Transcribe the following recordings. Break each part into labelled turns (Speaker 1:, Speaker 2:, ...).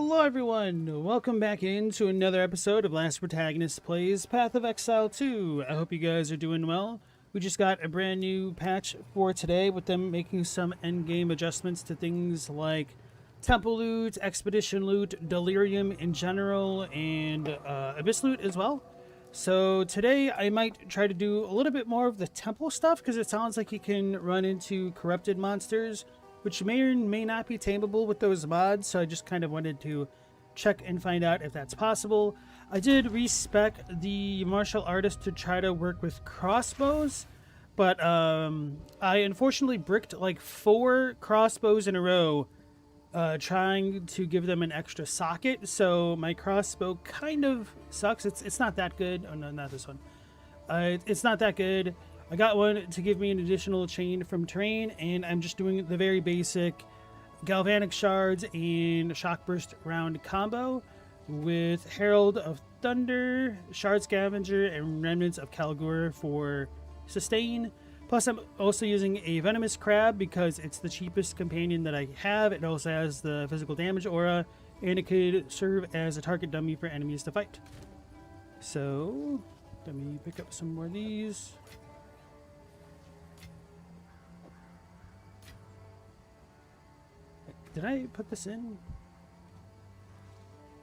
Speaker 1: Hello everyone! Welcome back into another episode of Last Protagonist Plays Path of Exile 2. I hope you guys are doing well. We just got a brand new patch for today with them making some endgame adjustments to things like temple loot, expedition loot, delirium in general, and abyss loot as well. So today I might try to do a little bit more of the temple stuff because it sounds like you can run into corrupted monsters which may or may not be tameable with those mods, so I just kind of wanted to check and find out if that's possible. I did respec the martial artist to try to work with crossbows, but I unfortunately bricked like 4 crossbows in a row trying to give them an extra socket, so my crossbow kind of sucks. It's not that good. Oh no, not this one. It's not that good. I got one to give me an additional chain from terrain, and I'm just doing the very basic galvanic shards and shock burst round combo with Herald of Thunder, Shard Scavenger, and Remnants of Kalgur for sustain. Plus, I'm also using a Venomous Crab because it's the cheapest companion that I have. It also has the physical damage aura, and it could serve as a target dummy for enemies to fight. So, let me pick up some more of these. Did I put this in?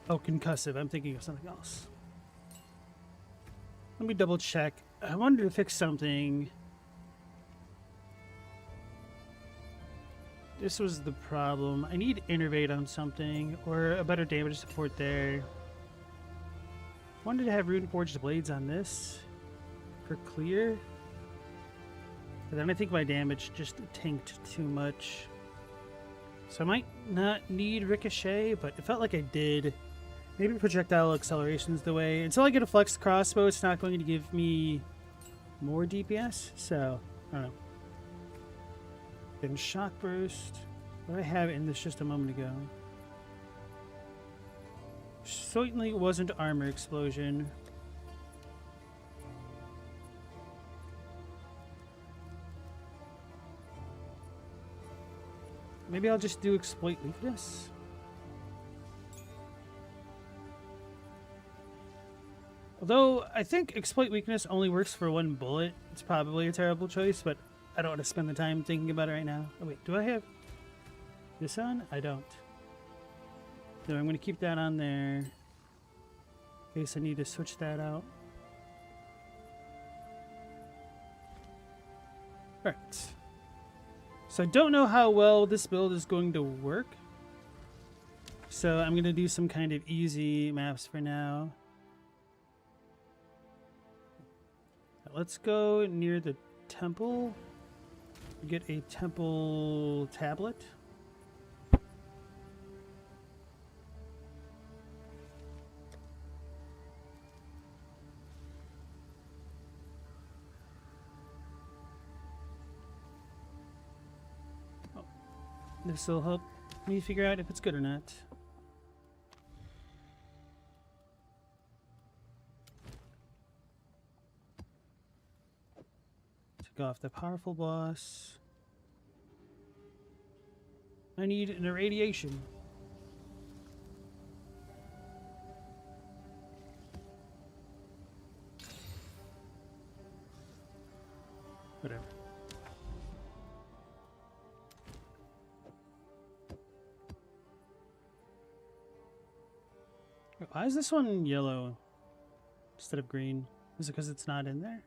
Speaker 1: Oh, concussive. I'm thinking of something else. Let me double check. I wanted to fix something. This was the problem. I need Innervate on something, or a better damage support there. Wanted to have Rune-Forged Blades on this for clear. But then I think my damage just tanked too much. So I might not need Ricochet, but it felt like I did. Maybe Projectile Acceleration's the way. Until I get a Flex Crossbow, it's not going to give me more DPS. So, I don't know. Then Shock Burst. What did I have in this just a moment ago? Certainly wasn't Armor Explosion. Maybe I'll just do Exploit Weakness. Although, I think Exploit Weakness only works for 1 bullet. It's probably a terrible choice, but I don't want to spend the time thinking about it right now. Oh wait, do I have this on? I don't. So I'm going to keep that on there in case I need to switch that out. Alright. So I don't know how well this build is going to work. So I'm going to do some kind of easy maps for now. Let's go near the temple. Get a temple tablet. This will help me figure out if it's good or not. Took off the powerful boss. I need an irradiation. Whatever. Why is this one yellow instead of green? Is it because it's not in there?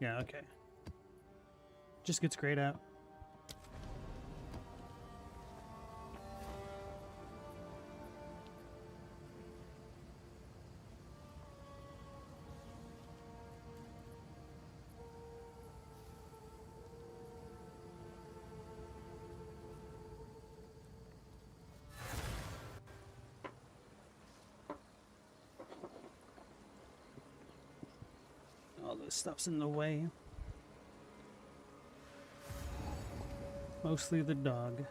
Speaker 1: Yeah, okay. Just gets grayed out. All this stuff's in the way. Mostly the dog.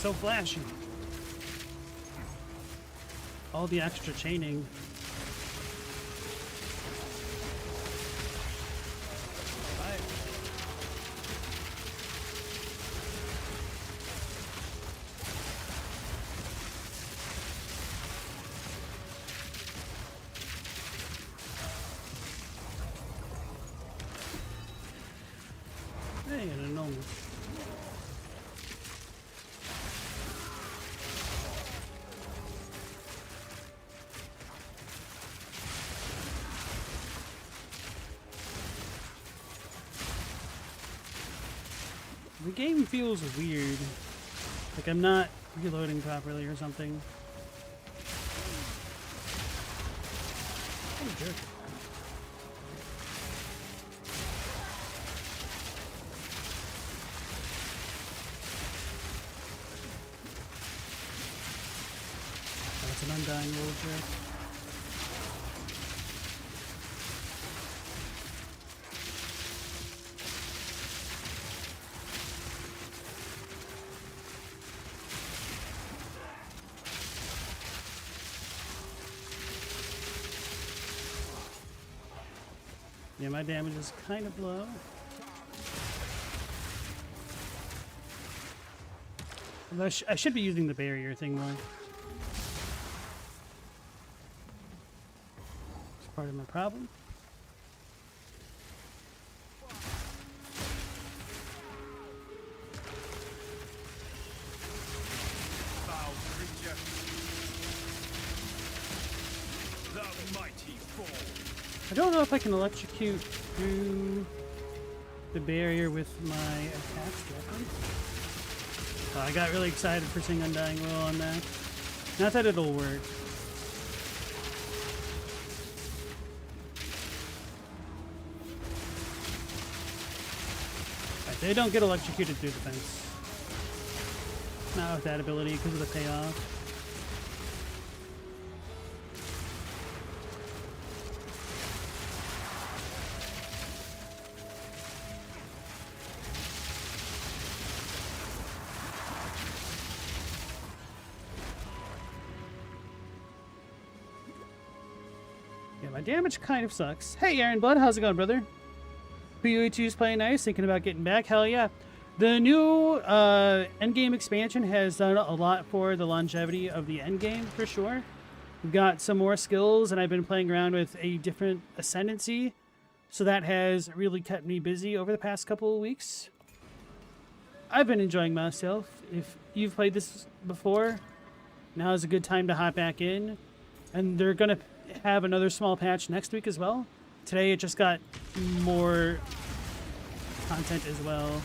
Speaker 1: so flashy. All the extra chaining. Hey, an anomaly. The game feels weird. Like I'm not reloading properly or something. Oh, jerk. That's an undying little jerk. Yeah, my damage is kind of low. Although I should be using the barrier thing more. It's part of my problem. I don't know if I can electrocute through the barrier with my attacks weapon. I got really excited for seeing Undying Will on that. Not that it'll work. Right, they don't get electrocuted through the fence. Not with that ability because of the payoff. Yeah, my damage kind of sucks. Hey, Aaron Blood, how's it going, brother? PUE2's playing nice, thinking about getting back. Hell yeah. The new Endgame expansion has done a lot for the longevity of the Endgame, for sure. We've got some more skills, and I've been playing around with a different ascendancy, so that has really kept me busy over the past couple of weeks. I've been enjoying myself. If you've played this before, now is a good time to hop back in. And they're going to have another small patch next week as well. Today it just got more content as well.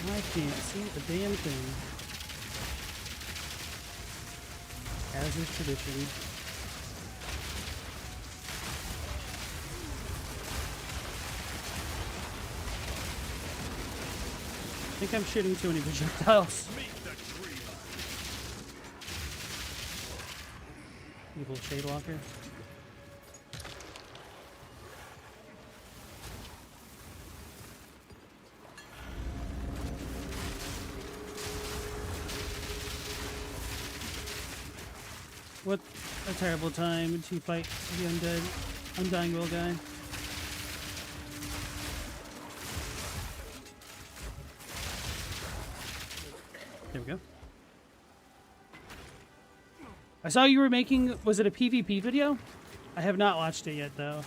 Speaker 1: I can't see the damn thing. As is tradition. I think I'm shooting too many projectiles. Evil Shadewalker. What a terrible time to fight the Undying Will guy. There we go. I saw you were making, was it a PvP video? I have not watched it yet, though.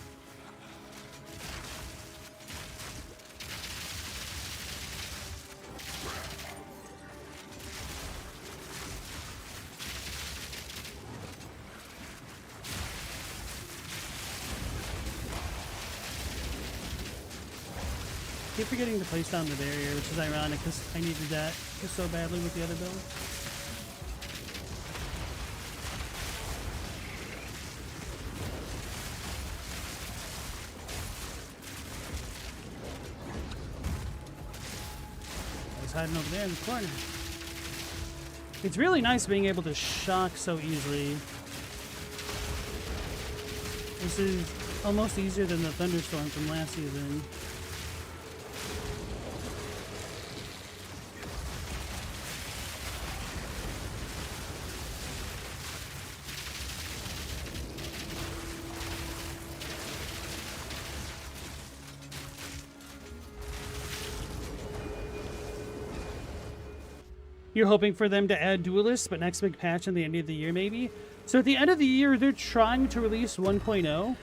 Speaker 1: I keep forgetting to place down the barrier, which is ironic because I needed that just so badly with the other build. I was hiding over there in the corner. It's really nice being able to shock so easily. This is almost easier than the thunderstorm from last season. You're hoping for them to add duelists, but next big patch in the end of the year, maybe? So at the end of the year, they're trying to release 1.0.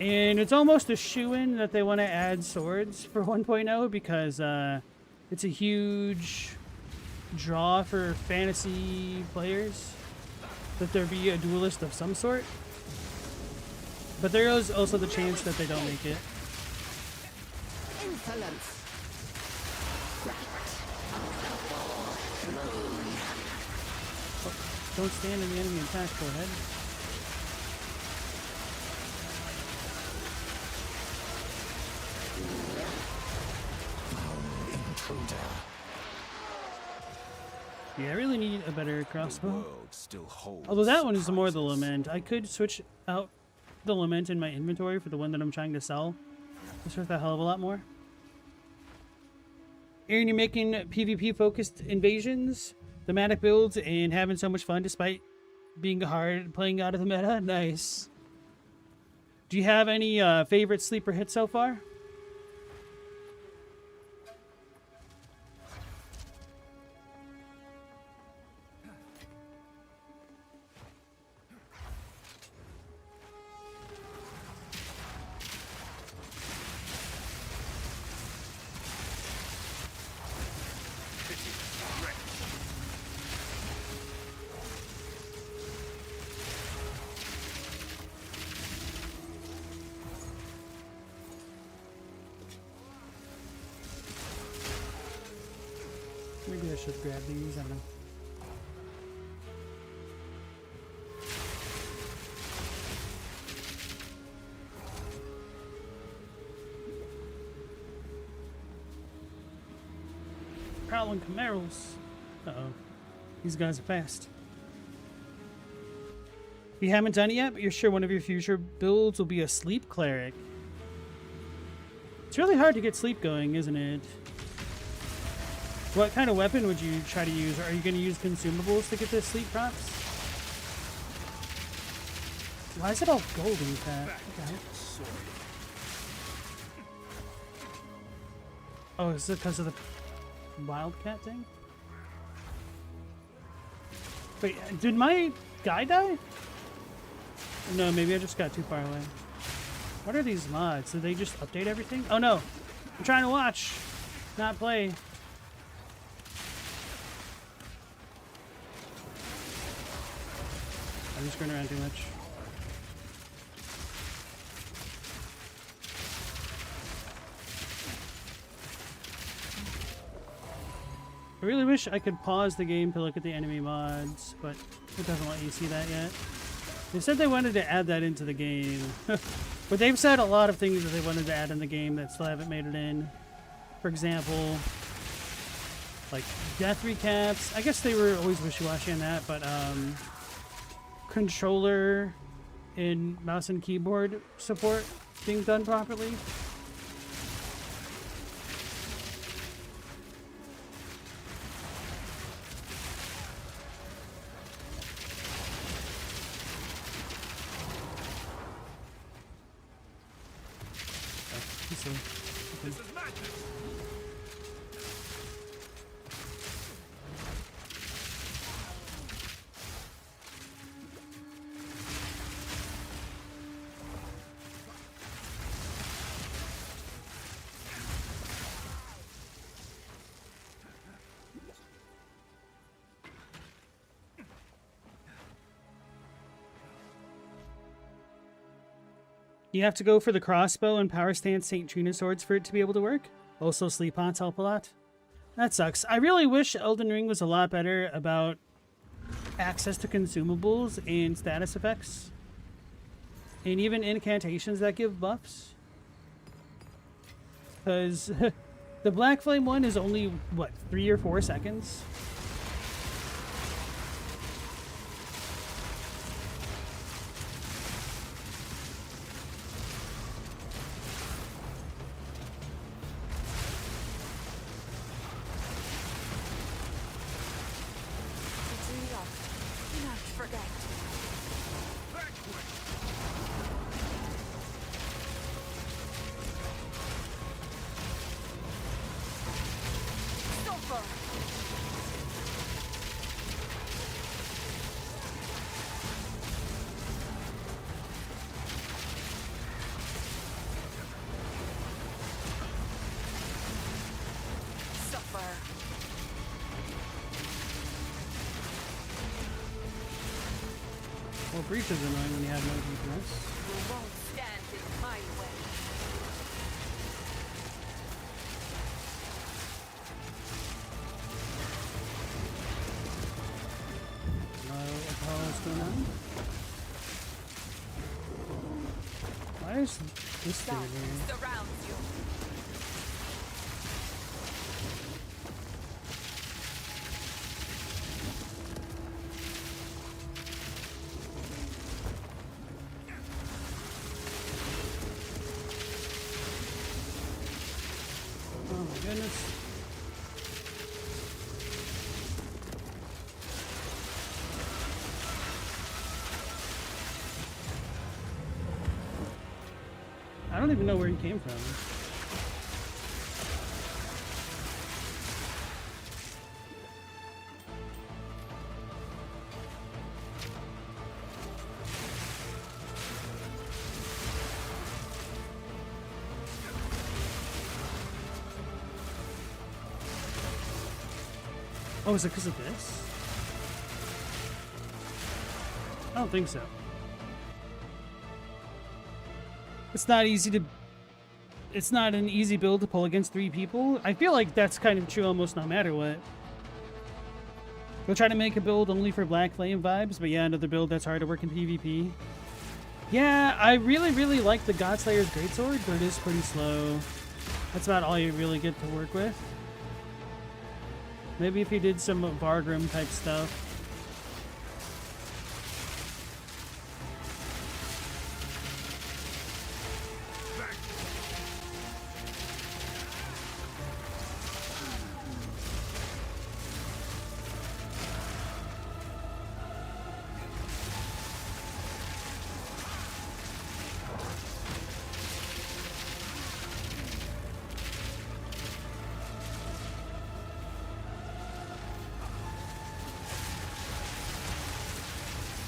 Speaker 1: And it's almost a shoo-in that they want to add swords for 1.0 because it's a huge draw for fantasy players that there be a duelist of some sort. But there is also the chance that they don't make it.
Speaker 2: Insolence.
Speaker 1: Don't stand in the enemy attack, go ahead. Yeah, I really need a better crossbow. Although that one is more the Lament. I could switch out the Lament in my inventory for the one that I'm trying to sell. It's worth a hell of a lot more. Aaron, you're making PvP-focused invasions, thematic builds, and having so much fun despite being hard playing out of the meta. Nice. Do you have any favorite sleeper hits so far? Maybe I should grab these, I don't know. Prowling Camaros. Uh-oh. These guys are fast. You haven't done it yet, but you're sure one of your future builds will be a sleep cleric. It's really hard to get sleep going, isn't it? What kind of weapon would you try to use? Are you going to use consumables to get the sleep props? Why is it all golden, Pat? Okay. Oh, is it because of the wildcat thing? Wait, did my guy die? No, maybe I just got too far away. What are these mods? Did they just update everything? Oh no! I'm trying to watch, not play. I'm just going around too much. I really wish I could pause the game to look at the enemy mods, but it doesn't let you see that yet. They said they wanted to add that into the game. But they've said a lot of things that they wanted to add in the game that still haven't made it in. For example, like death recaps. I guess they were always wishy-washy on that, but controller and mouse and keyboard support being done properly.
Speaker 3: This is madness.
Speaker 1: You have to go for the crossbow and power stance St. Trina swords for it to be able to work. Also, sleep pots help a lot. That sucks. I really wish Elden Ring was a lot better about access to consumables and status effects. And even incantations that give buffs. Because the Black Flame one is only, what, 3 or 4 seconds? breach is annoying when you have no defense.
Speaker 2: You won't stand in my way.
Speaker 1: What the hell is going on? Why is this thing here?
Speaker 2: Surrounds you.
Speaker 1: Oh my goodness. I don't even know where he came from. Oh, is it because of this? I don't think so. It's not easy to... It's not an easy build to pull against 3 people. I feel like that's kind of true almost no matter what. We'll try to make a build only for Black Flame vibes, but yeah, another build that's hard to work in PvP. Yeah, I really like the Godslayer's Greatsword, but it is pretty slow. That's about all you really get to work with. Maybe if you did some Vargrim type stuff.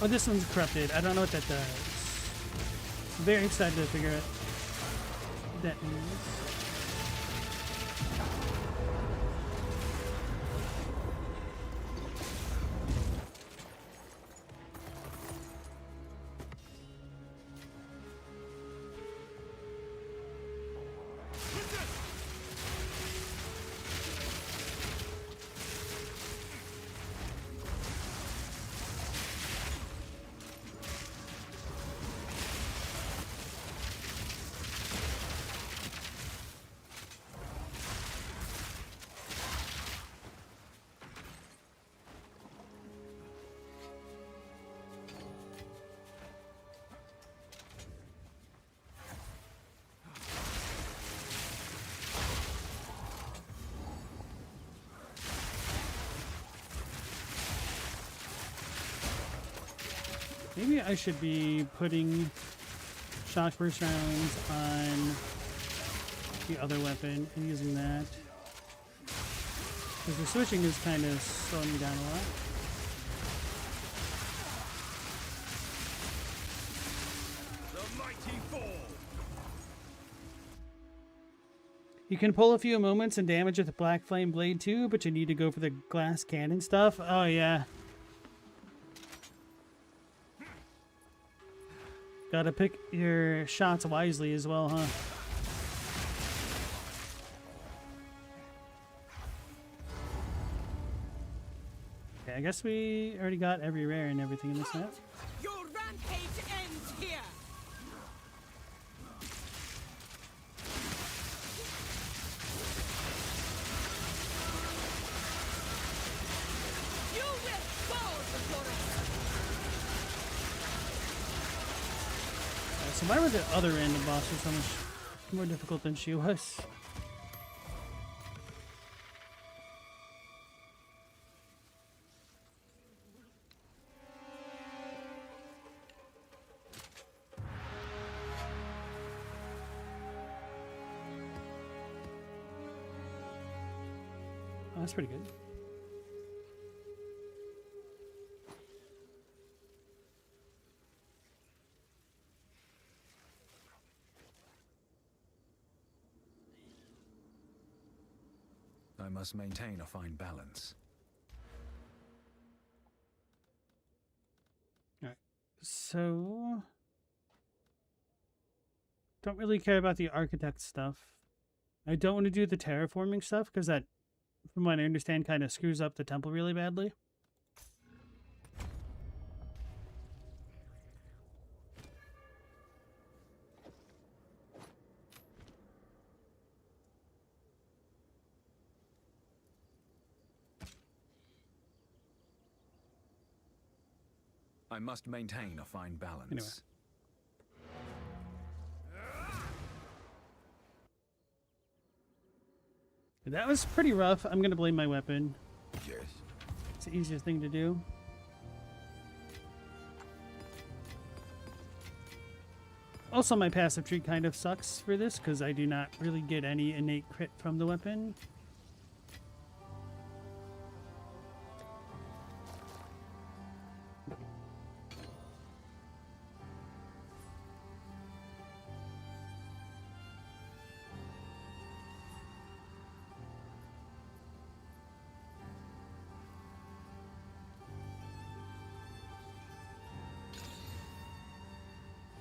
Speaker 1: Oh, this one's corrupted. I don't know what that does. Very excited to figure out what that means. Maybe I should be putting shock burst rounds on the other weapon and using that. Because the switching is kind of slowing me down a lot.
Speaker 3: The mighty fall.
Speaker 1: You can pull a few moments and damage with the Black Flame Blade too, but you need to go for the glass cannon stuff. Oh yeah. Gotta pick your shots wisely as well, huh? Okay, I guess we already got every rare and everything in this map.
Speaker 2: Your rampage ends here. You will fall before us.
Speaker 1: So why were the other random bosses so much more difficult than she was? Oh, that's pretty good.
Speaker 3: I must maintain a fine balance.
Speaker 1: Alright, so so don't really care about the architect stuff. I don't want to do the terraforming stuff because that, from what I understand, kind of screws up the temple really badly.
Speaker 3: I must maintain a fine balance.
Speaker 1: Anyway. That was pretty rough. I'm going to blame my weapon.
Speaker 3: Yes.
Speaker 1: It's the easiest thing to do. Also, my passive tree kind of sucks for this because I do not really get any innate crit from the weapon.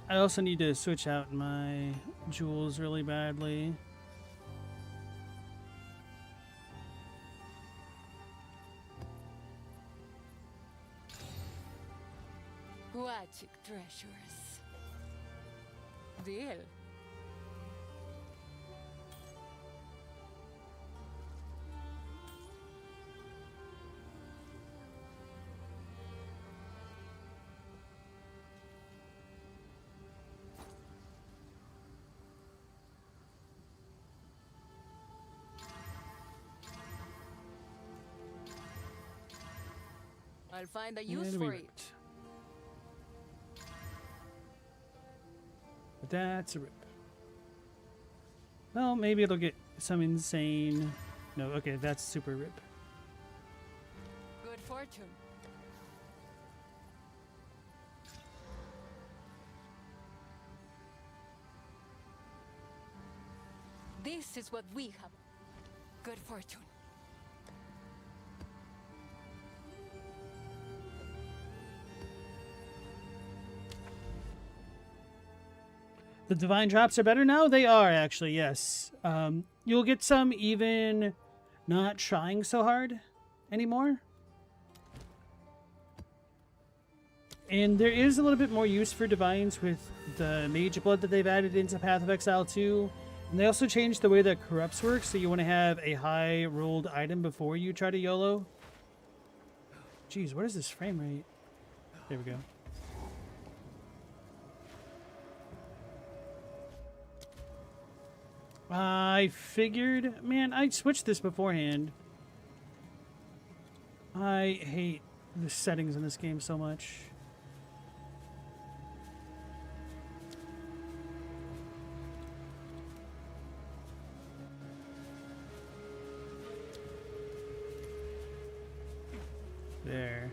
Speaker 1: I also need to switch out my jewels really badly.
Speaker 2: Watching treasures. Deal. I'll find a use
Speaker 1: And we
Speaker 2: for
Speaker 1: went.
Speaker 2: it.
Speaker 1: But that's a rip. Well, maybe it'll get some insane... No, okay, that's super rip.
Speaker 2: Good fortune. This is what we have. Good fortune.
Speaker 1: The divine drops are better now? They are, actually, yes. You'll get some even not trying so hard anymore. And there is a little bit more use for divines with the mage blood that they've added into Path of Exile 2. And they also changed the way that corrupts work, so you want to have a high rolled item before you try to YOLO. Jeez, what is this frame rate? There we go. I figured, man, I switched this beforehand. I hate the settings in this game so much. There.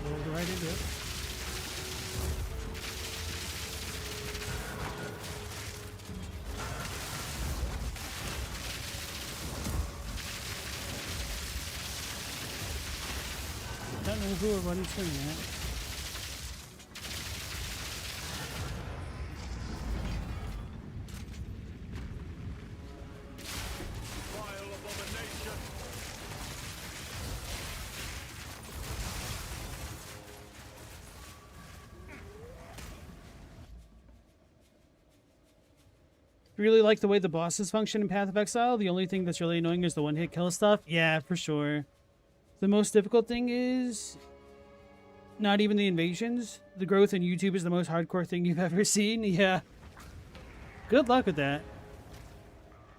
Speaker 1: Rolled right into it. Don't know who or what he's doing that.
Speaker 3: Vile abomination!
Speaker 1: Really like the way the bosses function in Path of Exile. The only thing that's really annoying is the one-hit kill stuff. Yeah, for sure. The most difficult thing is not even the invasions. The growth in YouTube is the most hardcore thing you've ever seen. Yeah. Good luck with that.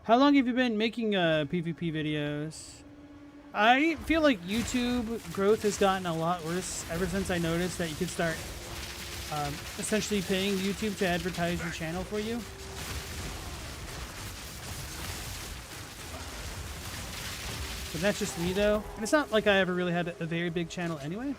Speaker 1: How long have you been making PvP videos? I feel like YouTube growth has gotten a lot worse ever since I noticed that you could start essentially paying YouTube to advertise your channel for you. So And that's just me though. And it's not like I ever really had a very big channel anyway.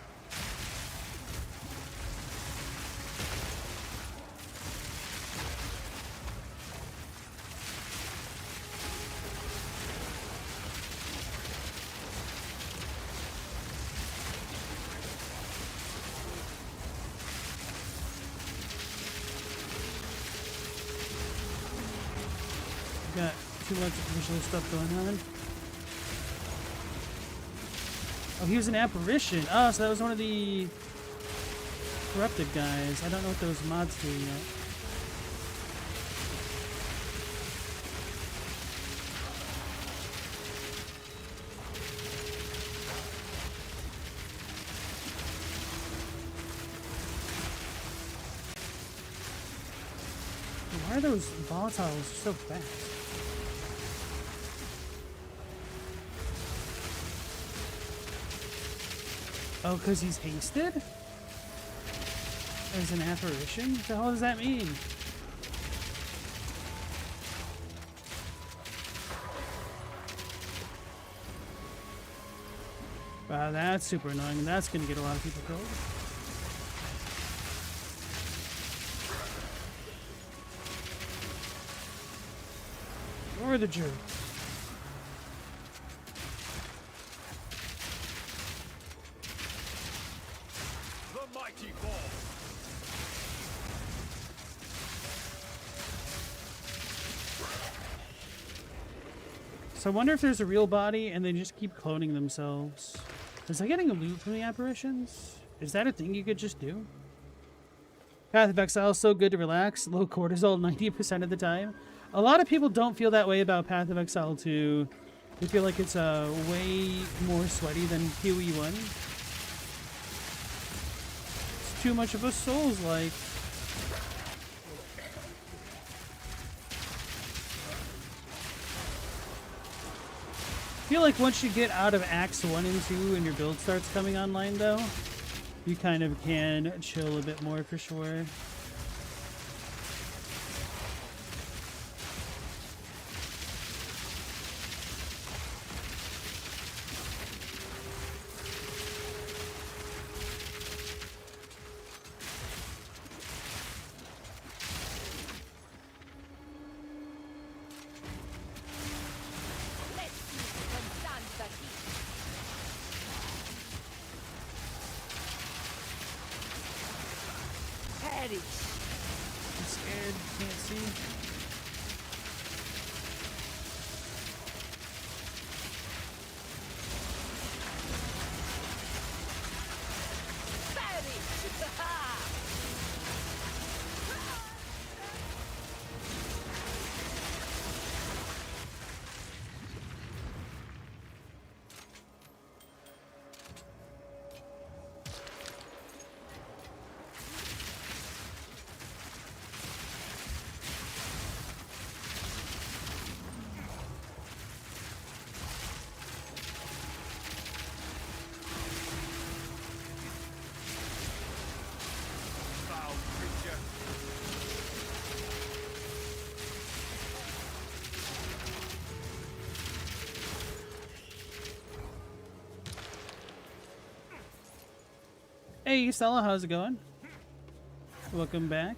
Speaker 1: Got too much visual stuff going on. Oh, he was an apparition. Oh, so that was one of the corrupted guys. I don't know what those mods do yet. Why are those volatiles so fast? Oh, because he's hasted? As an apparition? What the hell does that mean? Wow, that's super annoying. That's going to get a lot of people killed. Or the jerk. So I wonder if there's a real body and they just keep cloning themselves. Is that getting a loot from the apparitions? Is that a thing you could just do? Path of Exile is so good to relax. Low cortisol 90% of the time. A lot of people don't feel that way about Path of Exile 2. They feel like it's way more sweaty than PoE 1. It's too much of a Souls-like. I feel like once you get out of Acts 1 and 2 and your build starts coming online though, you kind of can chill a bit more for sure. I'm scared, can't see. Hey Stella, how's it going? Welcome back.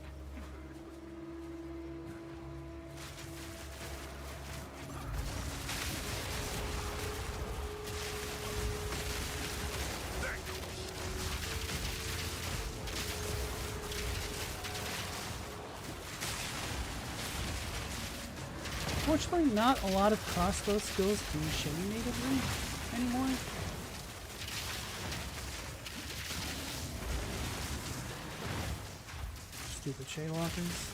Speaker 1: Fortunately, not a lot of crossbow skills can be shown natively anymore. Stupid shade walkers.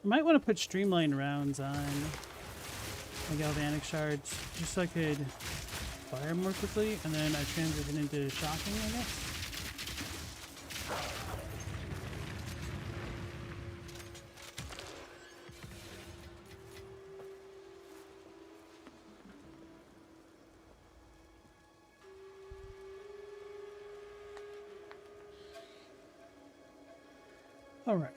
Speaker 1: I might want to put streamlined rounds on my galvanic shards just so I could fire more quickly, and then I transition into shocking, I guess. All right.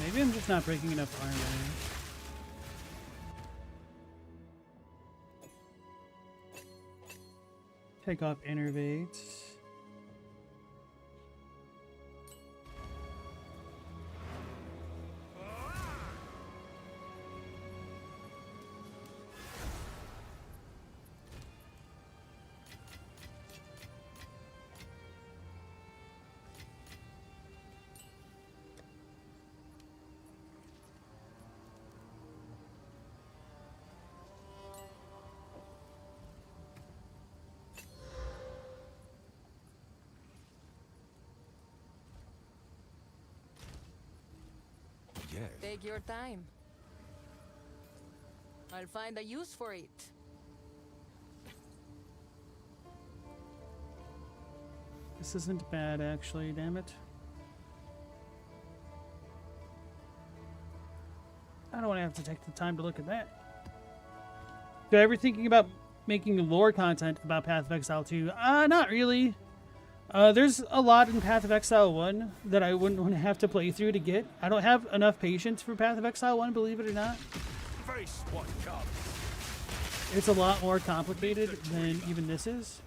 Speaker 1: Maybe I'm just not breaking enough armor. Take off innervates.
Speaker 3: Yes.
Speaker 2: Take your time. I'll find a use for it.
Speaker 1: This isn't bad, actually, damn it. I don't want to have to take the time to look at that. Do I ever thinking about making lore content about Path of Exile 2? Not really. There's a lot in Path of Exile 1 that I wouldn't want to have to play through to get. I don't have enough patience for Path of Exile 1, believe it or not.
Speaker 3: Face what comes.
Speaker 1: It's a lot more complicated than even this is.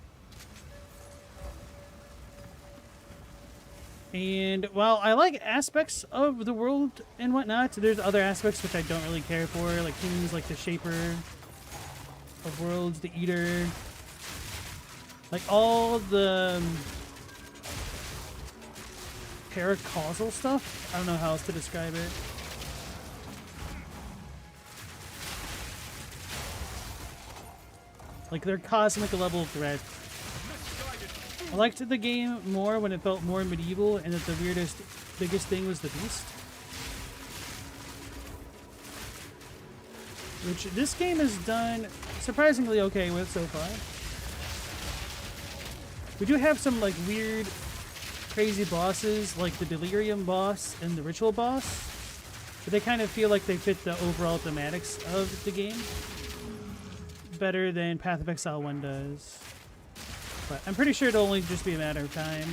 Speaker 1: And while I like aspects of the world and whatnot, there's other aspects which I don't really care for, like things like the Shaper of Worlds, the Eater, like all the paracausal stuff. I don't know how else to describe it. Like their cosmic level of threat. I liked the game more when it felt more medieval and that the biggest thing was the beast. Which this game has done surprisingly okay with so far. We do have some like weird, crazy bosses like the Delirium boss and the Ritual boss. But they kind of feel like they fit the overall thematics of the game better than Path of Exile 1 does. But I'm pretty sure it'll only just be a matter of time.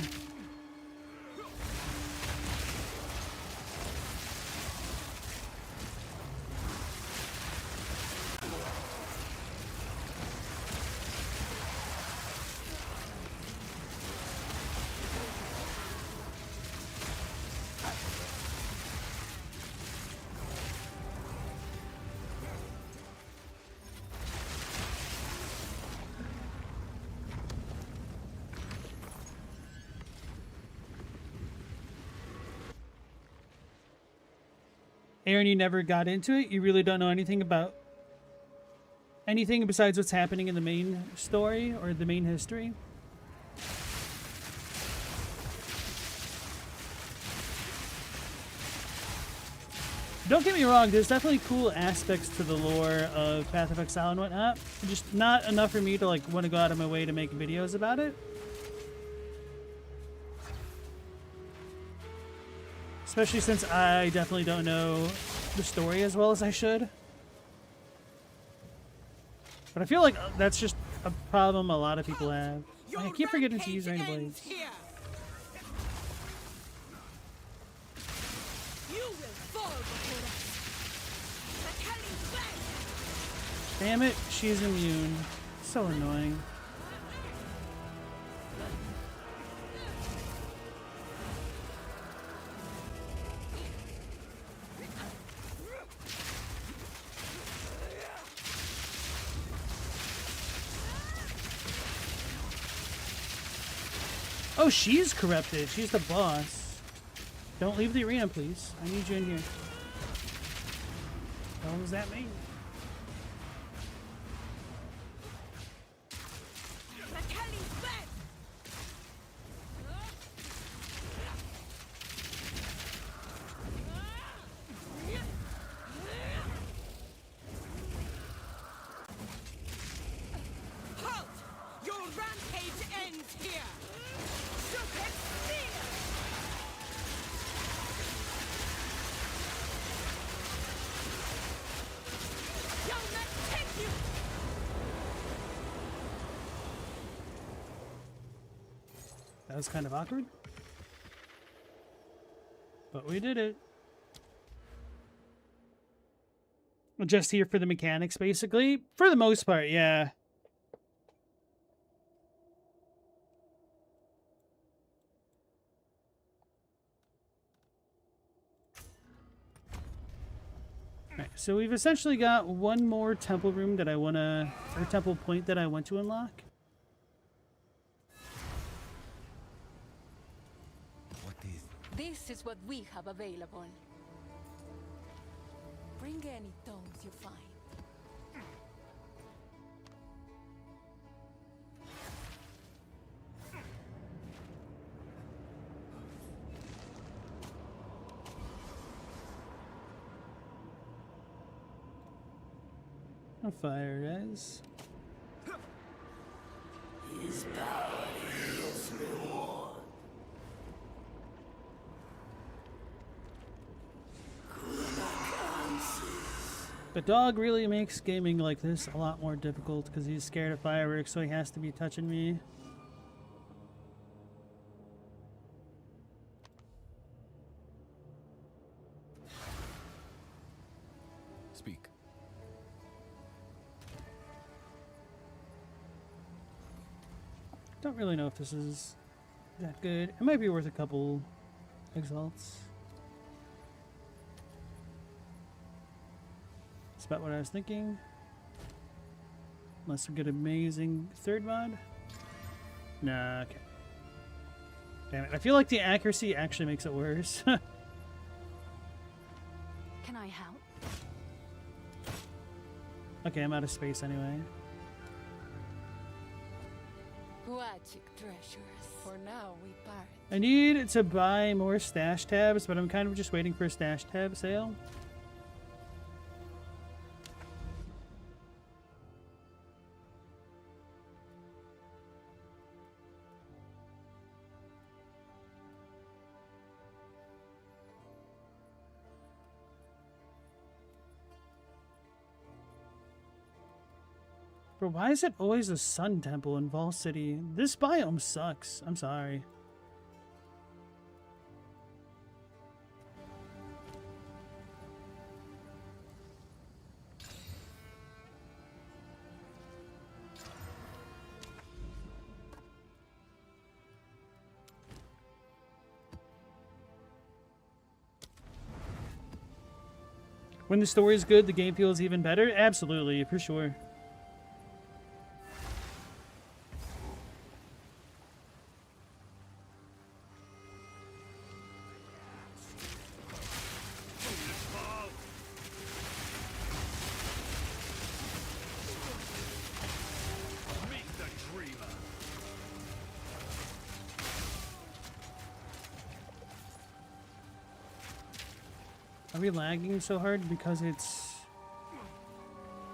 Speaker 1: Aaron, you never got into it? You really don't know anything about anything besides what's happening in the main story or the main history? Don't get me wrong, there's definitely cool aspects to the lore of Path of Exile and whatnot. Just not enough for me to like want to go out of my way to make videos about it. Especially since I definitely don't know the story as well as I should. But I feel like that's just a problem a lot of people have. I keep forgetting to use Rain Blades. Damn it, she's immune. So annoying. Oh, she's corrupted. She's the boss. Don't leave the arena, please. I need you in here. What does that mean?
Speaker 4: Halt! Your rampage ends here! Stupid fear! Young man, take you!
Speaker 1: That was kind of awkward. But we did it. We're just here for the mechanics, basically. For the most part, yeah. Alright, so we've essentially got one more temple room that I want to... or temple point that I want to unlock.
Speaker 3: What is...
Speaker 2: This is what we have available. Bring any tomes you find.
Speaker 1: On fire, guys. The dog really makes gaming like this a lot more difficult because he's scared of fireworks, so he has to be touching me.
Speaker 3: Speak.
Speaker 1: Don't really know if this is that good. It might be worth a couple exalts. That's about what I was thinking. Unless we get amazing third mod. Nah, okay. Damn it. I feel like the accuracy actually makes it worse.
Speaker 2: Can I help?
Speaker 1: Okay, I'm out of space anyway.
Speaker 2: Magic treasures. For now, we part.
Speaker 1: I need to buy more stash tabs, but I'm kind of just waiting for a stash tab sale. Bro, why is it always a sun temple in Vol City? This biome sucks. I'm sorry. When the story is good, the game feels even better? Absolutely, for sure. Are we lagging so hard because it's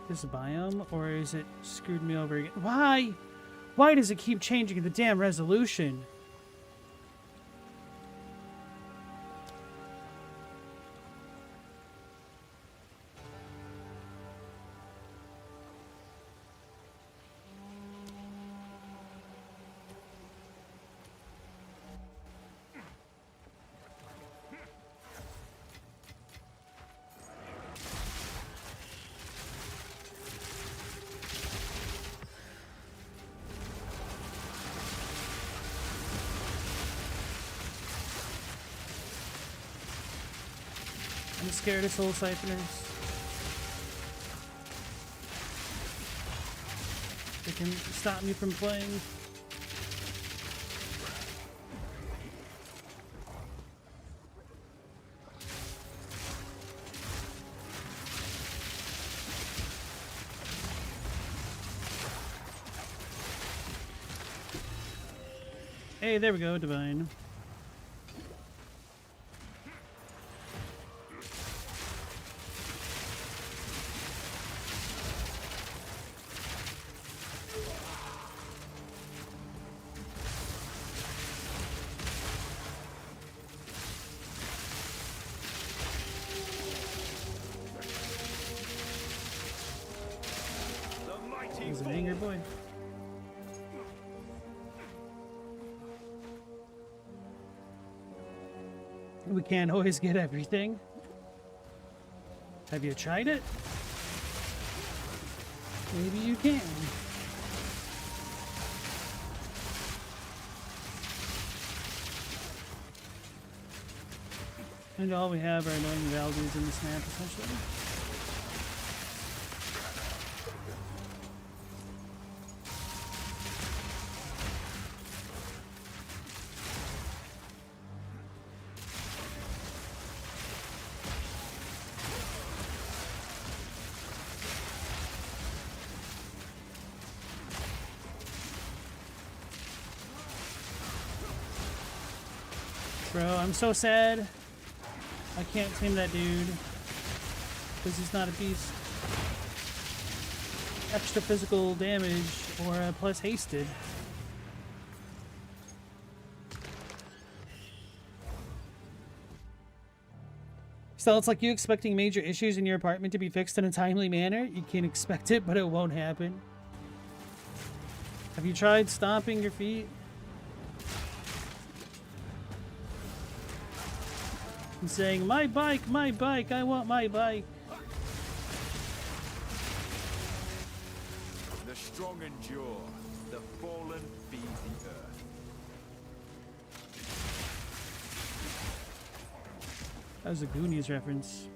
Speaker 1: this biome, or is it screwed me over again? Why? Why does it keep changing the damn resolution? I'm scared of soul siphoners. They can stop me from playing. Hey, there we go, divine. He's an angry boy. We can't always get everything. Have you tried it? Maybe you can. And all we have are annoying Valdez in this map, essentially. Bro, I'm so sad. I can't tame that dude. Because he's not a beast. Extra physical damage or plus hasted. So it's like you expecting major issues in your apartment to be fixed in a timely manner. You can expect it, but it won't happen. Have you tried stomping your feet? And saying, my bike, I want my bike.
Speaker 3: The strong endure, the fallen feed the earth.
Speaker 1: That was a Goonies reference.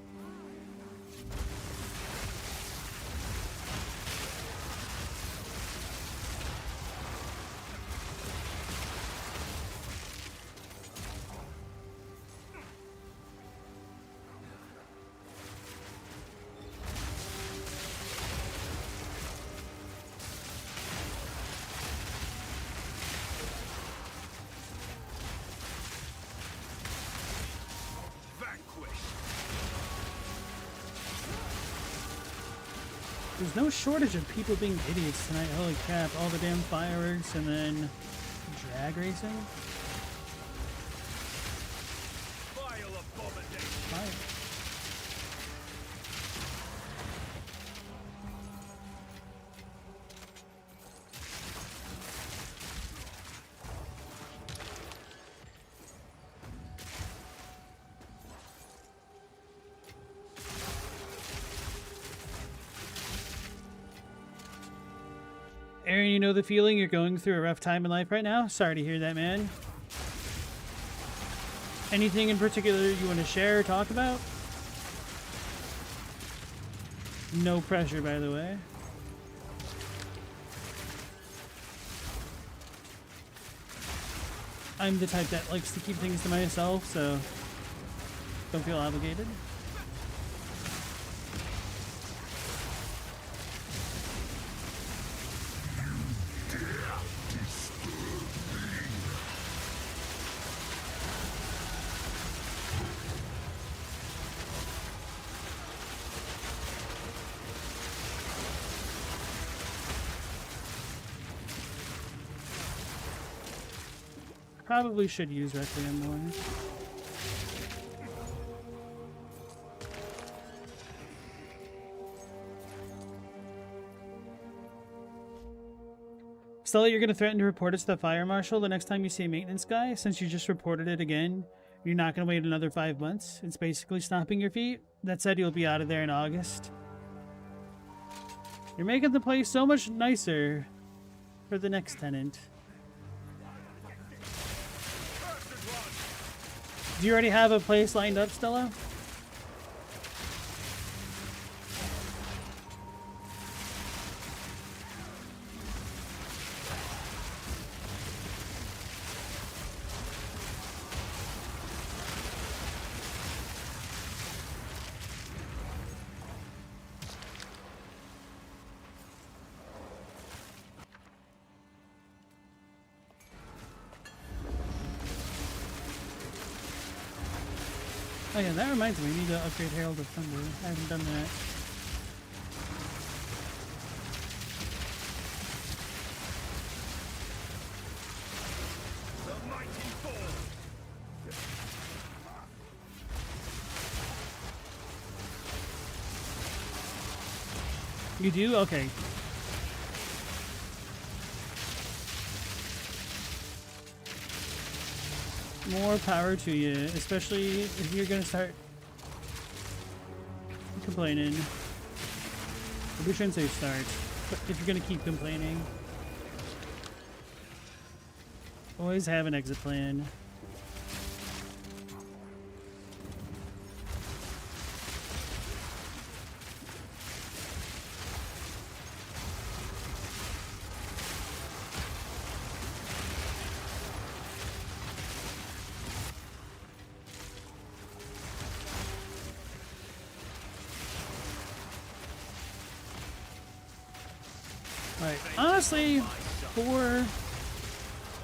Speaker 1: There's no shortage of people being idiots tonight. Holy crap, all the damn fireworks and then drag racing. Fire. Aaron, you know the feeling. You're going through a rough time in life right now. Sorry to hear that, man. Anything in particular you want to share or talk about? No pressure, by the way. I'm the type that likes to keep things to myself, so don't feel obligated. Probably should use Requiem more. Stella, you're going to threaten to report us to the fire marshal the next time you see a maintenance guy? Since you just reported it again, you're not going to wait another 5 months? It's basically stomping your feet? That said, you'll be out of there in August. You're making the place so much nicer for the next tenant. Do you already have a place lined up, Stella? Oh yeah, that reminds me, we need to upgrade Herald of Thunder. I haven't done that. You do? Okay. More power to you, especially if you're gonna start complaining. We shouldn't say start, but if you're gonna keep complaining, always have an exit plan. Right. Honestly, for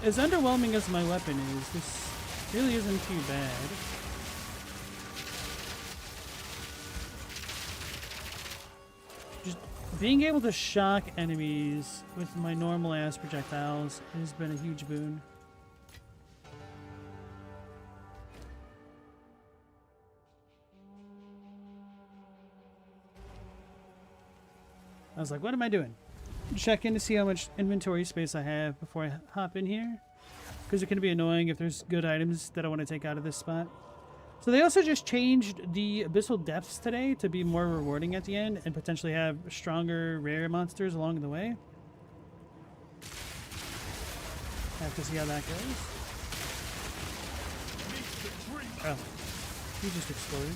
Speaker 1: as underwhelming as my weapon is, this really isn't too bad. Just being able to shock enemies with my normal ass projectiles has been a huge boon. I was like, what am I doing? Check in to see how much inventory space I have before I hop in here, because it can be annoying if there's good items that I want to take out of this spot. So they also just changed the Abyssal Depths today to be more rewarding at the end and potentially have stronger rare monsters along the way. Have to see how that goes. Oh, he just exploded.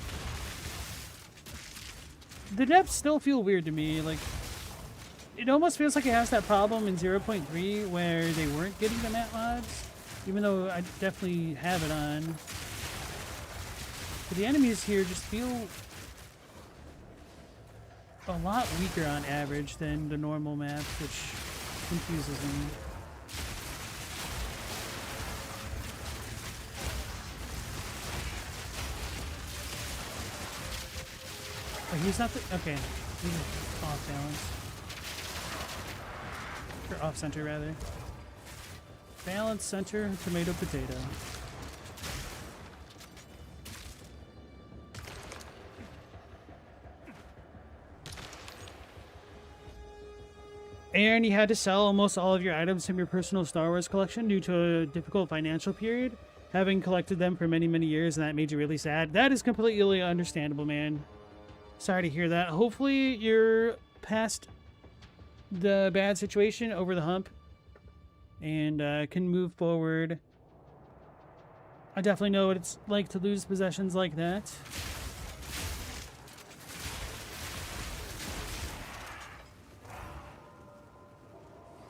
Speaker 1: The depths still feel weird to me, like it almost feels like it has that problem in 0.3 where they weren't getting the mat mods, even though I definitely have it on. But the enemies here just feel a lot weaker on average than the normal maps, which confuses me. Oh, he's not the... Okay. He's off balance. Or off center, rather. Balance, center, tomato, potato. Aaron, you had to sell almost all of your items from your personal Star Wars collection due to a difficult financial period, having collected them for many, many years, and that made you really sad. That is completely understandable, man. Sorry to hear that. Hopefully you're past the bad situation, over the hump, and can move forward. I definitely know what it's like to lose possessions like that.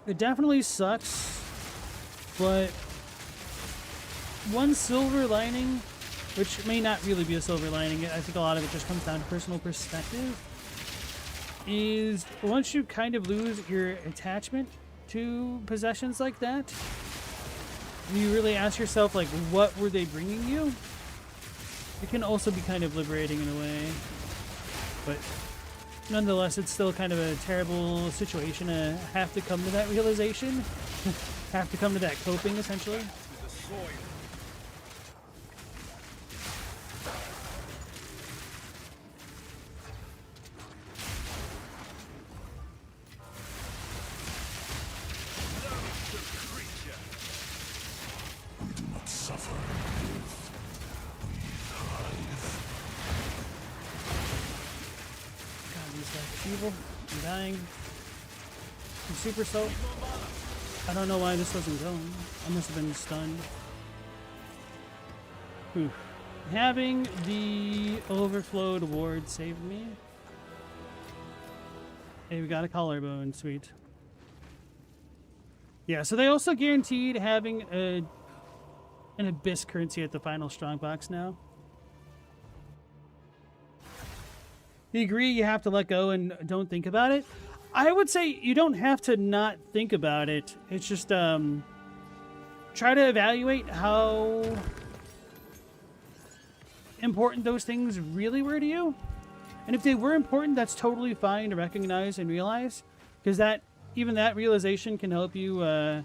Speaker 1: It definitely sucks, but one silver lining, which may not really be a silver lining, I think a lot of it just comes down to personal perspective, is once you kind of lose your attachment to possessions like that, you really ask yourself, like, what were they bringing you? It can also be kind of liberating in a way, but nonetheless, it's still kind of a terrible situation to have to come to that realization, have to come to that coping, essentially. Evil. I'm dying. I'm super soaked. I don't know why this wasn't going. I must have been stunned. Whew. Having the overflowed ward saved me. Hey, we got a collarbone. Sweet. Yeah, so they also guaranteed having an Abyss currency at the final strongbox now. You agree you have to let go and don't think about it? I would say you don't have to not think about it. It's just try to evaluate how important those things really were to you. And if they were important, that's totally fine to recognize and realize, because even that realization can help you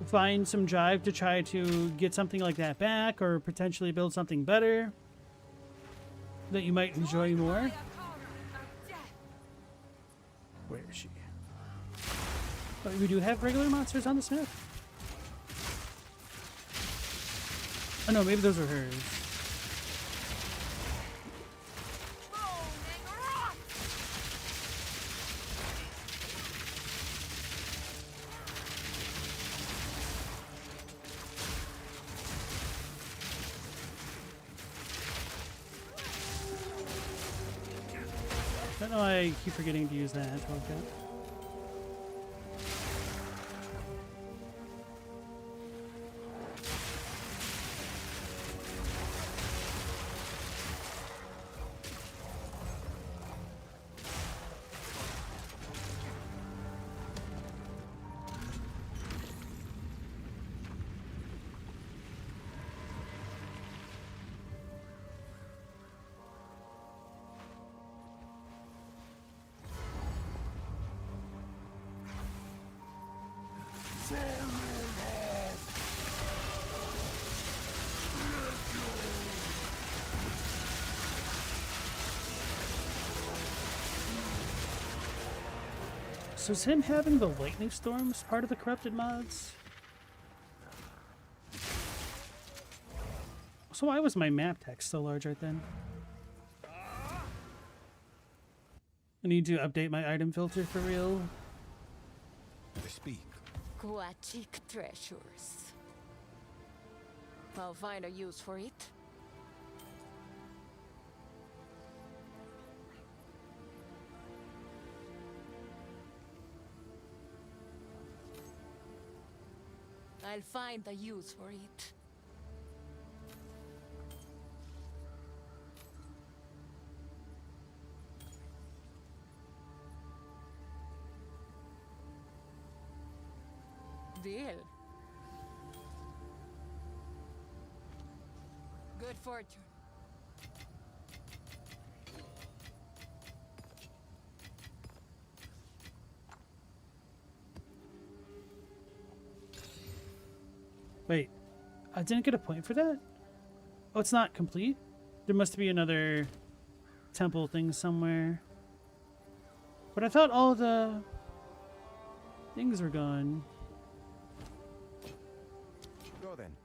Speaker 1: find some drive to try to get something like that back, or potentially build something better that you might enjoy more. Where is she? Oh, we do have regular monsters on this map? Oh no, maybe those are hers. I don't know why I keep forgetting to use that. Okay. So is him having the lightning storms part of the corrupted mods? So why was my map text so large right then? I need to update my item filter for real.
Speaker 3: Speak.
Speaker 2: Aquatic treasures. I'll find a use for it. I'll find a use for it. Deal. Good fortune.
Speaker 1: Wait, I didn't get a point for that? Oh, it's not complete? There must be another temple thing somewhere. But I thought all the things were gone.
Speaker 3: Go then.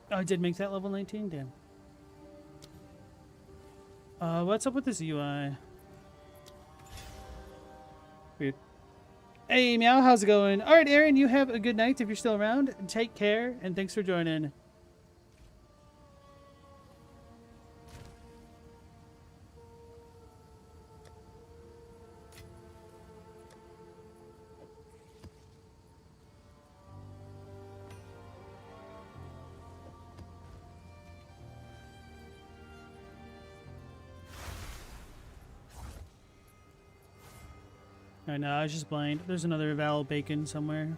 Speaker 1: Oh, I did make that level 19? Damn. What's up with this UI? Weird. Hey, Meow, how's it going? Alright, Aaron, you have a good night if you're still around. Take care, and thanks for joining. I know, I was just blind. There's another Val Bacon somewhere.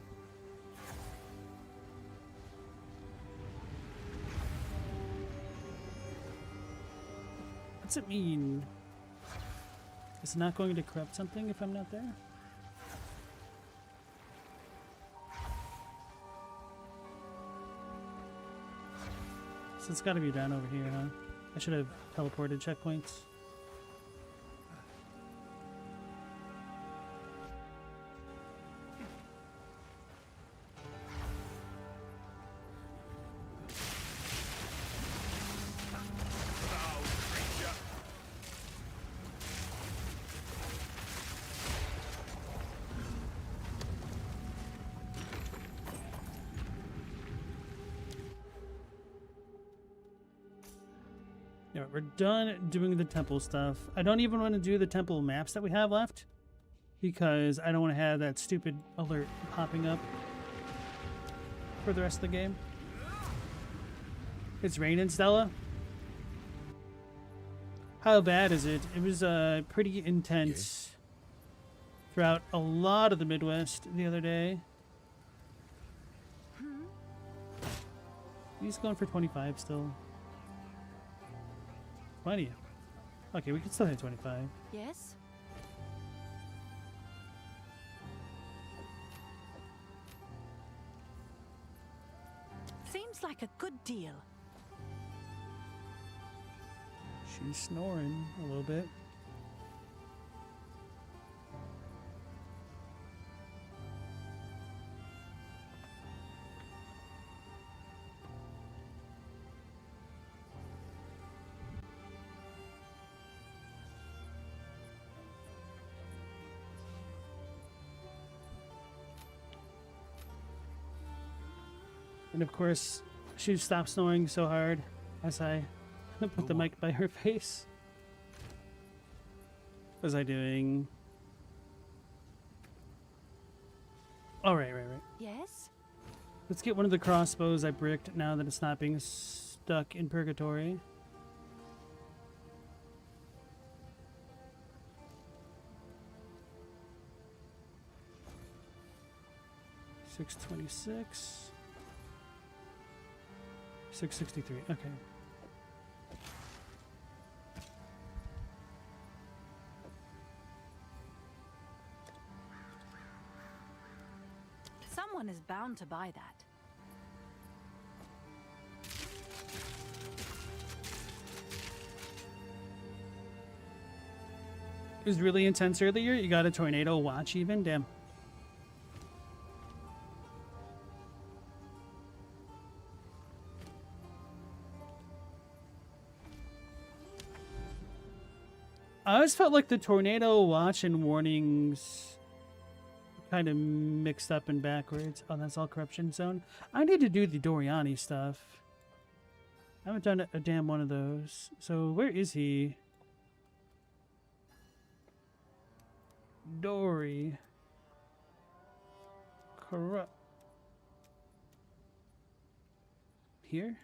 Speaker 1: What's it mean? Is it not going to corrupt something if I'm not there? So it's gotta be down over here, huh? I should have teleported checkpoints. Yeah, we're done doing the temple stuff. I don't even want to do the temple maps that we have left, because I don't want to have that stupid alert popping up for the rest of the game. It's raining, Stella. How bad is it? It was pretty intense throughout a lot of the Midwest the other day. He's going for 25 still. 20. Okay, we can still hit 25.
Speaker 2: Yes? Seems like a good deal.
Speaker 1: She's snoring a little bit. And of course, she stopped snoring so hard as I put the mic by her face. What was I doing? Oh, right.
Speaker 2: Yes?
Speaker 1: Let's get one of the crossbows I bricked now that it's not being stuck in purgatory. $626. 663. Okay.
Speaker 2: Someone is bound to buy that.
Speaker 1: It was really intense earlier. You got a tornado watch even? Damn. I always felt like the tornado watch and warnings kind of mixed up and backwards. Oh, that's all corruption zone. I need to do the Doriani stuff. I haven't done a damn one of those. So where is he? Dory. Corrupt. Here?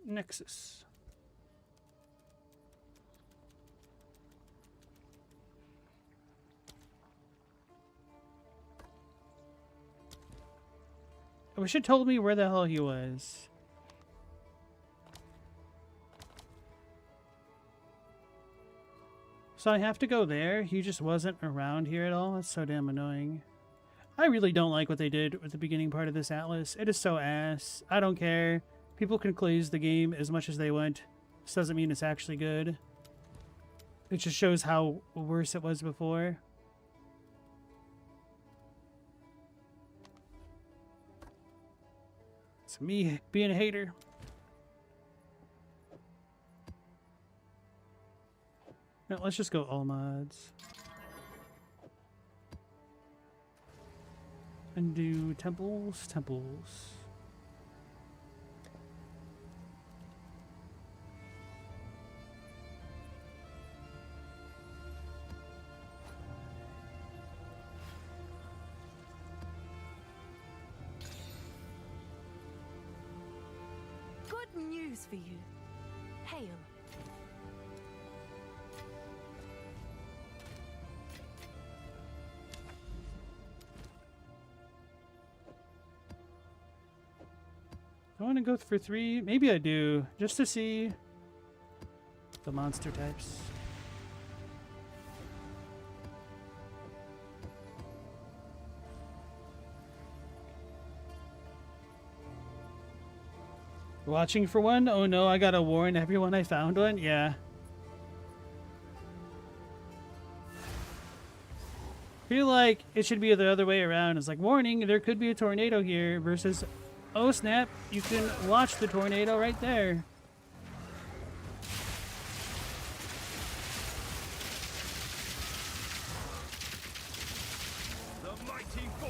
Speaker 1: Nexus. I wish it told me where the hell he was. So I have to go there? He just wasn't around here at all? That's so damn annoying. I really don't like what they did with the beginning part of this Atlas. It is so ass. I don't care. People can glaze the game as much as they want. This doesn't mean it's actually good. It just shows how worse it was before. It's me being a hater. No, let's just go all mods. And do temples.
Speaker 2: Good news for you. Hail.
Speaker 1: I want to go for 3. Maybe I do, just to see the monster types. Watching for one? Oh no, I gotta warn everyone I found one? Yeah. Feel like it should be the other way around. It's like, warning, there could be a tornado here, versus, oh snap, you can watch the tornado right there.
Speaker 3: The mighty fall.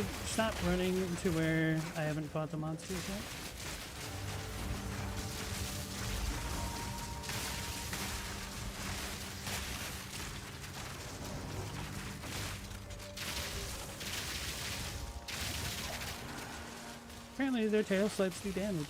Speaker 1: should stop running to where I haven't fought the monsters yet. Apparently their tail swipes do damage.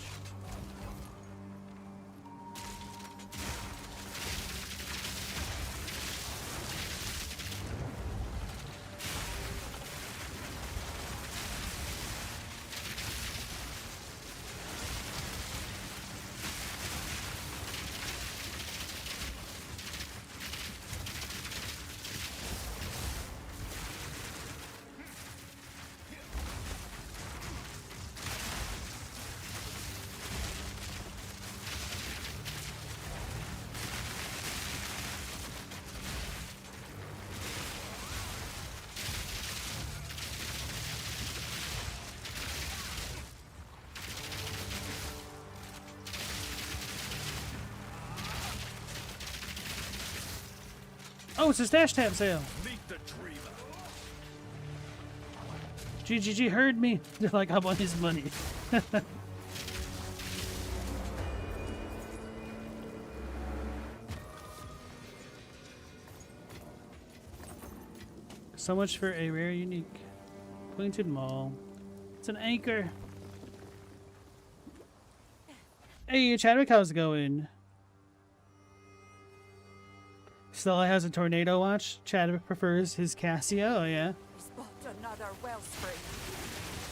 Speaker 1: Oh, it's a stash tab sale. GGG heard me. They're like, I want his money. So much for a rare unique. Pointed Maul. It's an anchor. Hey, Chadwick, how's it going? Stella has a tornado watch. Chadwick prefers his Casio. Oh, yeah.
Speaker 4: Spot another wellspring.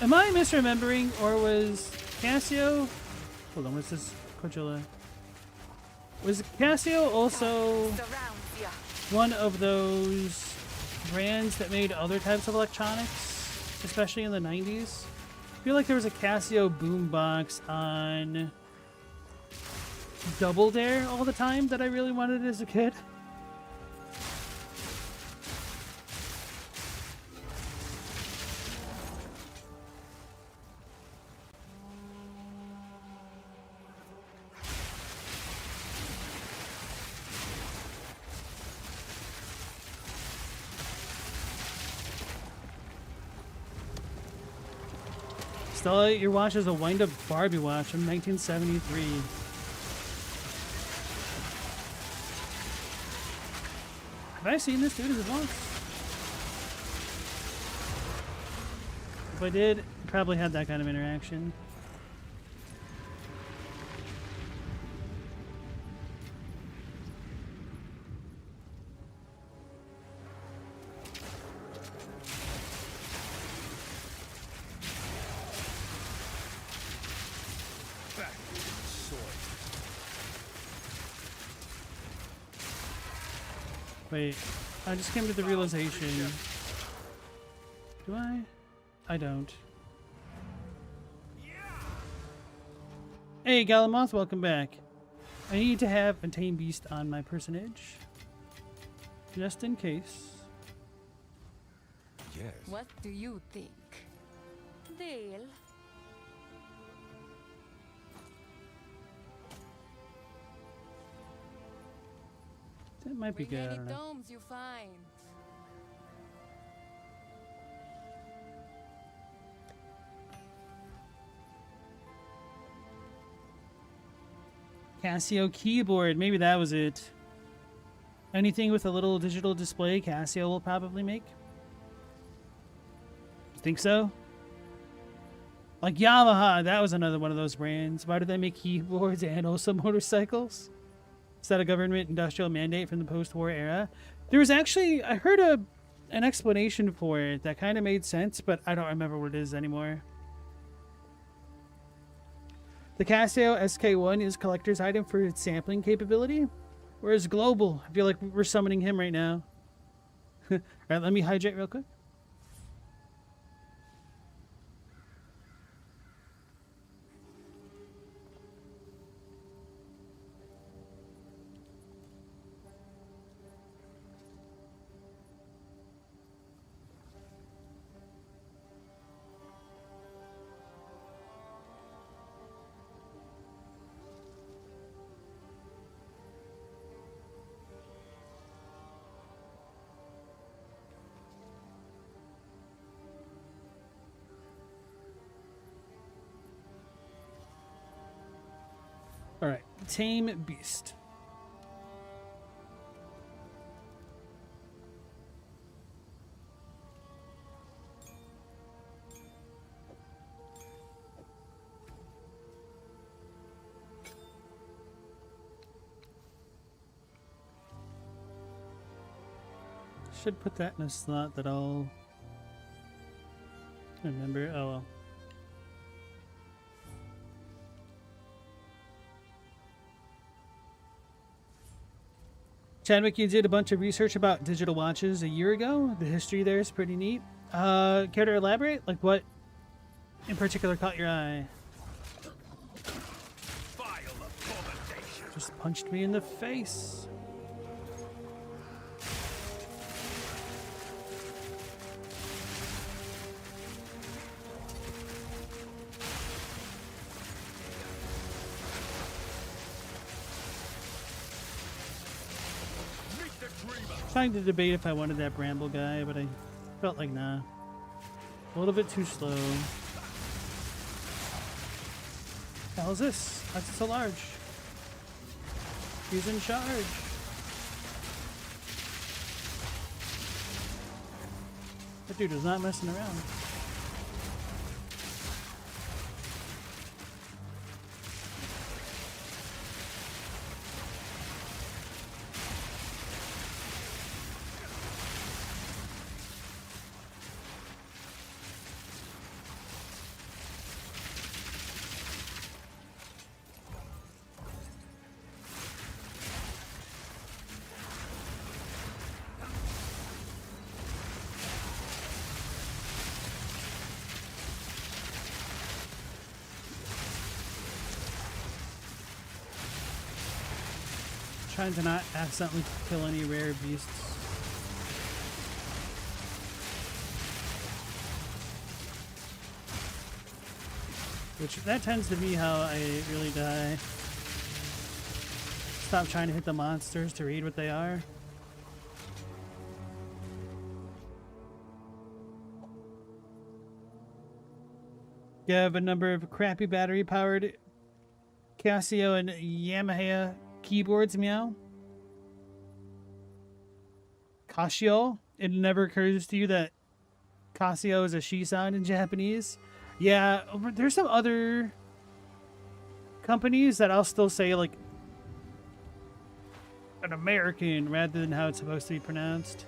Speaker 1: Am I misremembering, or was Casio... Hold on, what's this? Cordula. Was Casio also
Speaker 4: Surrounds ya.
Speaker 1: one of those brands that made other types of electronics, especially in the 90s? I feel like there was a Casio boombox on Double Dare all the time that I really wanted as a kid. Stella, your watch is a wind-up Barbie watch from 1973. Have I seen this dude as once? If I did, probably had that kind of interaction. Wait, I just came to the realization. Do I? I don't. Hey, Galamoth, welcome back. I need to have a tame beast on my personage. Just in case.
Speaker 3: Yes.
Speaker 2: What do you think? Deal?
Speaker 1: That might be
Speaker 2: Bring
Speaker 1: good, I
Speaker 2: any
Speaker 1: don't know.
Speaker 2: tomes you find.
Speaker 1: Casio keyboard, maybe that was it. Anything with a little digital display, Casio will probably make. You think so? Like Yamaha, that was another one of those brands. Why do they make keyboards and also motorcycles? Is that a government industrial mandate from the post-war era? There was actually, I heard an explanation for it that kind of made sense, but I don't remember what it is anymore. The Casio SK1 is collector's item for its sampling capability, whereas Global, I feel like we're summoning him right now. All right, let me hydrate real quick. Alright, tame beast. Should put that in a slot that I'll remember. Oh well. Chadwick, you did a bunch of research about digital watches a year ago. The history there is pretty neat. Care to elaborate? Like what in particular caught your eye? Just punched me in the face. Trying to debate if I wanted that bramble guy, but I felt like nah. A little bit too slow. The hell is this? Why is it so large? He's in charge. That dude is not messing around. Trying to not accidentally kill any rare beasts. Which, that tends to be how I really die. Stop trying to hit the monsters to read what they are. You have a number of crappy battery-powered Casio and Yamaha keyboards, meow. Casio? It never occurs to you that Casio is a she sound in Japanese? Yeah, there's some other companies that I'll still say like an American rather than how it's supposed to be pronounced.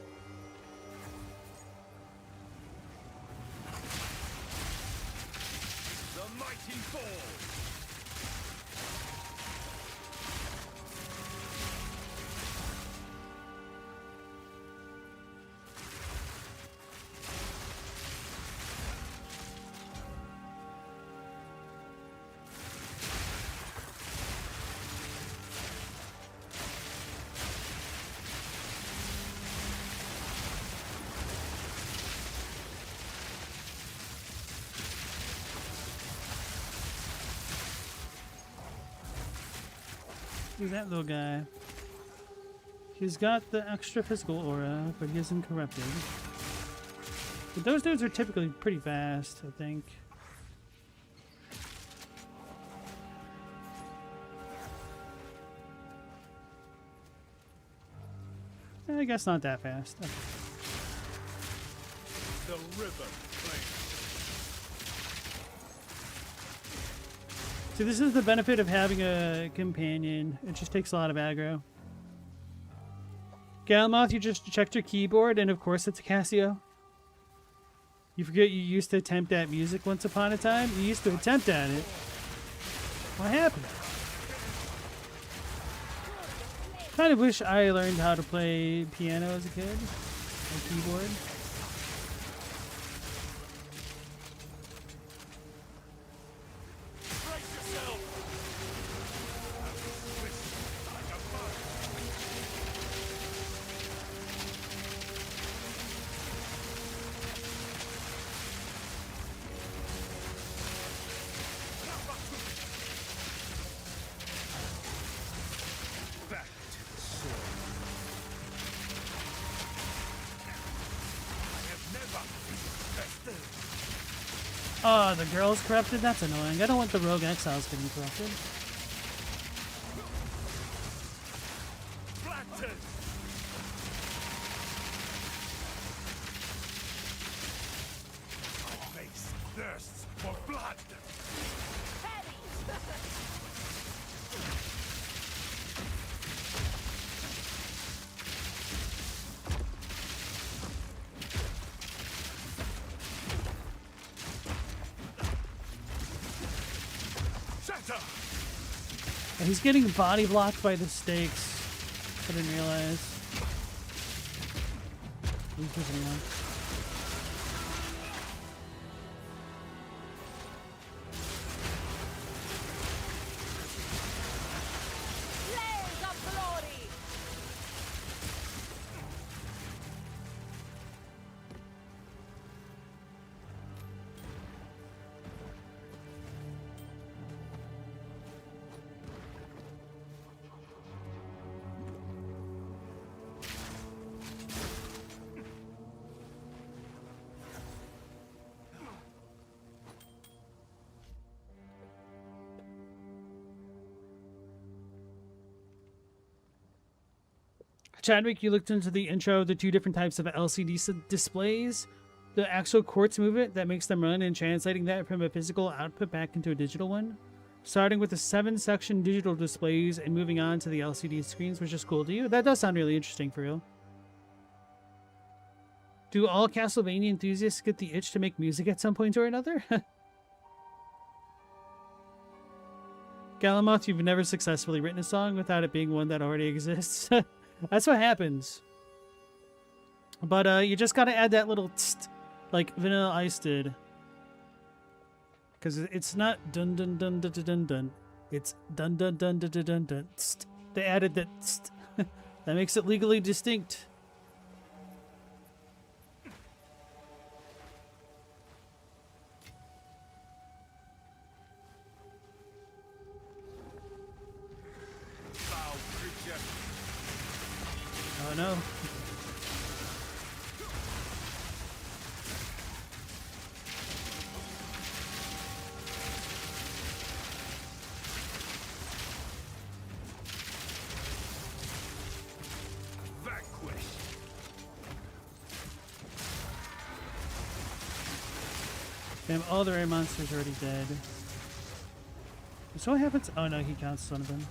Speaker 3: The mighty fall.
Speaker 1: Who's that little guy? He's got the extra physical aura, but he isn't corrupted. But those dudes are typically pretty fast, I think. I guess not that fast. Okay.
Speaker 3: The river plain.
Speaker 1: See, this is the benefit of having a companion. It just takes a lot of aggro. Galmoth, you just checked your keyboard, and of course it's a Casio. You forget you used to attempt at music once upon a time? You used to attempt at it. What happened? Kind of wish I learned how to play piano as a kid. Or keyboard. Oh, the girl's corrupted? That's annoying. I don't want the rogue exiles getting corrupted. And he's getting body blocked by the stakes. I didn't realize. He's pushing one.
Speaker 4: Blaze of glory!
Speaker 1: Chadwick, you looked into the intro of the two different types of LCD displays, the actual quartz movement that makes them run, and translating that from a physical output back into a digital one. Starting with the 7-section digital displays and moving on to the LCD screens, which is cool to you. That does sound really interesting for real. Do all Castlevania enthusiasts get the itch to make music at some point or another? Galamoth, you've never successfully written a song without it being one that already exists. That's what happens. But you just gotta add that little tst, like Vanilla Ice did. Because it's not dun dun dun dun dun dun dun. It's dun dun dun dun dun dun dun. Tst. They added that tst. That makes it legally distinct. Oh no. Damn, all the rare monsters are already dead. So what happens? Oh no, he counts one of them.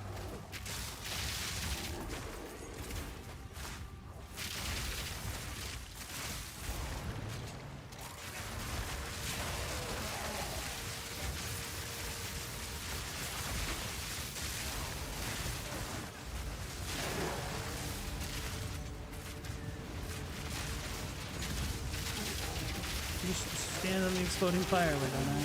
Speaker 1: Just stand on the exploding fire, why don't I?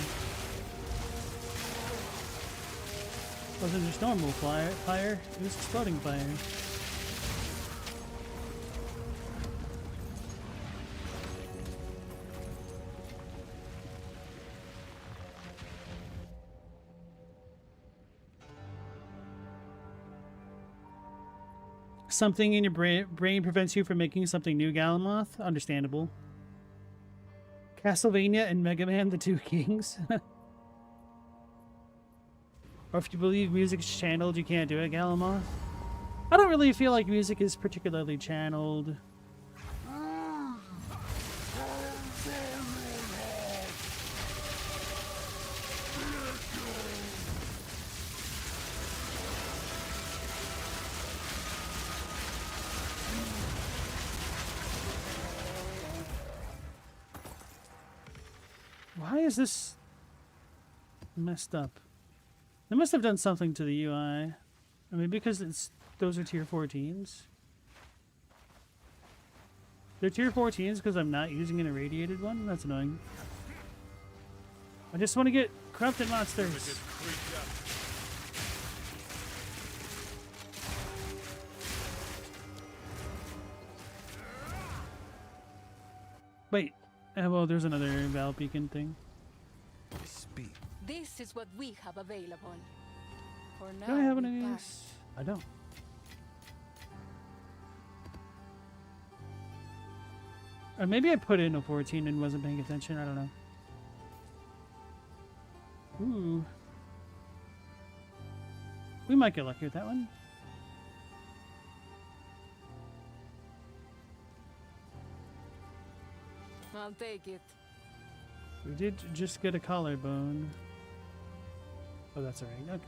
Speaker 1: Wasn't just normal fire, it was exploding fire. Something in your brain prevents you from making something new, Galamoth? Understandable. Castlevania and Mega Man, the two kings. Or if you believe music's channeled, you can't do it, Galamoth. I don't really feel like music is particularly channeled. Why is this messed up? They must have done something to the UI. I mean, because those are tier 14s. They're tier 14s because I'm not using an irradiated one? That's annoying. I just want to get corrupted monsters. Wait. Well, there's another Val Beacon thing.
Speaker 3: Speak.
Speaker 2: This is what we have available. For now,
Speaker 1: Do I have one of
Speaker 2: we
Speaker 1: these?
Speaker 2: pass.
Speaker 1: I don't. Or maybe I put in a 14 and wasn't paying attention. I don't know. Ooh. We might get lucky with that one.
Speaker 2: I'll take it.
Speaker 1: We did just get a collarbone. Oh, that's a ring. Okay.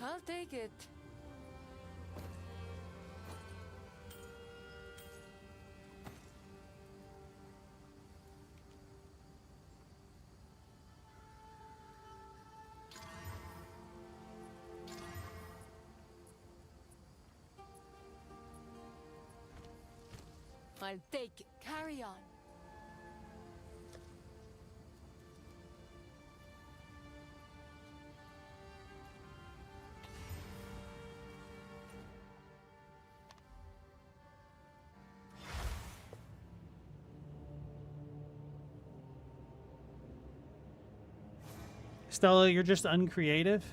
Speaker 2: I'll take it. I'll take it. Carry on.
Speaker 1: Stella, you're just uncreative.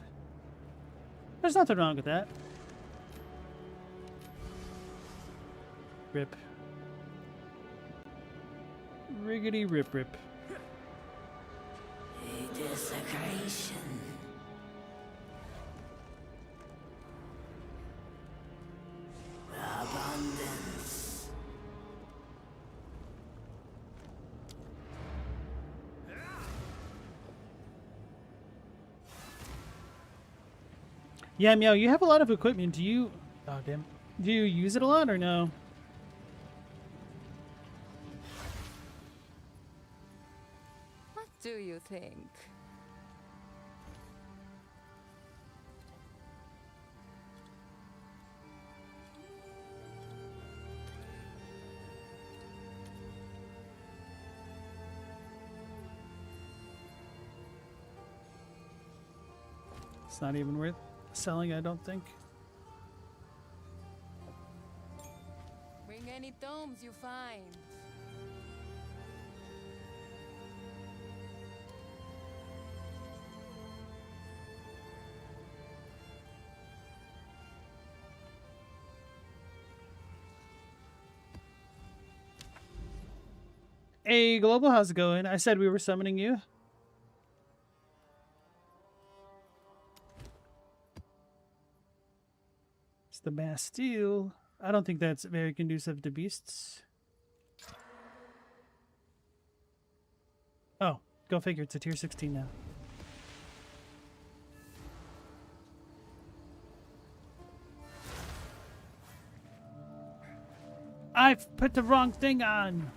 Speaker 1: There's nothing wrong with that. Rip. Riggedy rip rip.
Speaker 4: Desecration. Abundance.
Speaker 1: Yeah, Meow, you have a lot of equipment. Do you... Oh, damn. Do you use it a lot or no?
Speaker 2: What do you think?
Speaker 1: It's not even worth selling, I don't think.
Speaker 2: Bring any tomes you find.
Speaker 1: Hey, Global, how's it going? I said we were summoning you. It's the Bastille. I don't think that's very conducive to beasts. Oh, go figure. It's a tier 16 now. I've put the wrong thing on.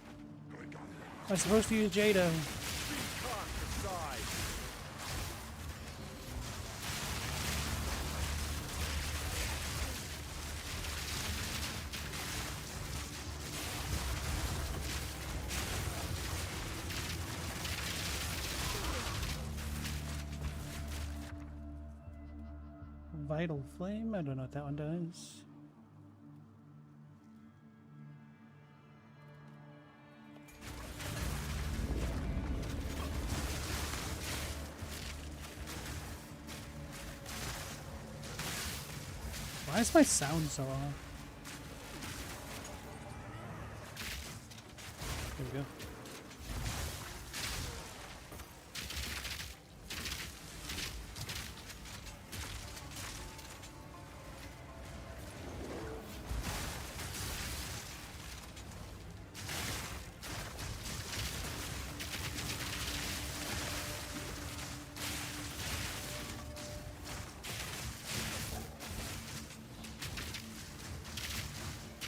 Speaker 1: I was supposed to use Jado. Vital Flame? I don't know what that one does. Why is my sound so off? There we go.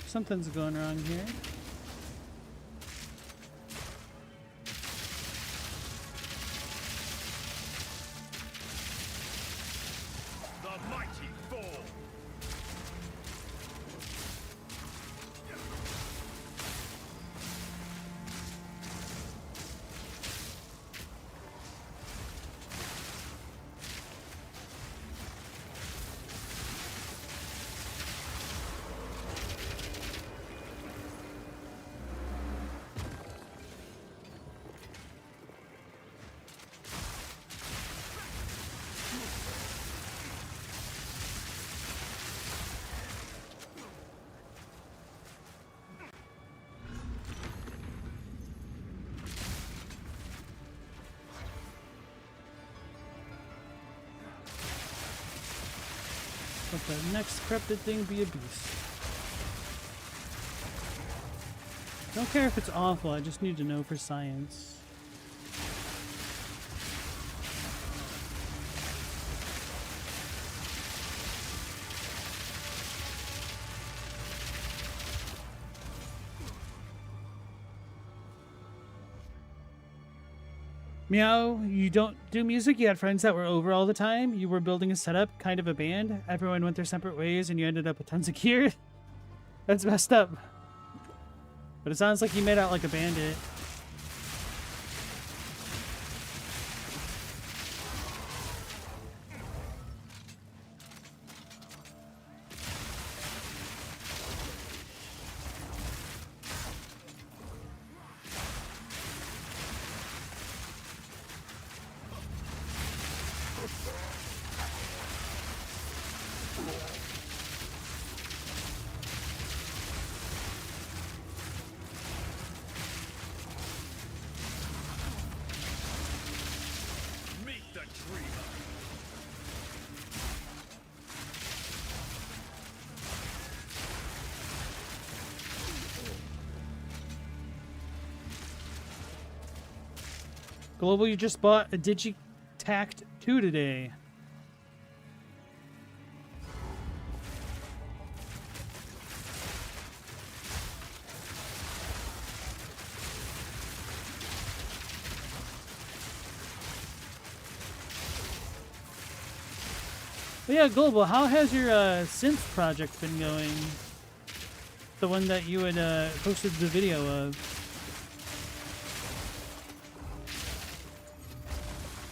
Speaker 1: Something's going wrong here.
Speaker 5: The mighty fall.
Speaker 1: Let the next corrupted thing be a beast. Don't care if it's awful, I just need to know for science. Meow, you don't do music? You had friends that were over all the time? You were building a setup, kind of a band? Everyone went their separate ways and you ended up with tons of gear? That's messed up. But it sounds like he made out like a bandit.
Speaker 5: Meet the dreamer.
Speaker 1: Global, you just bought a Digitact 2 today. But yeah, Global, how has your synth project been going? The one that you had posted the video of.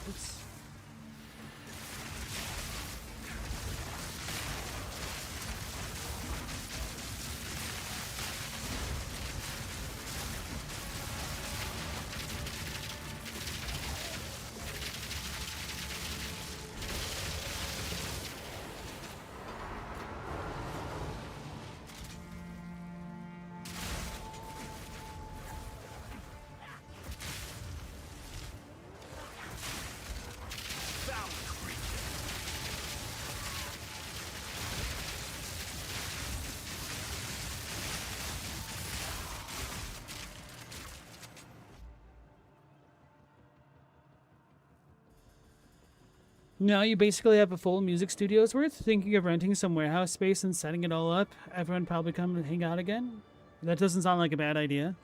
Speaker 1: Oops.
Speaker 5: Foul creature.
Speaker 1: Now you basically have a full music studio's worth. Thinking of renting some warehouse space and setting it all up. Everyone probably come and hang out again. That doesn't sound like a bad idea.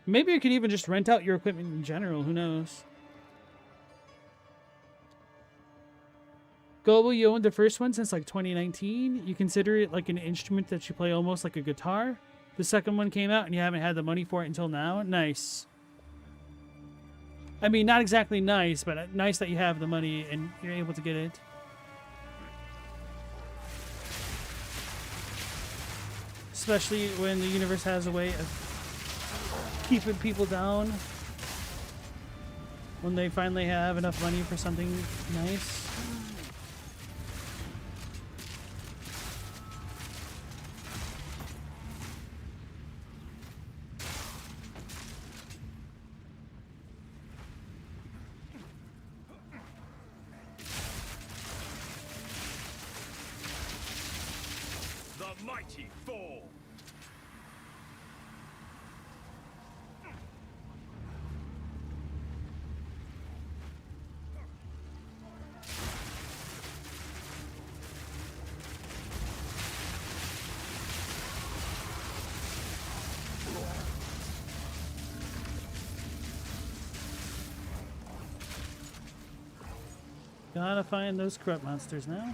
Speaker 1: Maybe you could even just rent out your equipment in general. Who knows? Global, you owned the first one since like 2019. You consider it like an instrument that you play almost like a guitar. The second one came out and you haven't had the money for it until now. Nice. I mean, not exactly nice, but nice that you have the money and you're able to get it. Especially when the universe has a way of keeping people down. When they finally have enough money for something nice.
Speaker 5: The mighty fall.
Speaker 1: Gotta find those corrupt monsters now.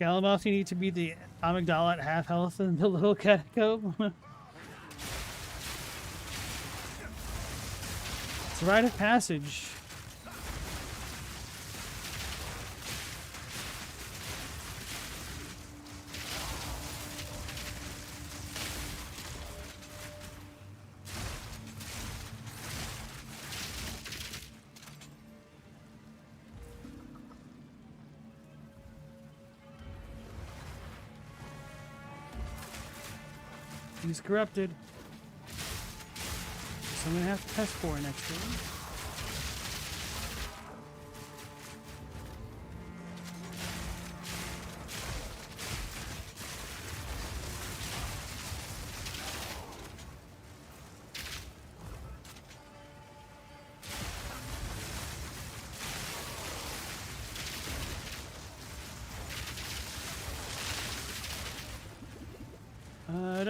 Speaker 1: Galamoth, you need to be the amygdala at half health in the little catacomb. It's a rite of passage. He's corrupted. So I'm gonna have to test for next turn.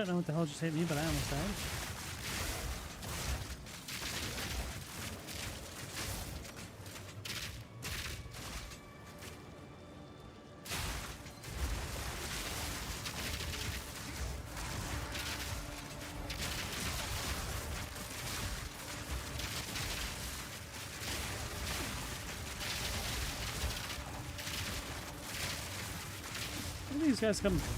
Speaker 1: don't know what the hell just hit me, but I almost died. Where are these guys coming from?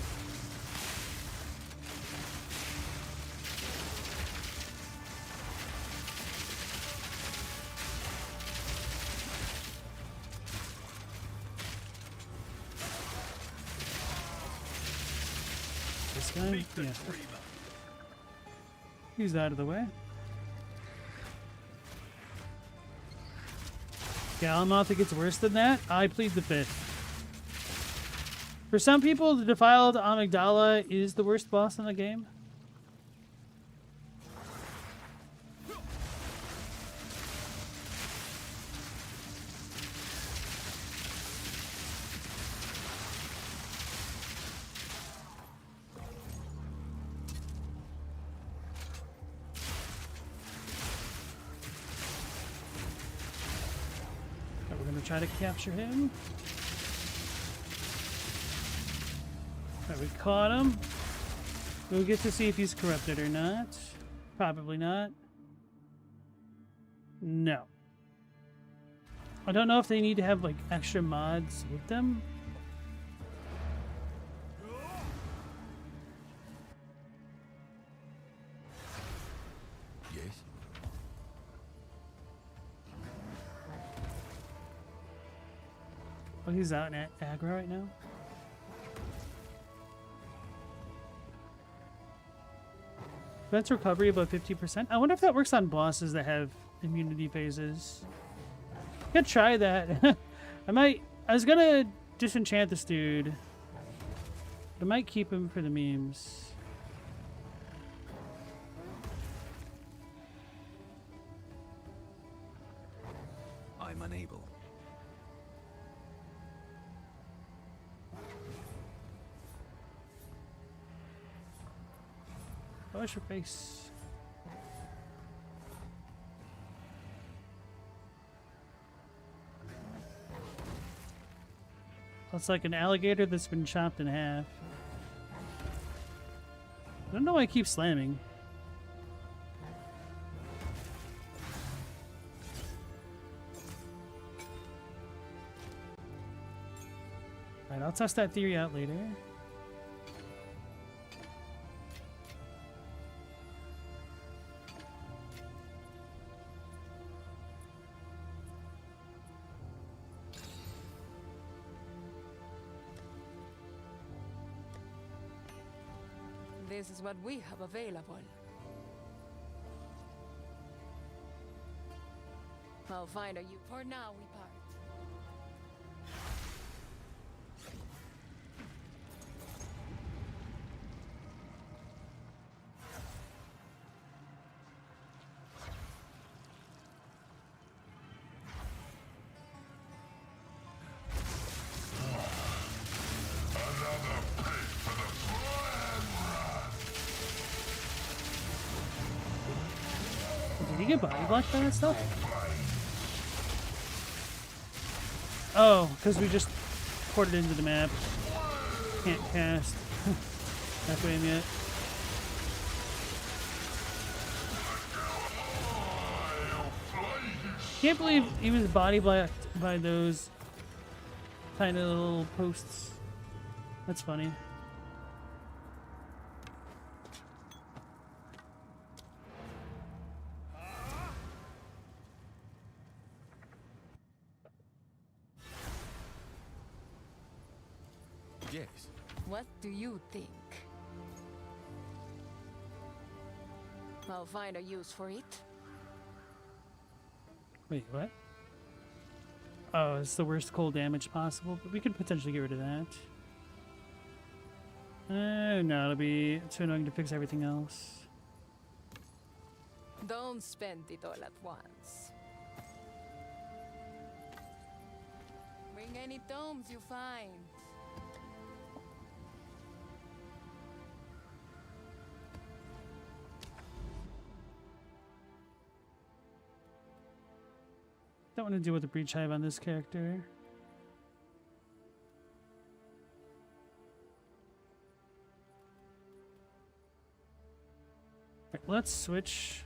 Speaker 1: This guy?
Speaker 5: Meet the
Speaker 1: Yeah.
Speaker 5: dreamer.
Speaker 1: He's out of the way. Galamoth, it gets worse than that? I plead the fifth. For some people, the Defiled Amygdala is the worst boss in the game. We're going to try to capture him. Alright, we caught him. We'll get to see if he's corrupted or not. Probably not. No. I don't know if they need to have like extra mods with them.
Speaker 3: Yes.
Speaker 1: Oh, he's out in aggro right now. Prevents recovery above 50%. I wonder if that works on bosses that have immunity phases. Could try that. I was gonna disenchant this dude. But I might keep him for the memes.
Speaker 3: I'm unable.
Speaker 1: Wash your face. Looks like an alligator that's been chopped in half. I don't know why I keep slamming. Alright, I'll test that theory out later.
Speaker 2: This is what we have available. I'll find a you. For now, we part.
Speaker 1: Did he get body blocked by that stuff? Oh, because we just ported into the map. Can't cast. That way yet. Can't believe he was body blocked by those tiny little posts. That's funny.
Speaker 3: Yes.
Speaker 2: What do you think? I'll find a use for it.
Speaker 1: Wait, what? Oh, it's the worst cold damage possible, but we could potentially get rid of that. No, it'll be too annoying to fix everything else.
Speaker 2: Don't spend it all at once. Bring any tomes you find.
Speaker 1: Don't want to deal with the breach hive on this character. Right, let's switch.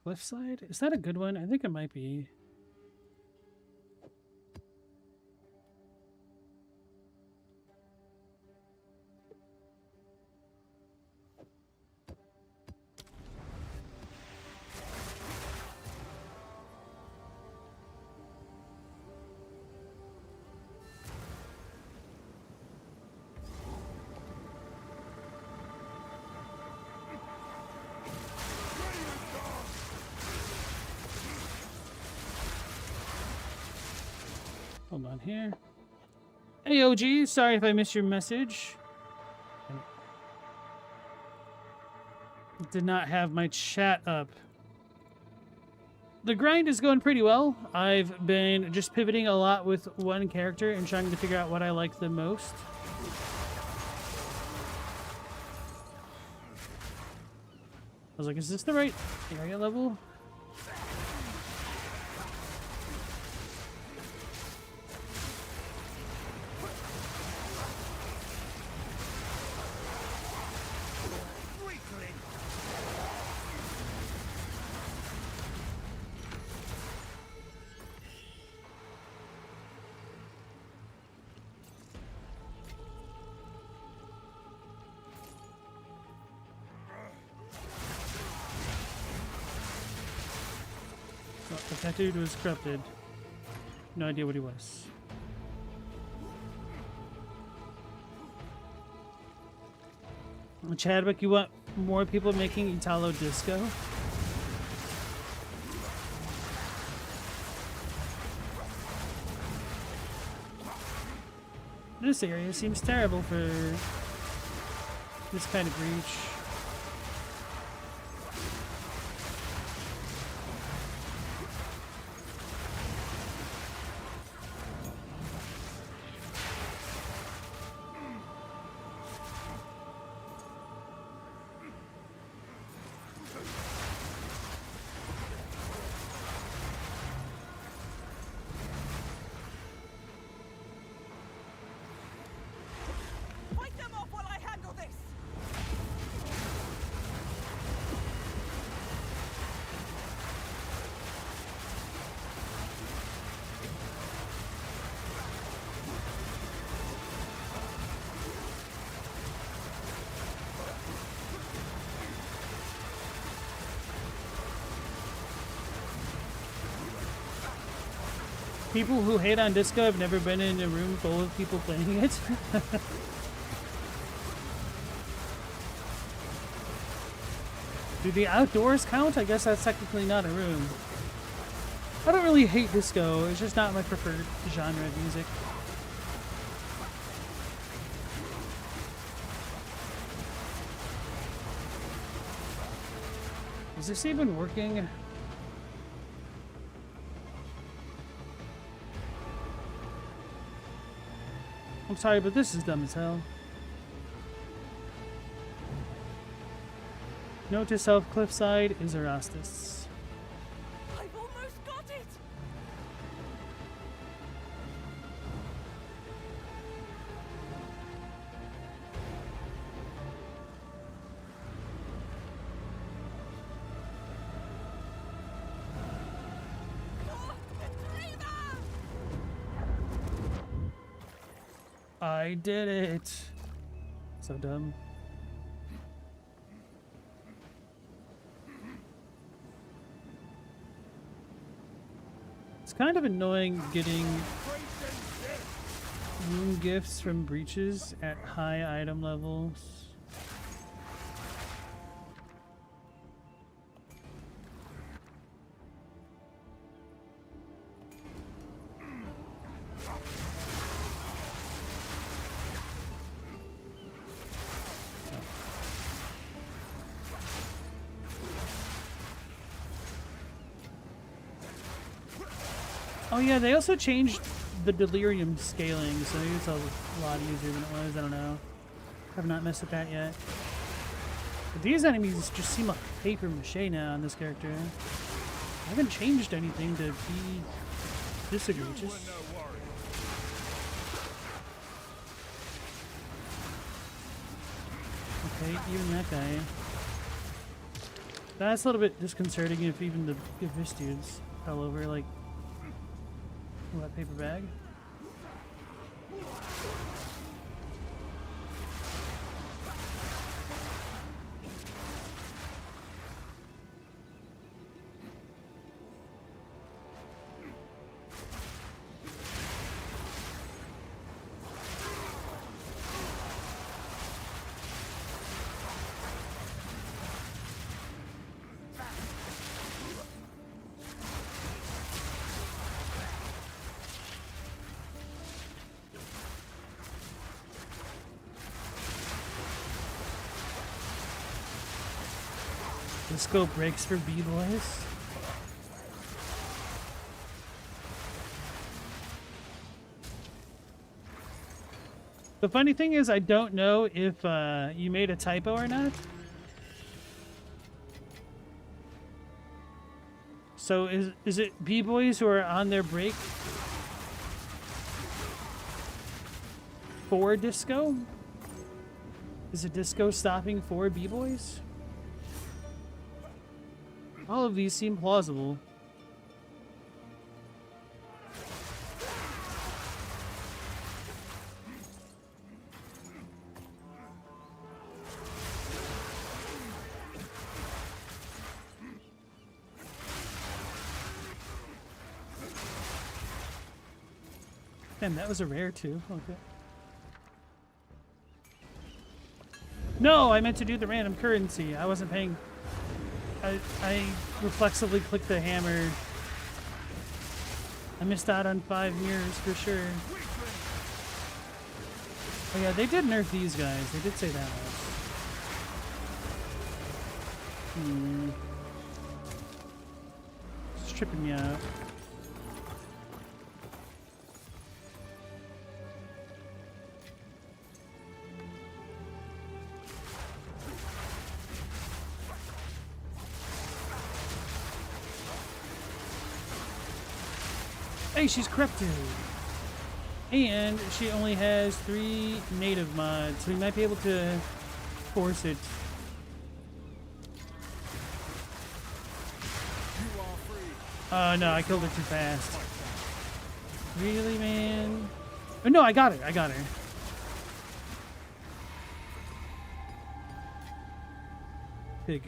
Speaker 1: Cliffside? Is that a good one? I think it might be. Hold on here. Hey OG, sorry if I missed your message. I did not have my chat up. The grind is going pretty well. I've been just pivoting a lot with one character and trying to figure out what I like the most. I was like, is this the right area level? If that dude was corrupted, no idea what he was. Chadwick, you want more people making Italo Disco? This area seems terrible for this kind of breach. People who hate on disco have never been in a room full of people playing it. Do the outdoors count? I guess that's technically not a room. I don't really hate disco, it's just not my preferred genre of music. Is this even working? I'm sorry, but this is dumb as hell. Note to self, cliffside is Erastus.
Speaker 2: I've almost got it!
Speaker 1: I did it. So dumb. It's kind of annoying getting wound gifts from breaches at high item levels. Oh yeah, they also changed the delirium scaling, so maybe it's a lot easier than it was. I don't know. Have not messed with that yet. But these enemies just seem like paper mache now on this character. I haven't changed anything to be this egregious. Okay, even that guy. That's a little bit disconcerting if even if this dude's fell over like that paper bag. Disco breaks for B-boys. The funny thing is, I don't know if you made a typo or not. So is it B-boys who are on their break for disco? Is it disco stopping for B-boys? All of these seem plausible. Damn, that was a rare too. Okay. No, I meant to do the random currency. I wasn't paying. I reflexively clicked the hammer. I missed out on 5 mirrors for sure. Oh yeah, they did nerf these guys. They did say that. It's tripping me out. Hey, she's corrupted. And she only has 3 native mods, so we might be able to force it. Oh no, I killed her too fast. Really, man? Oh no, I got her. I got her. Pig.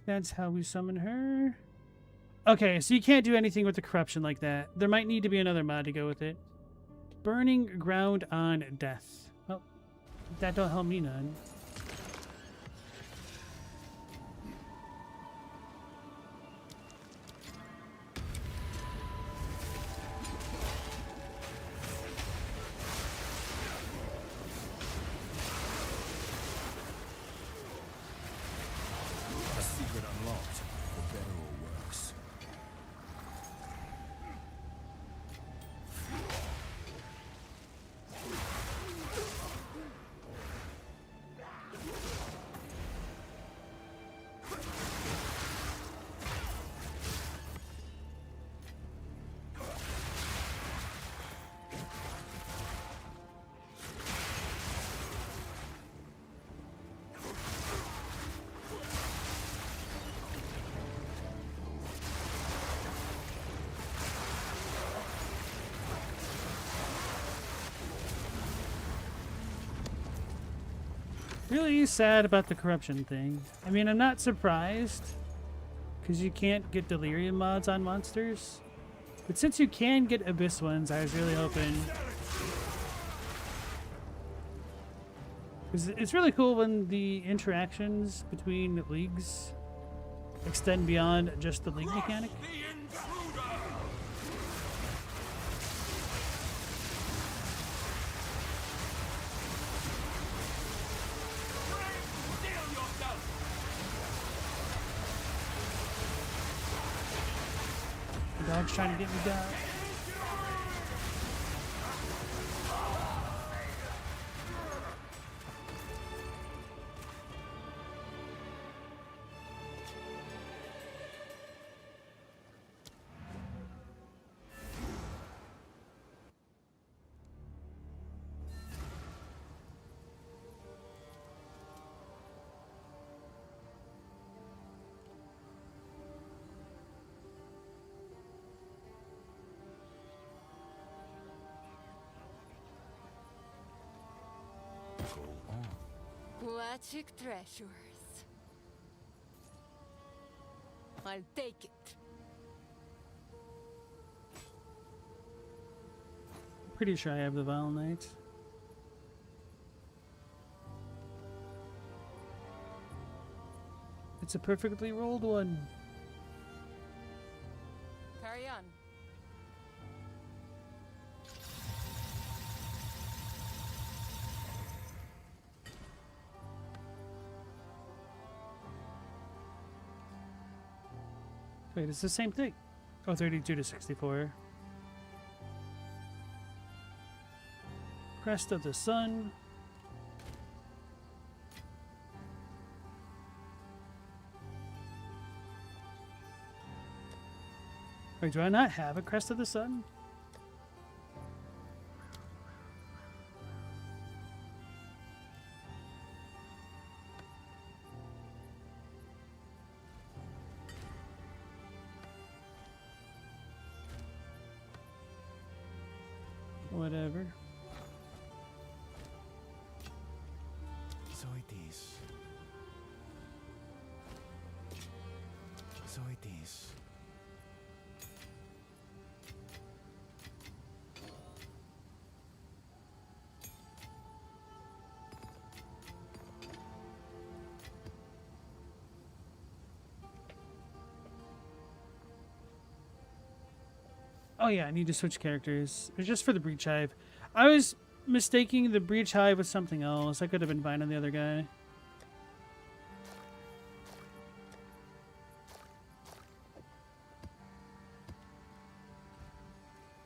Speaker 1: That's how we summon her. Okay, so you can't do anything with the corruption like that. There might need to be another mod to go with it. Burning ground on death. Well, that don't help me none.
Speaker 3: A secret unlocked, for better or worse.
Speaker 1: Really sad about the corruption thing. I mean, I'm not surprised, because you can't get delirium mods on monsters. But since you can get abyss ones, I was really hoping. Because it's really cool when the interactions between leagues extend beyond just the league mechanic. Monk's trying to get me down.
Speaker 2: Magic treasures. I'll take it.
Speaker 1: Pretty sure I have the Vile Knight. It's a perfectly rolled one.
Speaker 2: Carry on.
Speaker 1: Wait, it's the same thing. Oh, 32 to 64. Crest of the Sun. Wait, do I not have a Crest of the Sun? Whatever.
Speaker 6: So it is. So it is.
Speaker 1: Oh yeah, I need to switch characters. It's just for the Breach Hive. I was mistaking the Breach Hive with something else. I could have been fine on the other guy.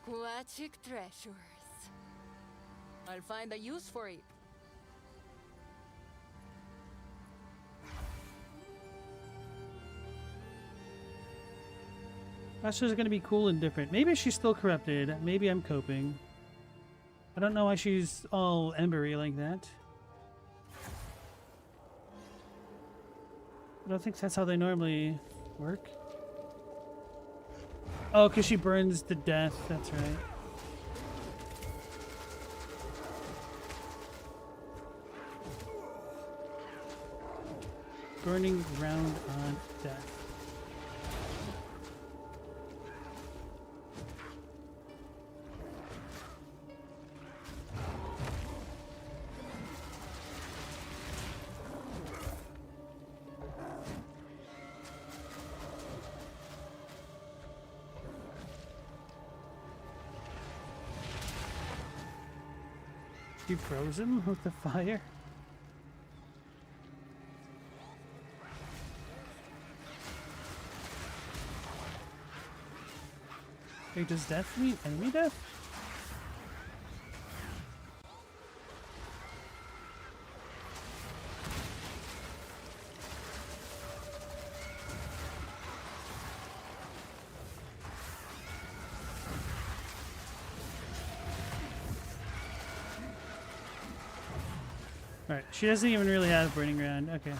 Speaker 2: Magic treasures. I'll find a use for it.
Speaker 1: That's just gonna be cool and different. Maybe she's still corrupted. Maybe I'm coping. I don't know why she's all embery like that. I don't think that's how they normally work. Oh, because she burns to death. That's right. Burning ground on death. You froze him with the fire? Wait, does death mean enemy death? Alright, she doesn't even really have Burning Ground. Okay.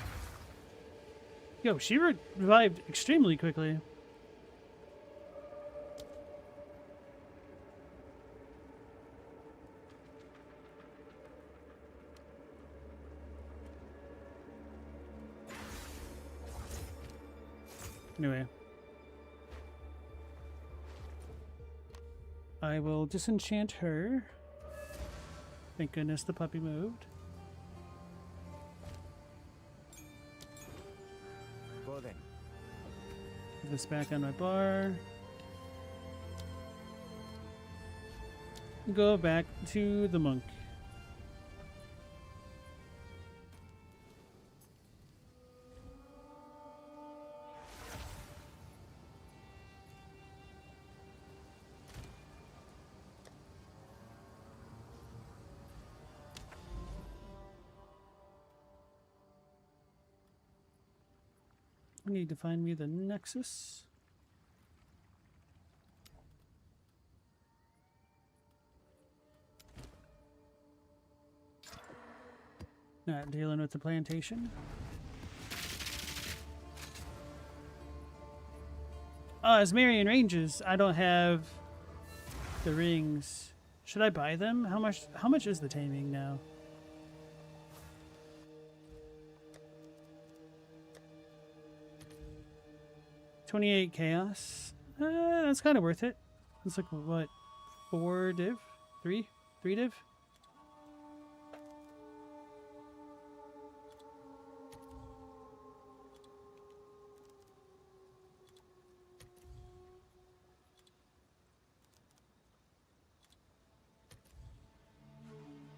Speaker 1: Yo, she revived extremely quickly. Anyway. I will disenchant her. Thank goodness the puppy moved.
Speaker 6: Go then.
Speaker 1: Put this back on my bar. Go back to the monk. I need to find me the Nexus. Not dealing with the plantation. Oh, as Marion Ranges, I don't have the rings. Should I buy them? How much is the taming now? $28 chaos. That's kind of worth it. It's like what, 4 div? 3 div?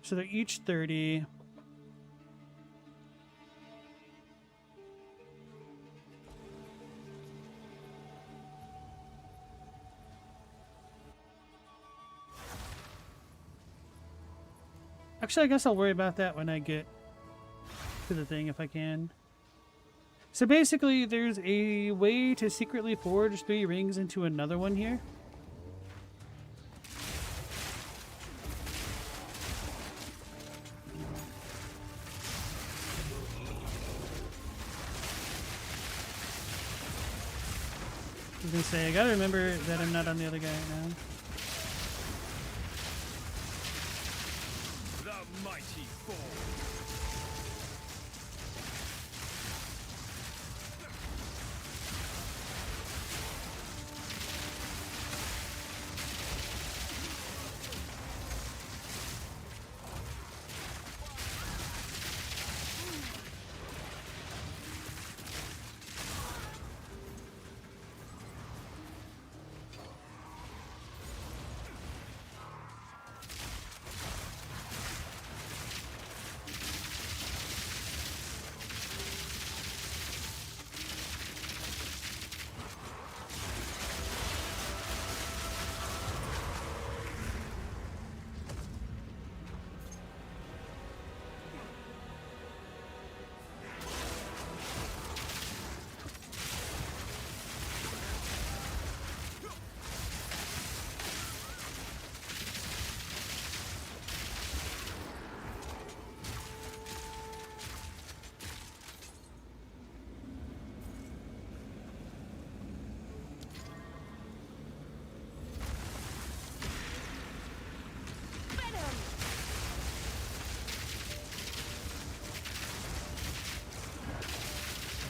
Speaker 1: So they're each 30. Actually, I guess I'll worry about that when I get to the thing if I can. So basically, there's a way to secretly forge 3 rings into another one here. I was gonna say, I gotta remember that I'm not on the other guy right now.
Speaker 5: The mighty fall.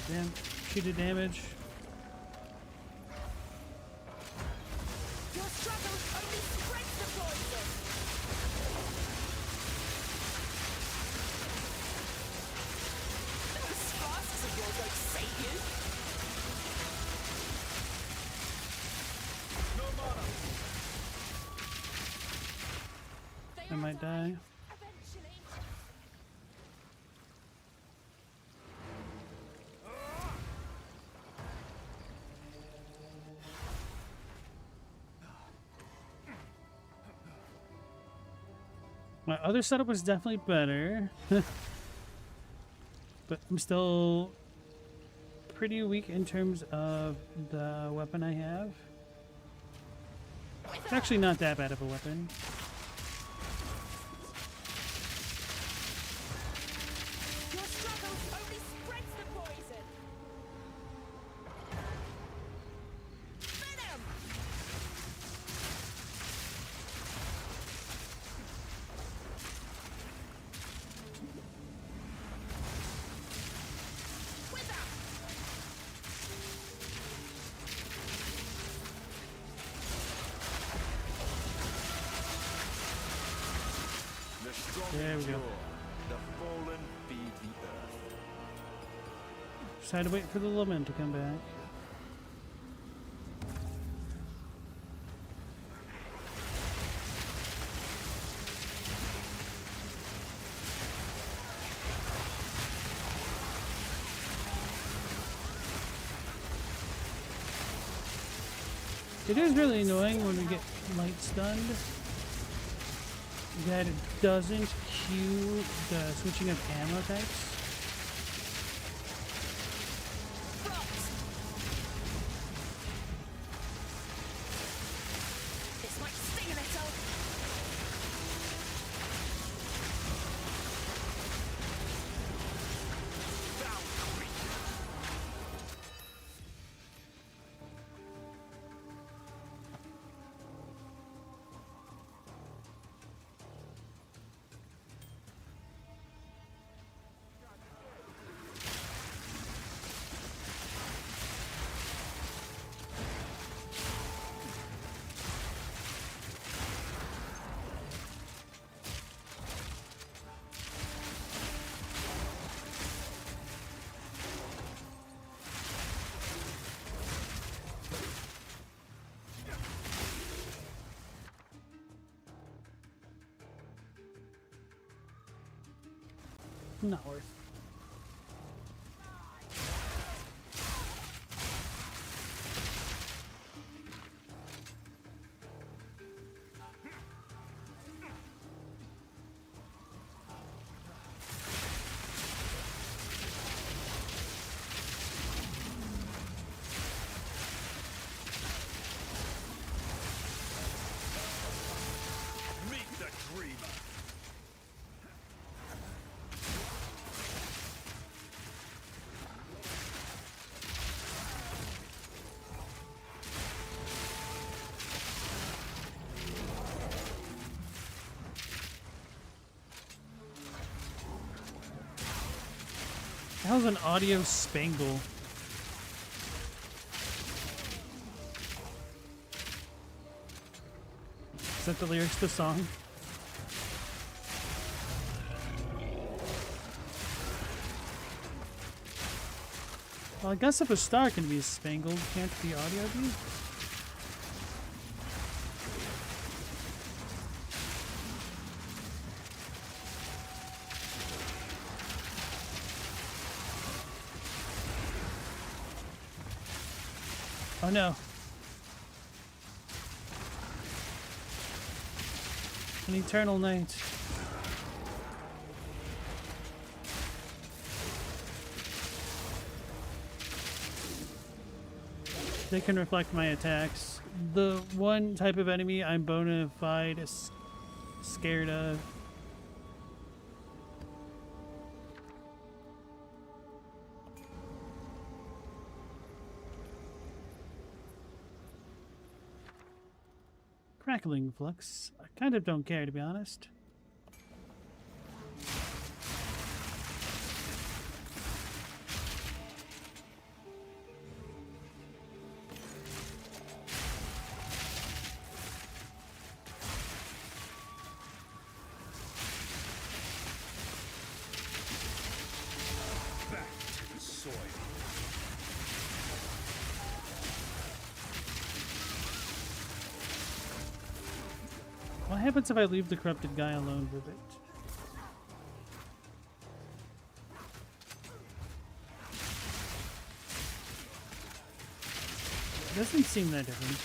Speaker 1: Damn, she did damage.
Speaker 2: Your struggle only spreads the poison. Those flasks of yours won't save you.
Speaker 1: I might die.
Speaker 2: Eventually.
Speaker 1: My other setup was definitely better. But I'm still pretty weak in terms of the weapon I have. It's actually not that bad of a weapon.
Speaker 2: Your struggle only spreads the poison. Venom! Wither!
Speaker 6: The strong
Speaker 1: There we go.
Speaker 6: endure, the fallen feed the earth.
Speaker 1: Just had to wait for the lament to come back. It is really annoying when we get light stunned that it doesn't cue the switching of ammo types.
Speaker 2: Frost!
Speaker 1: Not worth.
Speaker 5: Meet the dreamer.
Speaker 1: The hell's an audio spangle? Is that the lyrics to the song? Well, I guess if a star can be spangled, can't the audio be? Oh no. An eternal night. They can reflect my attacks. The one type of enemy I'm bona fide scared of. Crackling flux. I kind of don't care, to be honest.
Speaker 5: Back to the soil.
Speaker 1: What happens if I leave the corrupted guy alone with it? It doesn't seem that different.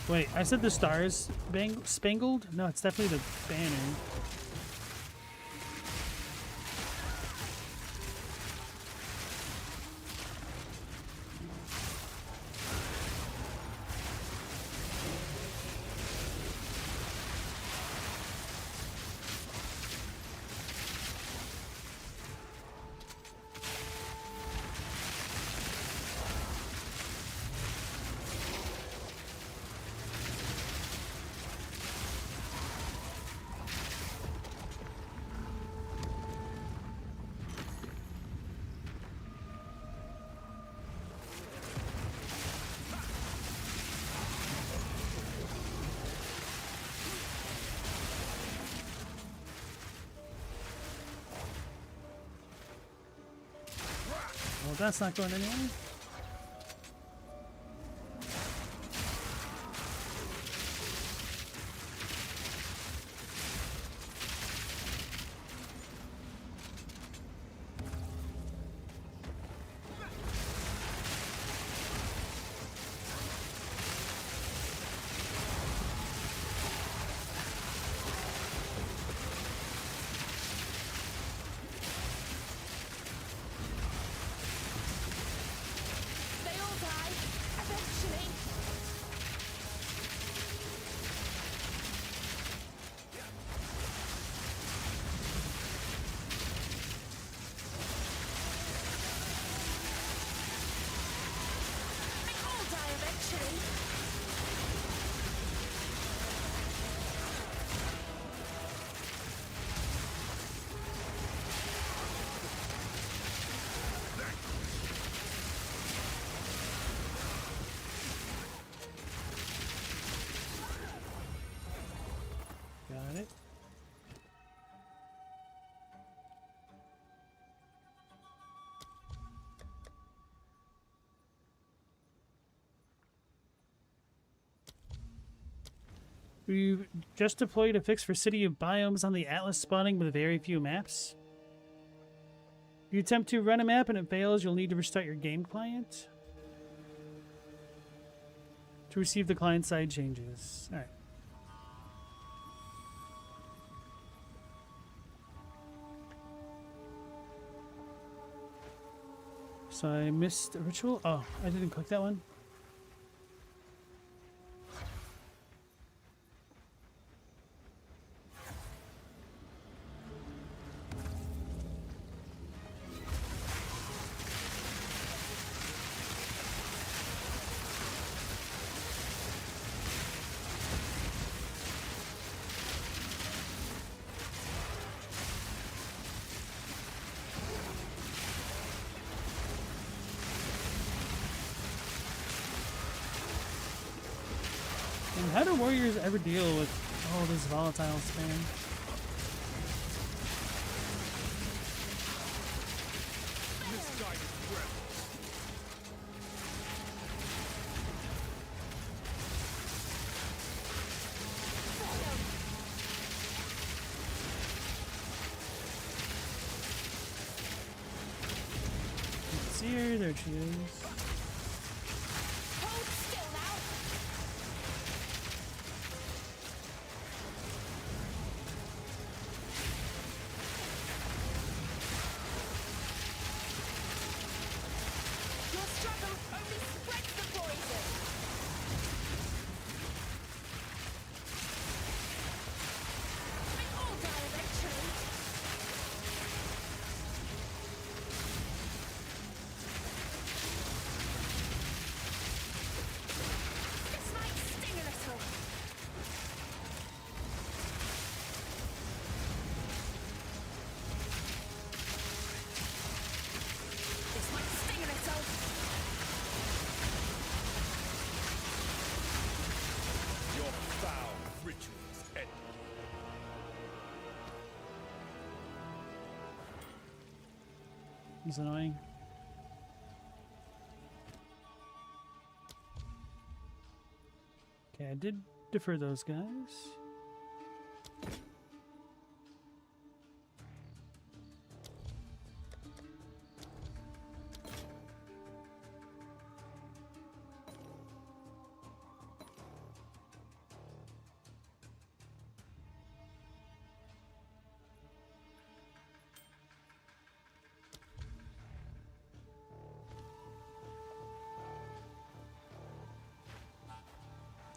Speaker 1: Wait, I said the stars spangled? No, it's definitely the banner. Well, that's not going anywhere. We've just deployed a fix for City of Biomes on the Atlas spawning with very few maps. If you attempt to run a map and it fails, you'll need to restart your game client to receive the client-side changes. Alright. So I missed a ritual? Oh, I didn't click that one. And how do warriors ever deal with all this volatile spam?
Speaker 5: Misguided rebels.
Speaker 1: See her, there she is.
Speaker 2: Hold still now. Your struggle only spreads the poison. They all die eventually. This might sting a little. This might sting a little.
Speaker 5: Your foul rituals ended.
Speaker 1: He's annoying. Okay, I did defer those guys.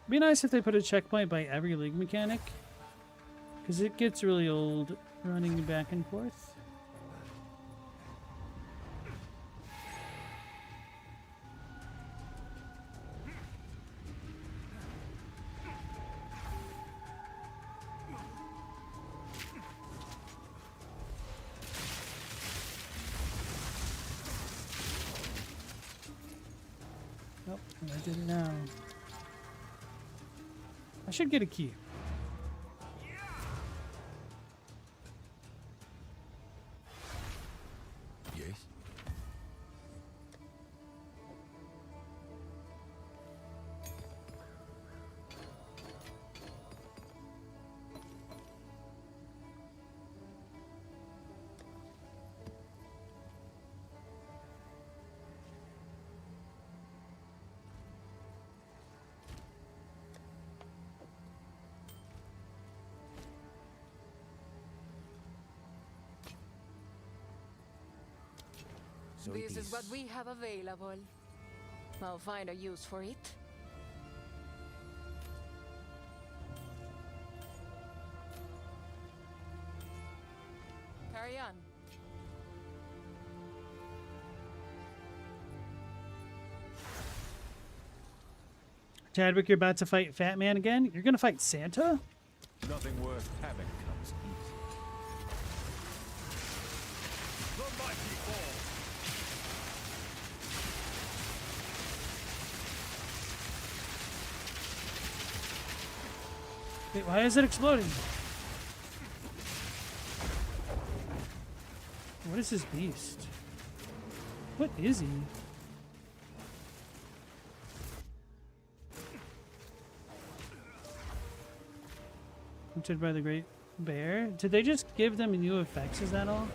Speaker 1: Be nice if they put a checkpoint by every league mechanic, because it gets really old running back and forth. Nope, I didn't now. I should get a key.
Speaker 3: Yes? So
Speaker 2: This is what we have available. I'll find a use for it. Carry on.
Speaker 1: Chadwick, you're about to fight Fat Man again? You're gonna fight Santa?
Speaker 6: Nothing worth having comes easy.
Speaker 5: The mighty fall.
Speaker 1: Wait, why is it exploding? What is this beast? What is he? Entered by the Great Bear. Did they just give them new effects? Is that all?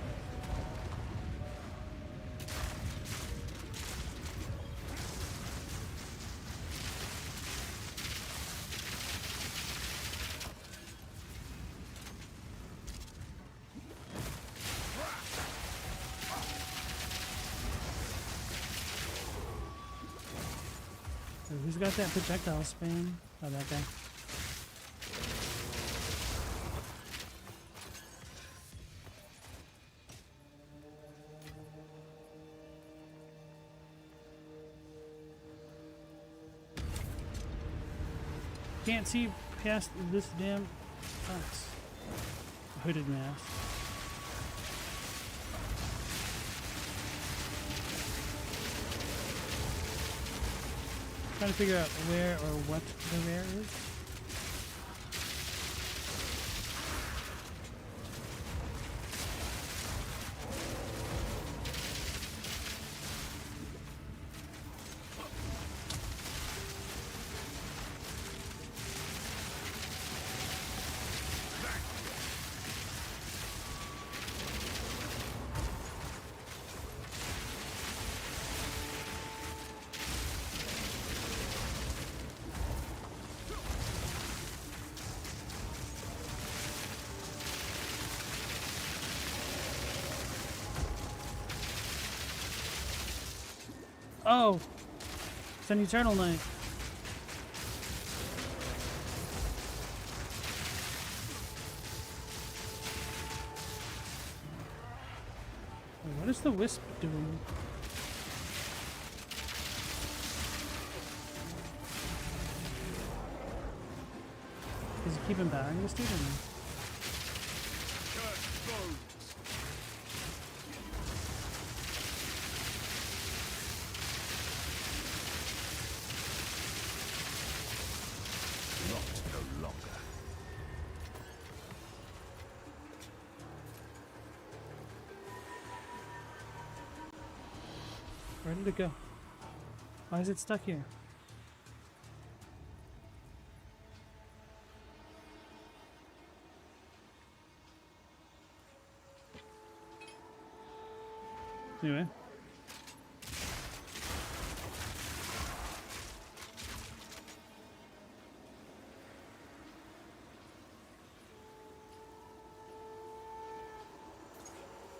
Speaker 1: Who's got that projectile spin? Oh, that guy. Can't see past this damn box. Hooded mask. Trying to figure out where or what the rare is. Oh! It's an Eternal Knight. Wait, what is the Wisp doing? Does he keep empowering this dude or no?
Speaker 5: Cursed bones.
Speaker 3: Locked no longer.
Speaker 1: Where did it go? Why is it stuck here? Anyway.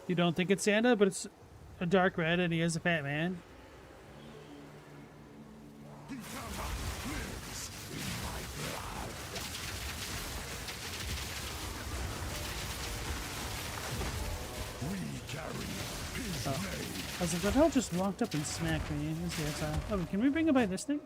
Speaker 1: You don't think it's Santa, but it's a dark red and he is a fat man. I was like, the hell just walked up and smacked me. Oh, can we bring it by this thing?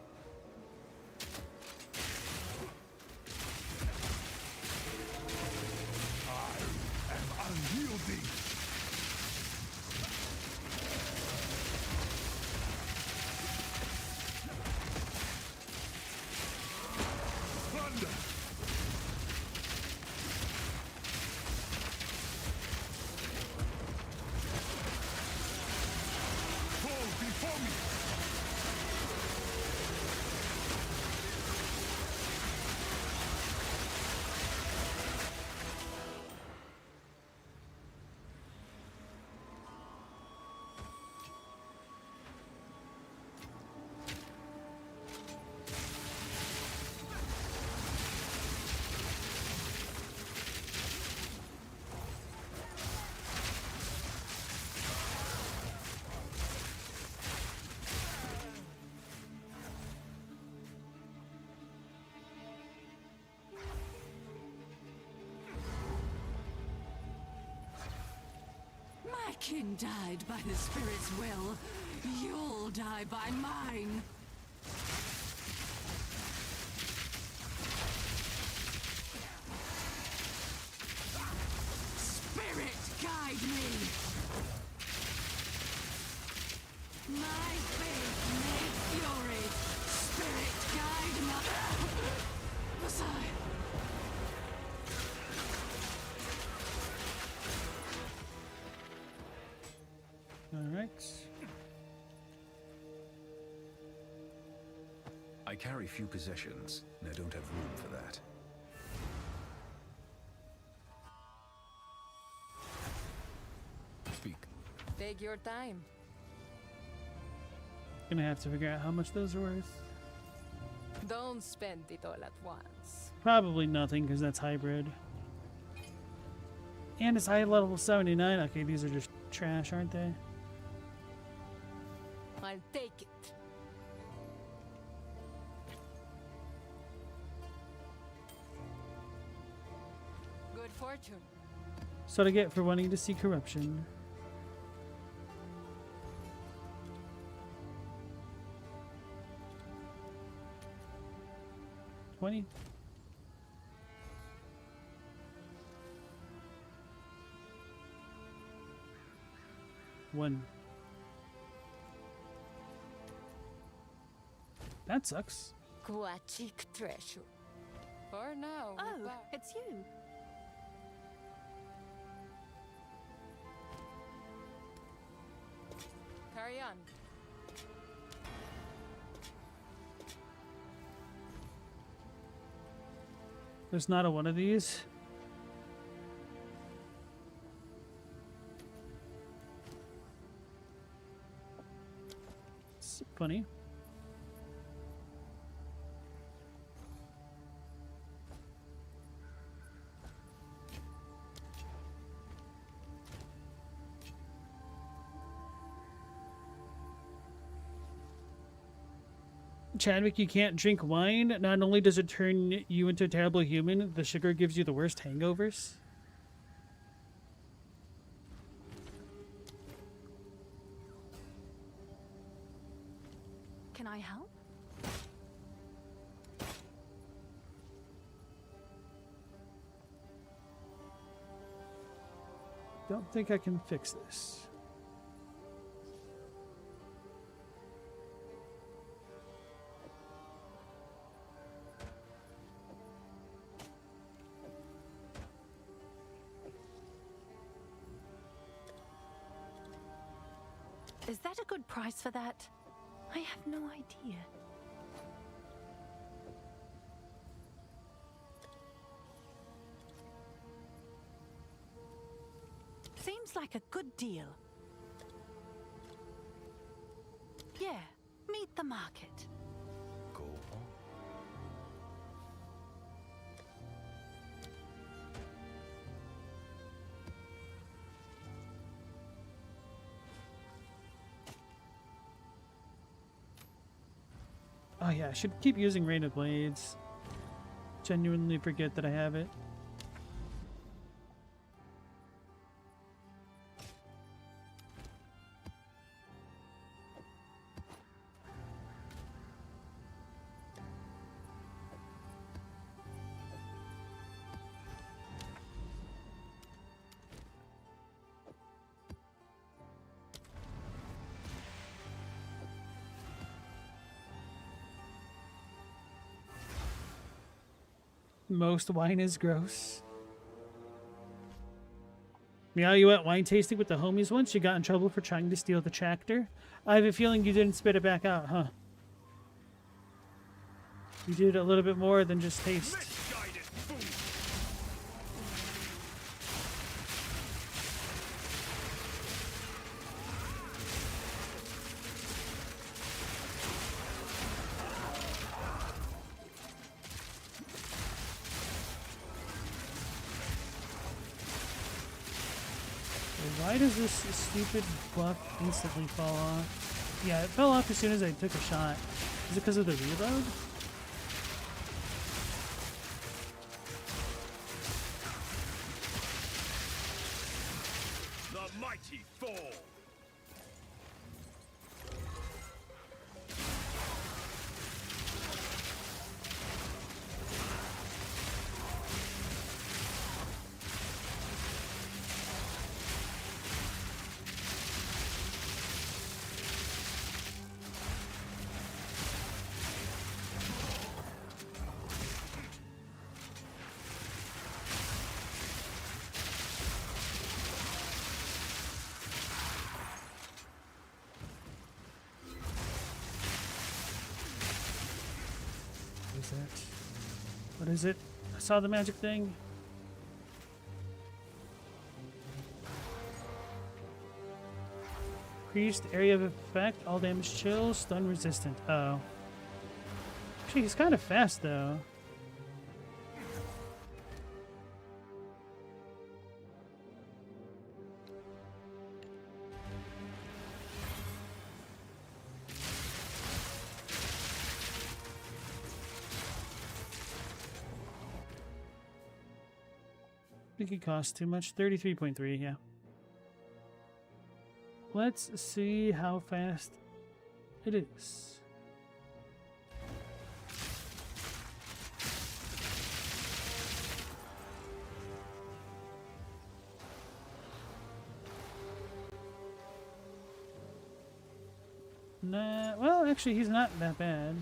Speaker 2: My kin died by the spirit's will. You'll die by mine. Spirit, guide me. My faith made fury. Spirit, guide me. Messiah.
Speaker 1: Alright.
Speaker 3: I carry few possessions, and I don't have room for that.
Speaker 2: Take your time.
Speaker 1: Gonna have to figure out how much those are worth.
Speaker 2: Don't spend it all at once.
Speaker 1: Probably nothing, because that's hybrid. And it's high level 79. Okay, these are just trash, aren't they?
Speaker 2: I'll take it. Good fortune.
Speaker 1: So what I get for wanting to see corruption. $20. $1. That sucks.
Speaker 2: Quachik treasure. For now.
Speaker 7: Oh,
Speaker 2: goodbye.
Speaker 7: it's you.
Speaker 2: Carry on.
Speaker 1: There's not a one of these. It's funny. Chadwick, you can't drink wine. Not only does it turn you into a terrible human, the sugar gives you the worst hangovers.
Speaker 7: Can I help?
Speaker 1: Don't think I can fix this.
Speaker 7: Is that a good price for that? I have no idea. Seems like a good deal. Yeah, meet the market.
Speaker 6: Go on.
Speaker 1: Oh yeah, I should keep using Rain of Blades. Genuinely forget that I have it. Most wine is gross. Meow, you went wine tasting with the homies once? You got in trouble for trying to steal the tractor? I have a feeling you didn't spit it back out, huh? You did a little bit more than just taste.
Speaker 5: Misguided fool!
Speaker 1: Why does this stupid buff instantly fall off? Yeah, it fell off as soon as I took a shot. Is it because of the reload?
Speaker 5: The mighty fall!
Speaker 1: What is that? What is it? I saw the magic thing. Increased area of effect, all damage chill, stun resistant. Oh. Actually, he's kind of fast though. I think it costs too much. 33.3, yeah. Let's see how fast it is. Nah, well, actually, he's not that bad.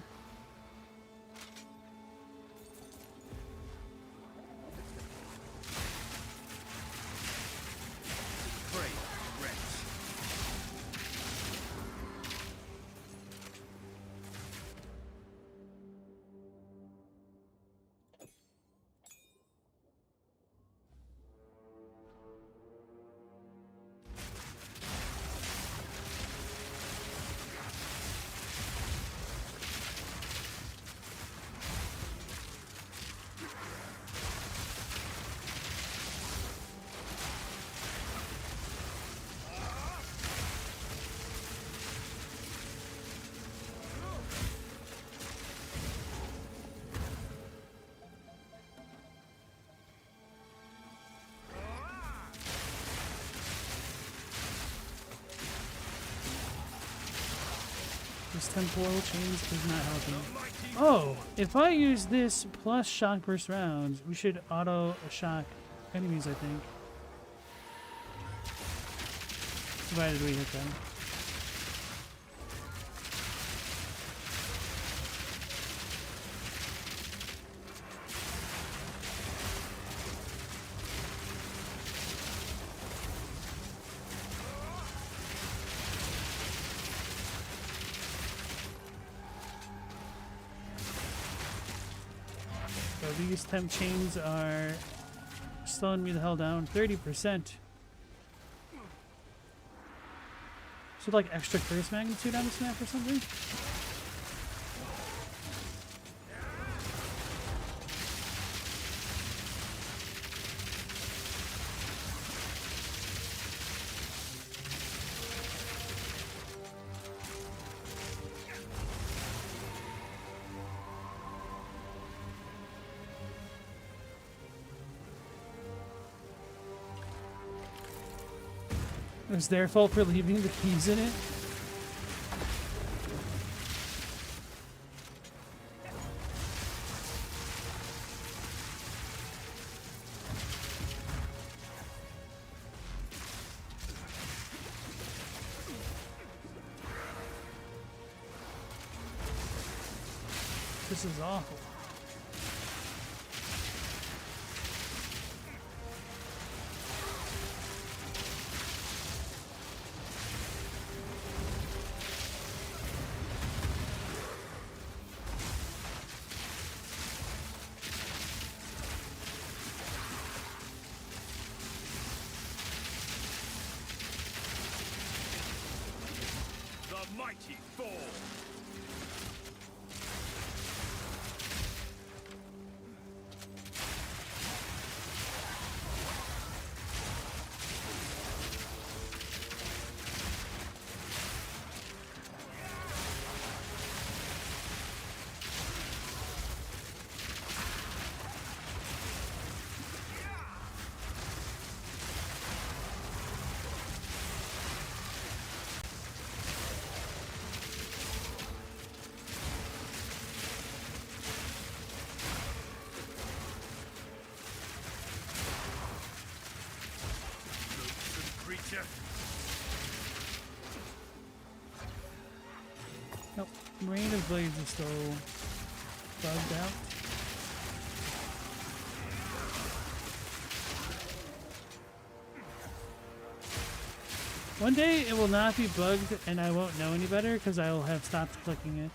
Speaker 1: This temporal chains is not helping. Oh, if I use this plus shock burst rounds, we should auto shock enemies, I think. Provided we hit them. So these temp chains are slowing me the hell down. 30%. So like extra curse magnitude on this map or something? It was their fault for leaving the keys in it. This is awful.
Speaker 5: The mighty fall. Creature.
Speaker 1: Nope. Rain of Blades is still bugged out. One day it will not be bugged and I won't know any better because I will have stopped clicking it.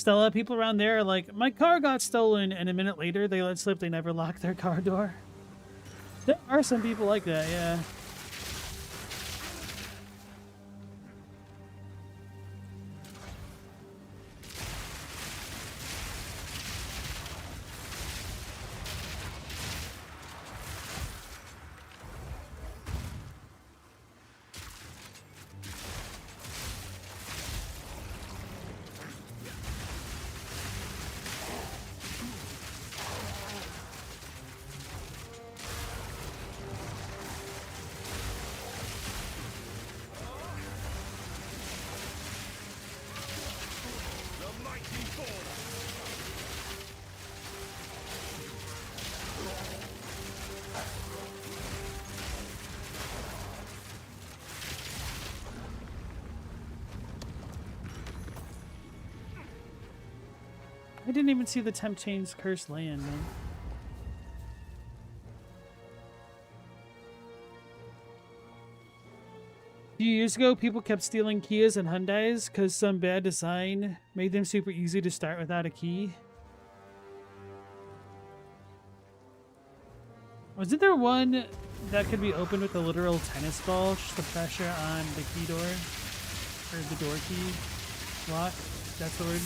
Speaker 1: Still, a lot of people around there are like, my car got stolen, and a minute later they let slip they never locked their car door. There are some people like that, yeah.
Speaker 5: The mighty fall.
Speaker 1: I didn't even see the Temptain's curse land, man. A few years ago, people kept stealing Kias and Hyundais because some bad design made them super easy to start without a key. Wasn't there one that could be opened with a literal tennis ball, just the pressure on the key door? Or the door key lock? That's the word.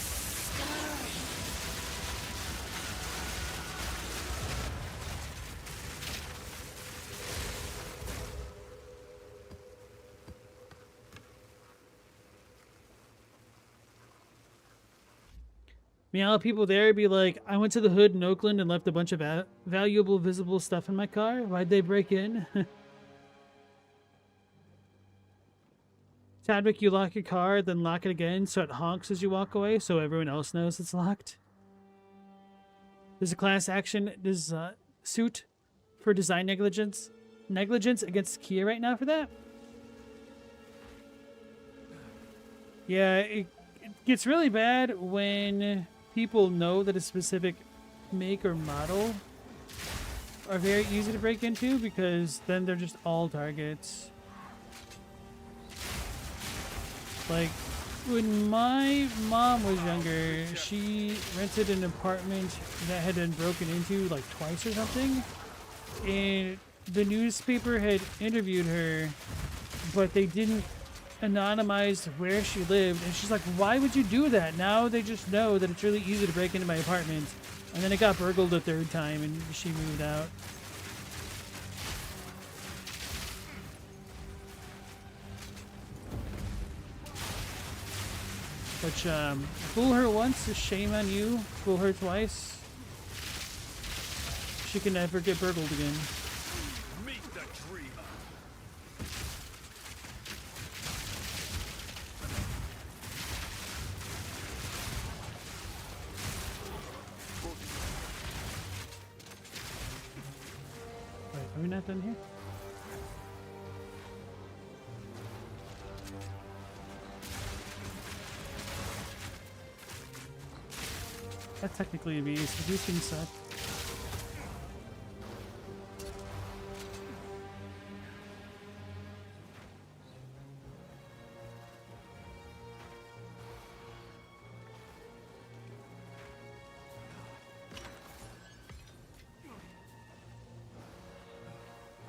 Speaker 1: Meow, people there be like, I went to the hood in Oakland and left a bunch of valuable visible stuff in my car. Why'd they break in? Chadwick, you lock your car, then lock it again so it honks as you walk away so everyone else knows it's locked. There's a class action suit for design negligence against Kia right now for that. Yeah, it gets really bad when people know that a specific make or model are very easy to break into because then they're just all targets. Like, when my mom was younger, she rented an apartment that had been broken into like twice or something, and the newspaper had interviewed her, but they didn't anonymize where she lived, and she's like, why would you do that? Now they just know that it's really easy to break into my apartment. And then it got burgled a third time and she moved out. Which, fool her once is shame on you. Fool her twice, she can never get burgled again.
Speaker 5: Meet the dreamer.
Speaker 1: Wait, are we not done here? That's technically a beast, but these things suck.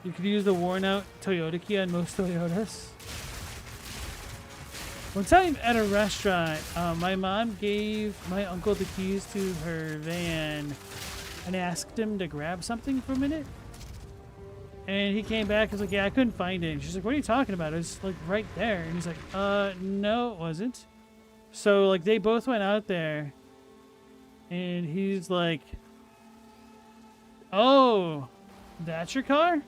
Speaker 1: You could use the worn out Toyota key on most Toyotas. One time at a restaurant, my mom gave my uncle the keys to her van and asked him to grab something for a minute. And he came back and was like, yeah, I couldn't find it. And she's like, what are you talking about? It was like right there. And he's like, no, it wasn't. So like they both went out there and he's like, oh, that's your car?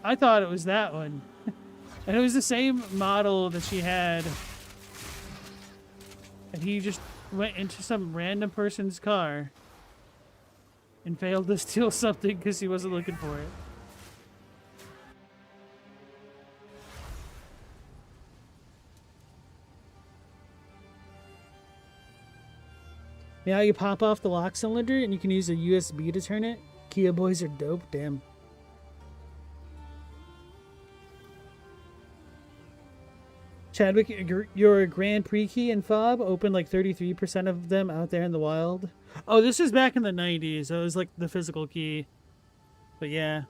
Speaker 1: I thought it was that one. And it was the same model that she had. And he just went into some random person's car and failed to steal something because he wasn't looking for it. Yeah, you pop off the lock cylinder and you can use a USB to turn it. Kia boys are dope, damn. Chadwick, your Grand Prix key and fob opened like 33% of them out there in the wild. Oh, this is back in the 90s. So it was like the physical key. But yeah.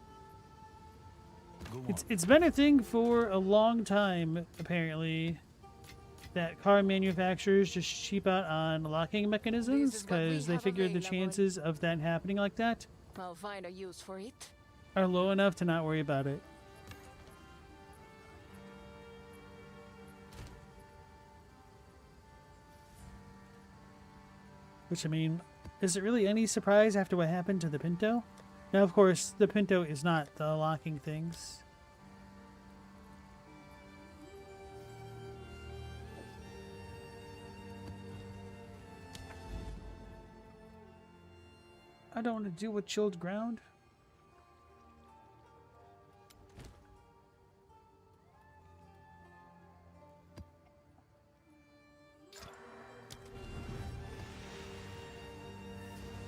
Speaker 1: It's been a thing for a long time, apparently, that car manufacturers just cheap out on locking mechanisms because they figure the chances of that happening like that
Speaker 8: I'll find a use for it.
Speaker 1: are low enough to not worry about it. Which, I mean, is it really any surprise after what happened to the Pinto? Now, of course, the Pinto is not the locking things. I don't want to deal with chilled ground.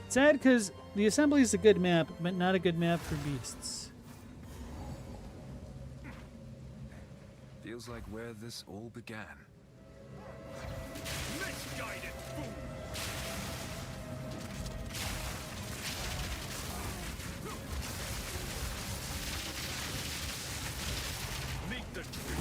Speaker 1: Sad because the assembly is a good map, but not a good map for beasts.
Speaker 3: Feels like where this all began.
Speaker 5: Misguided fool! Meet the tree.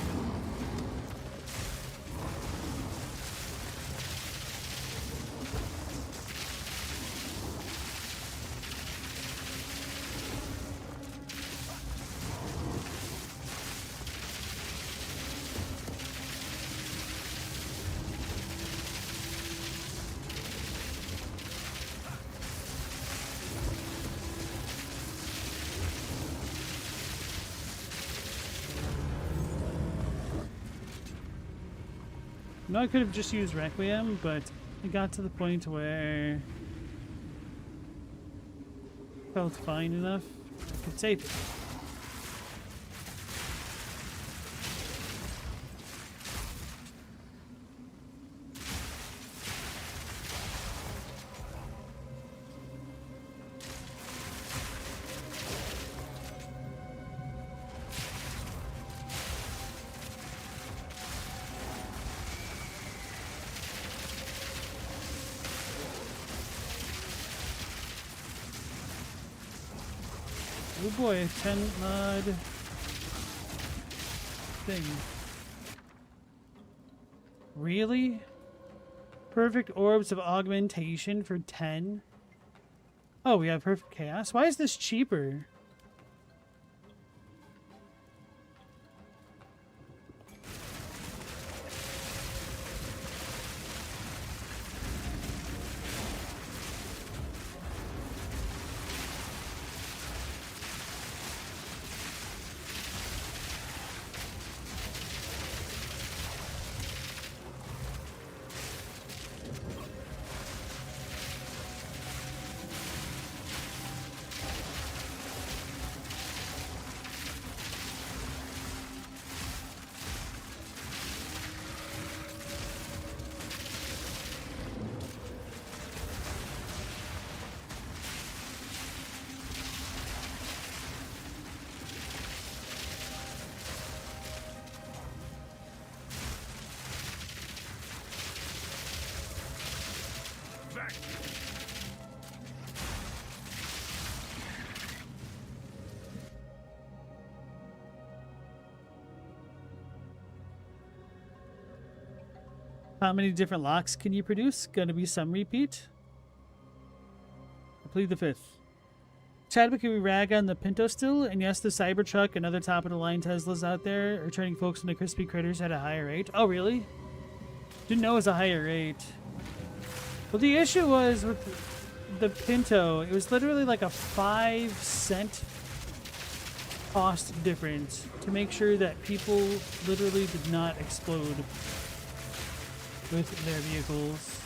Speaker 1: No, I could have just used Requiem, but it got to the point where I felt fine enough. I could save it. Oh boy, 10 mod thing. Really? Perfect orbs of augmentation for 10? Oh, we have perfect chaos. Why is this cheaper? How many different locks can you produce? Gonna be some repeat. I plead the fifth. Chadwick, we rag on the Pinto still, and yes, the Cybertruck and other top-of-the-line Teslas out there are turning folks into crispy critters at a higher rate. Oh, really? Didn't know it was a higher rate. Well, the issue was with the Pinto, it was literally like a 5-cent cost difference to make sure that people literally did not explode with their vehicles.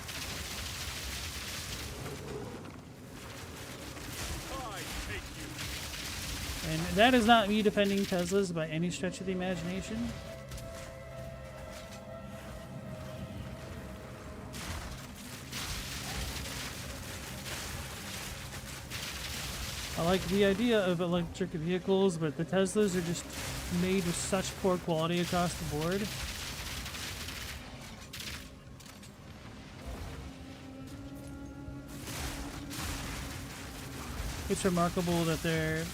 Speaker 5: I take you.
Speaker 1: And that is not me defending Teslas by any stretch of the imagination. I like the idea of electric vehicles, but the Teslas are just made with such poor quality across the board. It's remarkable that they're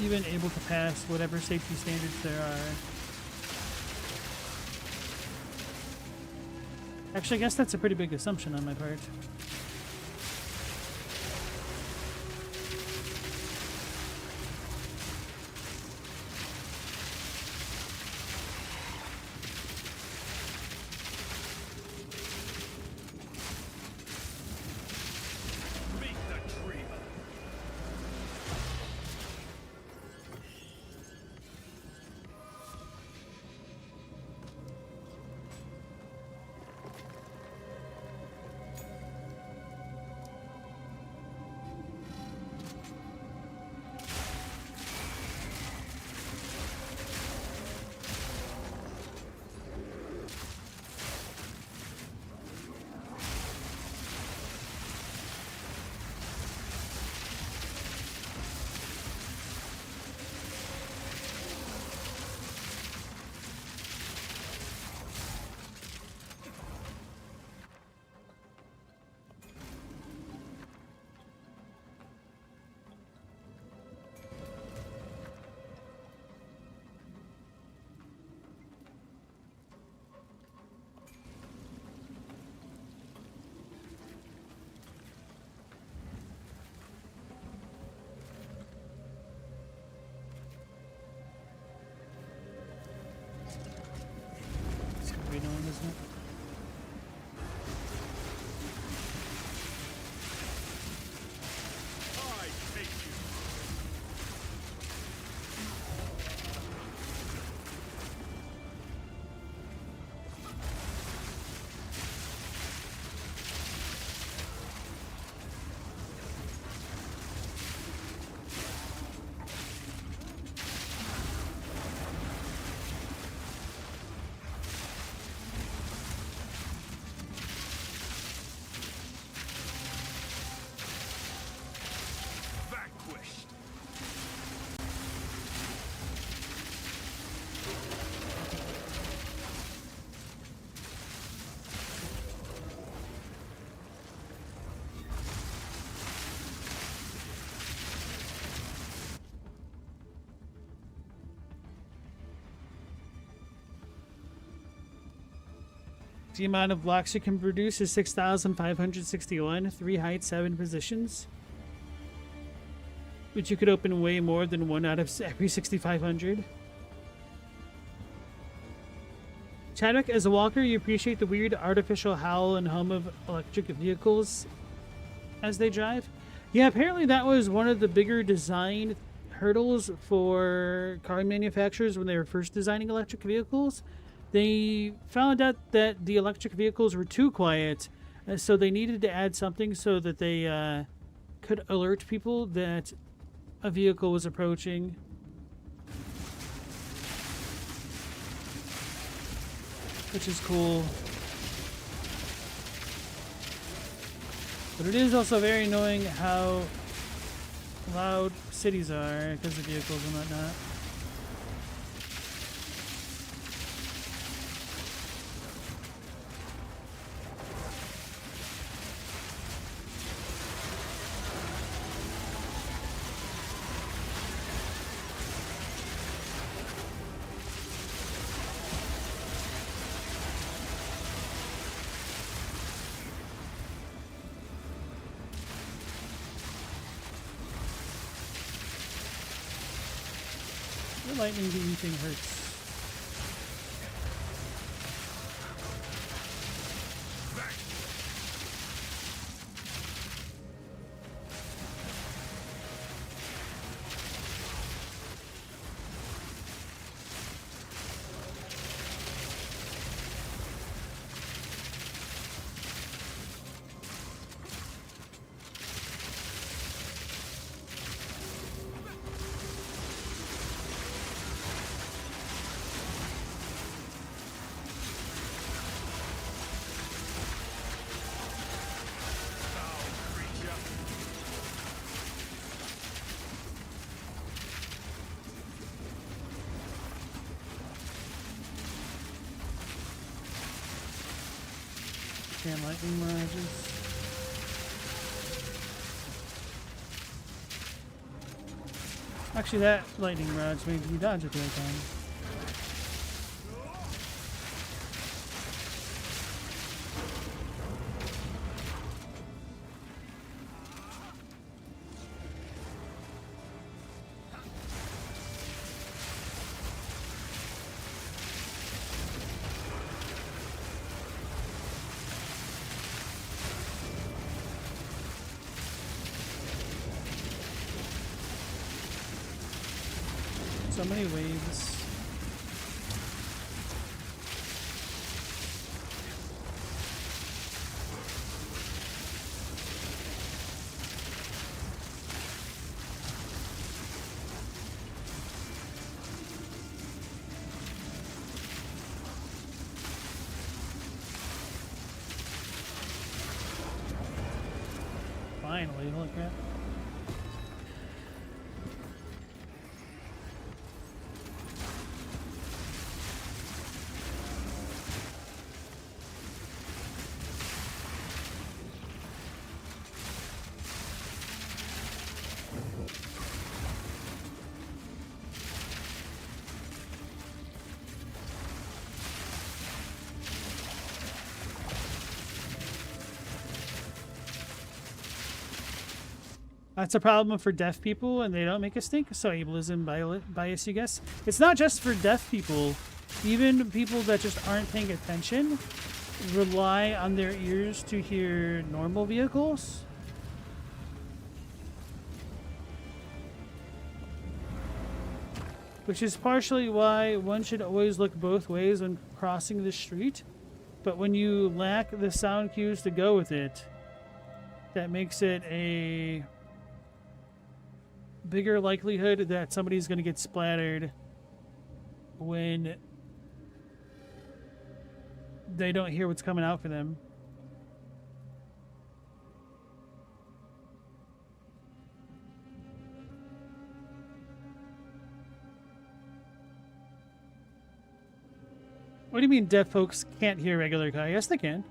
Speaker 1: even able to pass whatever safety standards there are. Actually, I guess that's a pretty big assumption on my part.
Speaker 5: Meet the dreamer.
Speaker 1: It's gonna be annoying, isn't it?
Speaker 5: I take you. Vanquished.
Speaker 1: The amount of blocks you can produce is 6,561, 3 heights, 7 positions. But you could open way more than one out of every 6,500. Chadwick, as a walker, you appreciate the weird artificial howl and hum of electric vehicles as they drive. Yeah, apparently that was one of the bigger design hurdles for car manufacturers when they were first designing electric vehicles. They found out that the electric vehicles were too quiet, so they needed to add something so that they could alert people that a vehicle was approaching. Which is cool. But it is also very annoying how loud cities are because of vehicles and whatnot. The lightning beam thing hurts. Can lightning mirages. Actually, that lightning rod's made you dodge at the right time. So many waves. Finally, holy crap. That's a problem for deaf people, and they don't make us think. So ableism bias, you guess. It's not just for deaf people. Even people that just aren't paying attention rely on their ears to hear normal vehicles. Which is partially why one should always look both ways when crossing the street. But when you lack the sound cues to go with it, that makes it a bigger likelihood that somebody's going to get splattered when they don't hear what's coming out for them. What do you mean deaf folks can't hear regular car? Yes, they can.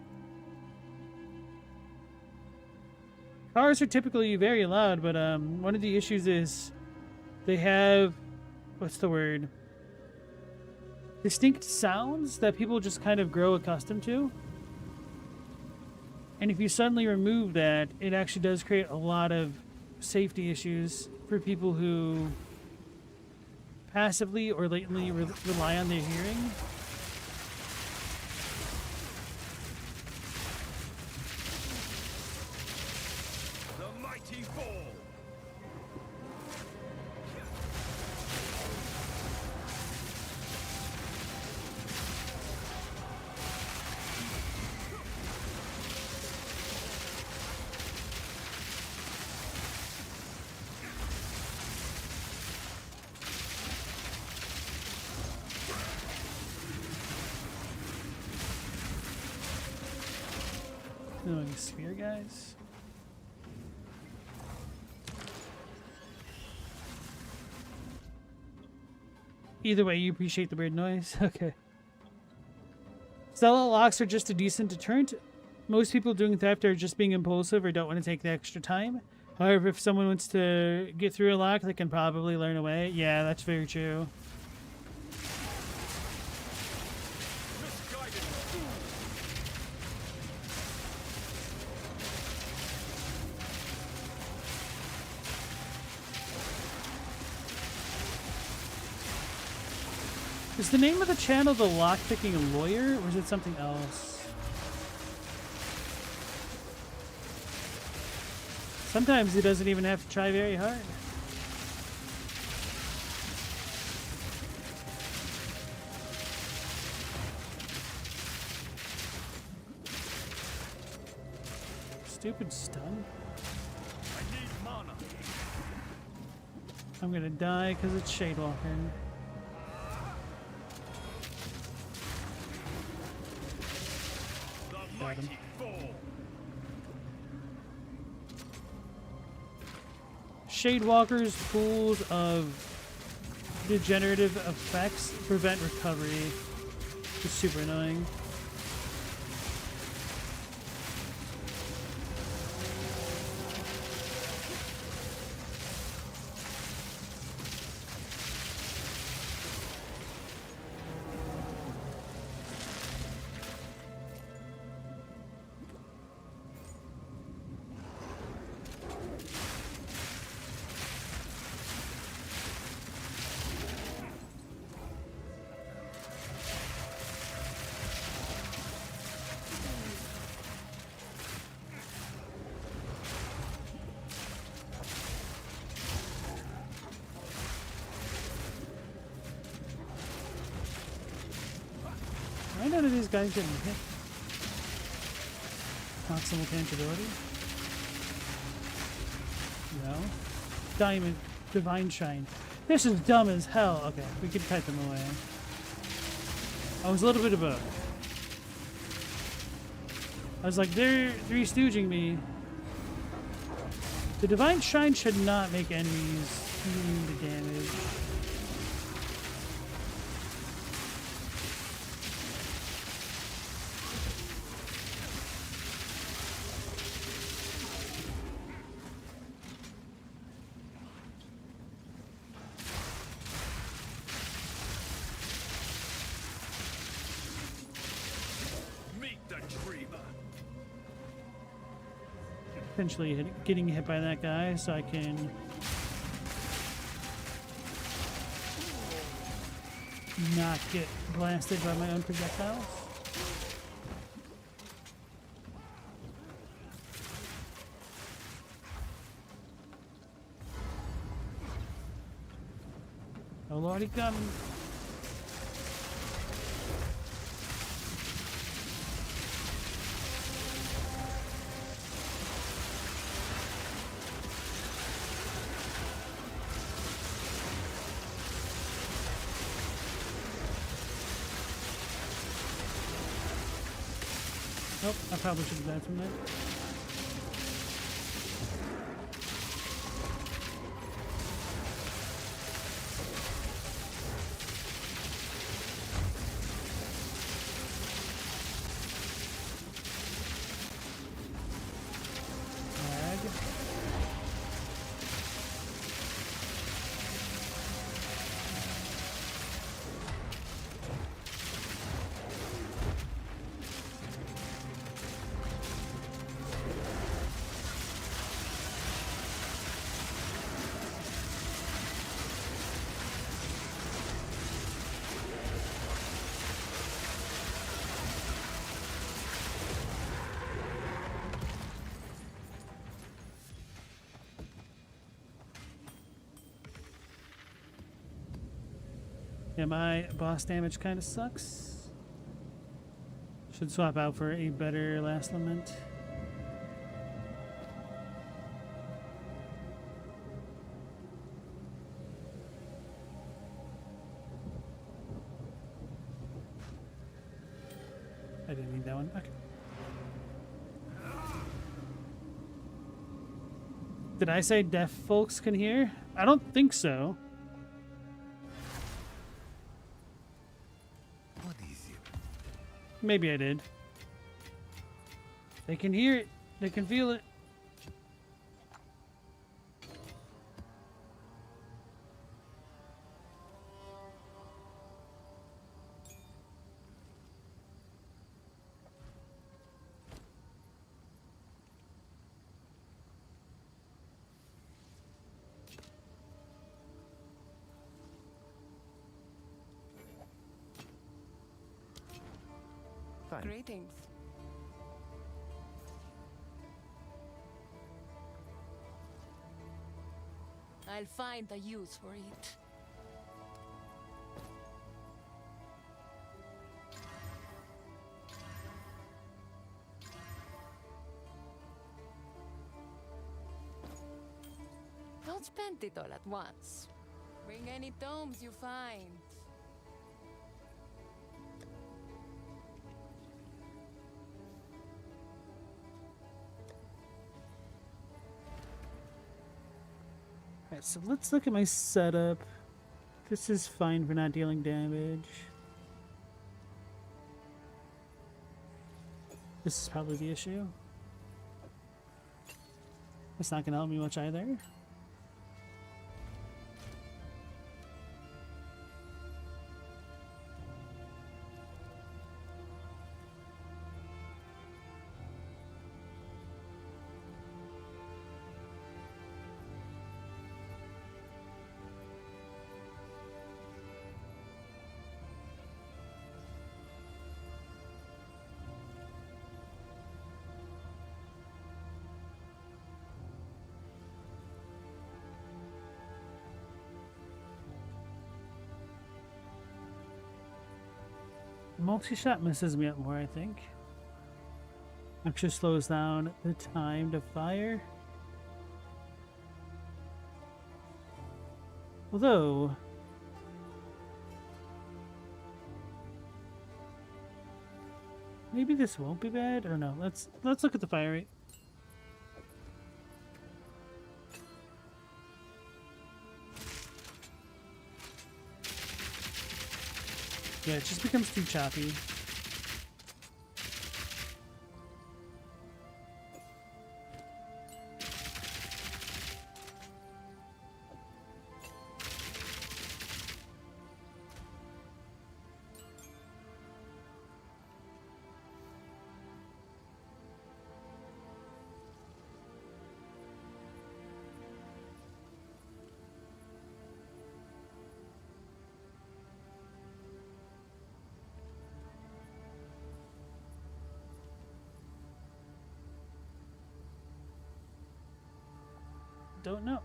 Speaker 1: Cars are typically very loud, but one of the issues is they have, what's the word? Distinct sounds that people just kind of grow accustomed to. And if you suddenly remove that, it actually does create a lot of safety issues for people who passively or latently rely on their hearing.
Speaker 5: The mighty fall.
Speaker 1: Doing sphere guys. Either way, you appreciate the weird noise. Okay. Stella locks are just a decent deterrent. Most people doing theft are just being impulsive or don't want to take the extra time. However, if someone wants to get through a lock, they can probably learn a way. Yeah, that's very true.
Speaker 5: Misguided fool.
Speaker 1: Is the name of the channel the Lockpicking Lawyer, or is it something else? Sometimes he doesn't even have to try very hard. Stupid stun.
Speaker 5: I need mana.
Speaker 1: I'm gonna die because it's Shadewalker.
Speaker 5: The mighty fall.
Speaker 1: Shadewalker's pools of degenerative effects prevent recovery. It's super annoying. one of these guys getting hit? Maximal tangibility? No. Diamond. Divine Shine. This is dumb as hell. Okay, we can kite them away. I was a little bit of both. I was like, they're three-stooging me. The Divine Shine should not make enemies immune to damage. Potentially getting hit by that guy so I can not get blasted by my own projectiles. Oh lordy, coming. Nope, I probably should have died from that. Lag. Yeah, my boss damage kind of sucks. Should swap out for a better Last Lament. I didn't need that one. Okay. Did I say deaf folks can hear? I don't think so.
Speaker 6: What is it?
Speaker 1: Maybe I did. They can hear it. They can feel it.
Speaker 6: Fine.
Speaker 8: Greetings. I'll find a use for it. Don't spend it all at once. Bring any tomes you find.
Speaker 1: Alright, so let's look at my setup. This is fine for not dealing damage. This is probably the issue. It's not going to help me much either. Multi-shot messes me up more, I think. Actually slows down the time to fire. Although... maybe this won't be bad, or no? Let's look at the fire rate. Yeah, it just becomes too choppy. Don't know.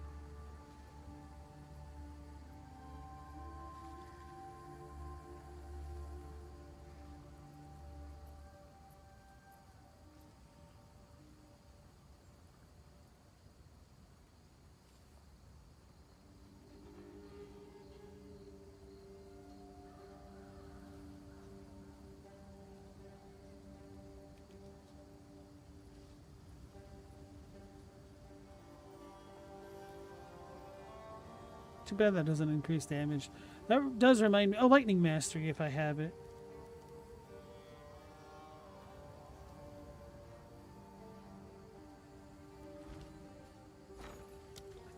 Speaker 1: Too bad that doesn't increase damage. That does remind me... oh, Lightning Mastery if I have it.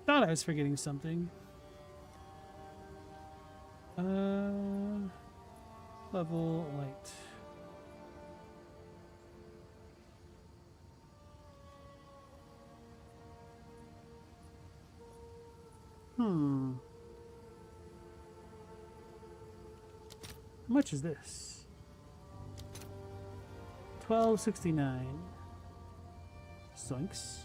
Speaker 1: Thought I was forgetting something. Level light. How much is this? $12.69. Zoinks.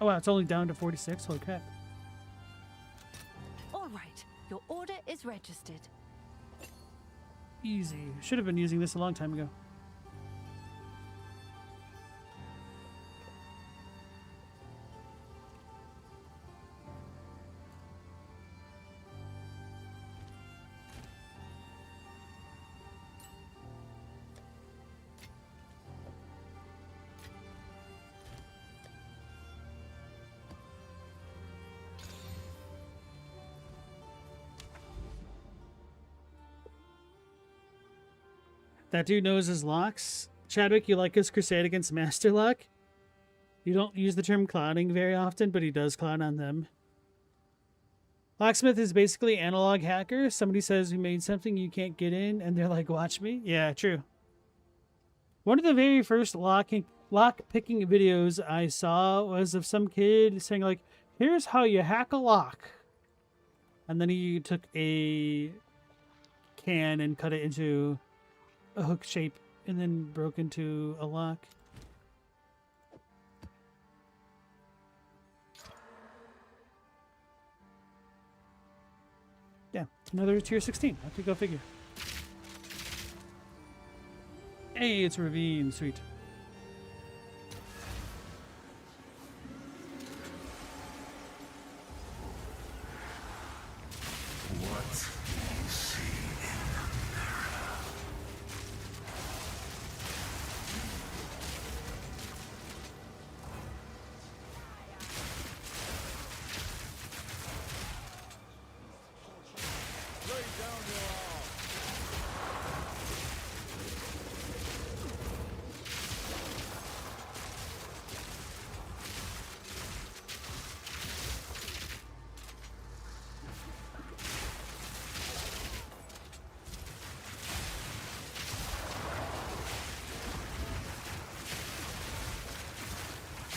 Speaker 1: Oh wow, it's only down to 46. Holy crap.
Speaker 7: All right, your order is registered.
Speaker 1: Easy. Should have been using this a long time ago. That dude knows his locks. Chadwick, you like his crusade against Master Lock? You don't use the term clouding very often, but he does cloud on them. Locksmith is basically analog hacker. Somebody says we made something you can't get in, and they're like, watch me. Yeah, true. One of the very first lock picking videos I saw was of some kid saying like, here's how you hack a lock. And then he took a can and cut it into a hook shape and then broke into a lock. Yeah, another tier 16. I have to go figure. Hey, it's a ravine. Sweet.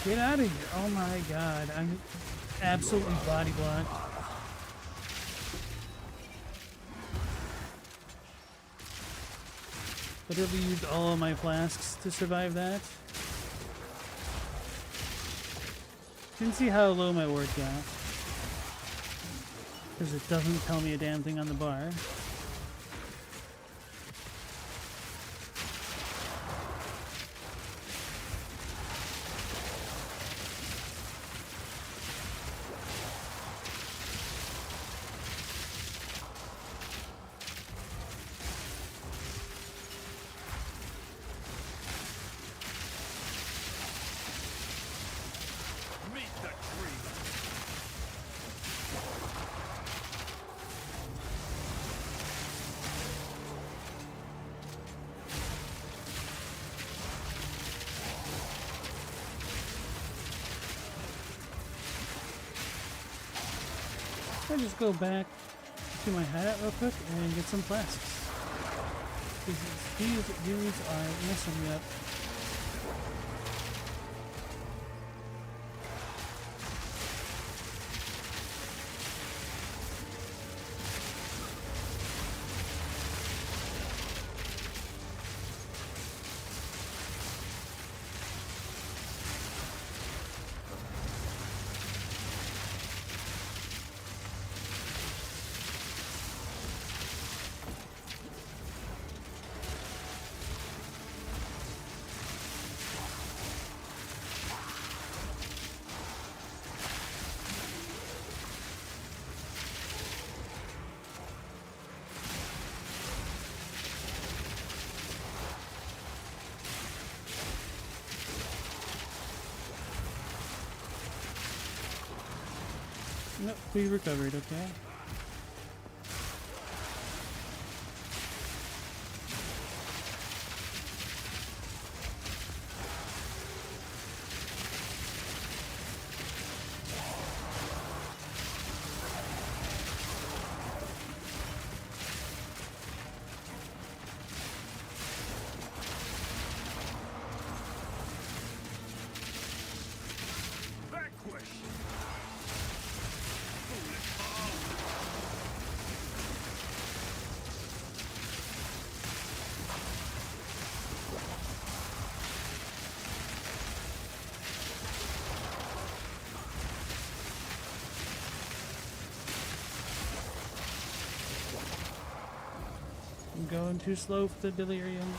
Speaker 1: Get out of here. Oh my god. I'm absolutely body blocked. Literally used all of my flasks to survive that. Didn't see how low my ward got. Because it doesn't tell me a damn thing on the bar.
Speaker 5: Meet the tree.
Speaker 1: I'll just go back to my hideout real quick and get some flasks. These dudes are messing me up. Nope, we recovered, okay.
Speaker 5: Vanquish.
Speaker 1: I'm going too slow for the delirium.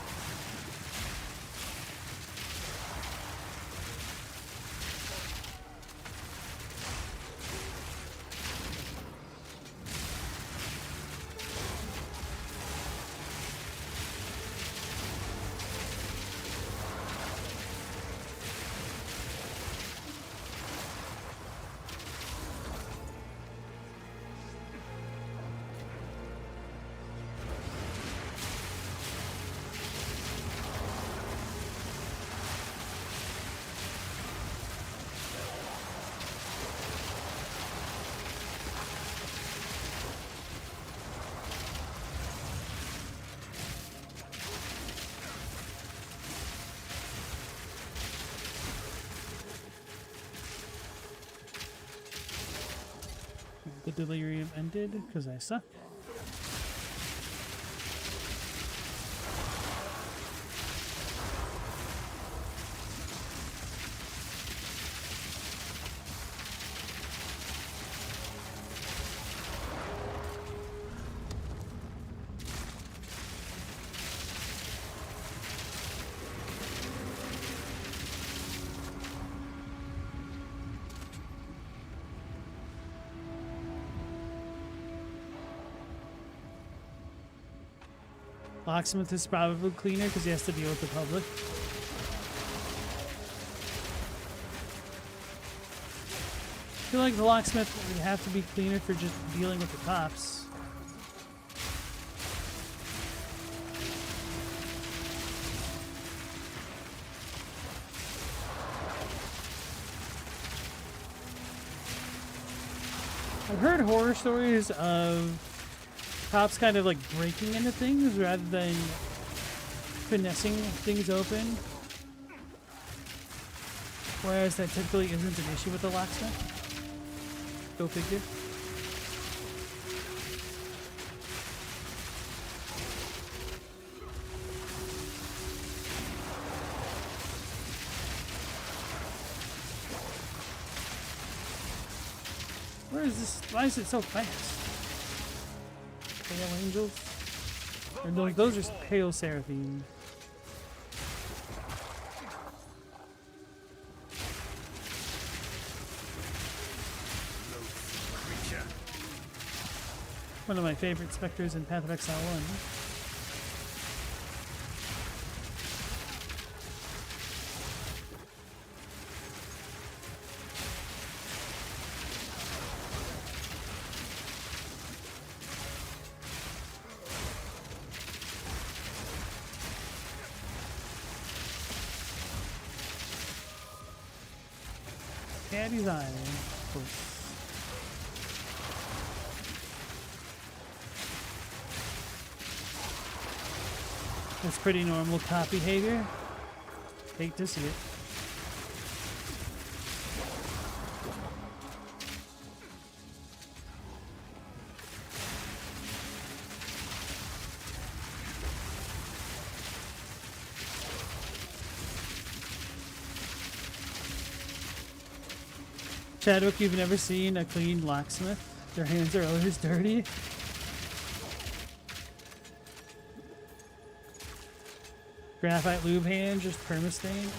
Speaker 1: The delirium ended because I suck. Locksmith is probably cleaner because he has to deal with the public. I feel like the locksmith would have to be cleaner for just dealing with the cops. I've heard horror stories of cops kind of like breaking into things rather than finessing things open. Whereas that typically isn't an issue with the locksmith. Go figure. Where is this? Why is it so fast? Pale angels? Or no, those are pale seraphim. One of my favorite specters in Path of Exile 1. Caddy's Eye, of course. That's pretty normal cop behavior. Hate to see it. Chadwick, you've never seen a clean locksmith? Their hands are always dirty. Graphite lube hand, just permastain.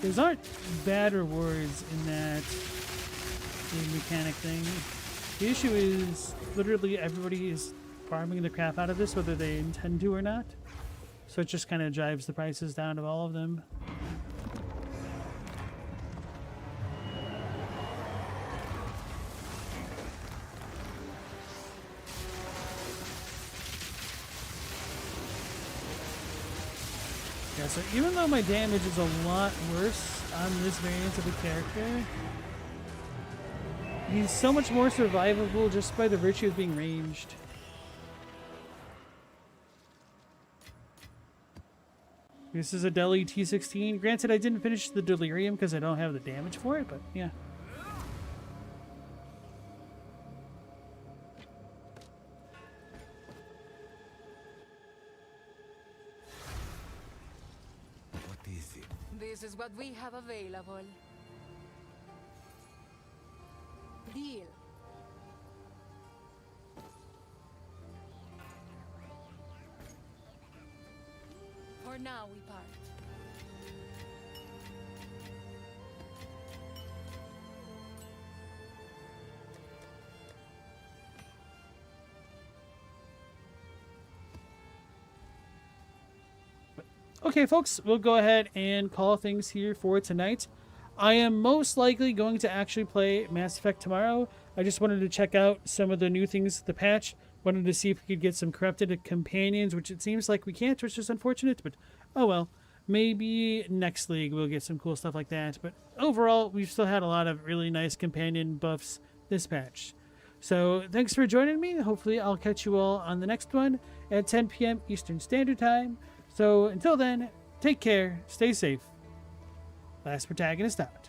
Speaker 1: Those aren't bad rewards in that game mechanic thing. The issue is literally everybody is farming the crap out of this, whether they intend to or not. So it just kind of drives the prices down of all of them. Yeah, so even though my damage is a lot worse on this variant of the character, he's so much more survivable just by the virtue of being ranged. This is a Deli T16. Granted, I didn't finish the Delirium because I don't have the damage for it, but yeah.
Speaker 8: This is what we have available. Deal. For now, we part.
Speaker 1: Okay, folks, we'll go ahead and call things here for tonight. I am most likely going to actually play Mass Effect tomorrow. I just wanted to check out some of the new things, the patch. Wanted to see if we could get some corrupted companions, which it seems like we can't, which is unfortunate, but oh well. Maybe next league we'll get some cool stuff like that. But overall, we've still had a lot of really nice companion buffs this patch. So thanks for joining me. Hopefully I'll catch you all on the next one at 10 p.m. Eastern Standard Time. So until then, take care, stay safe. Last Protagonist out.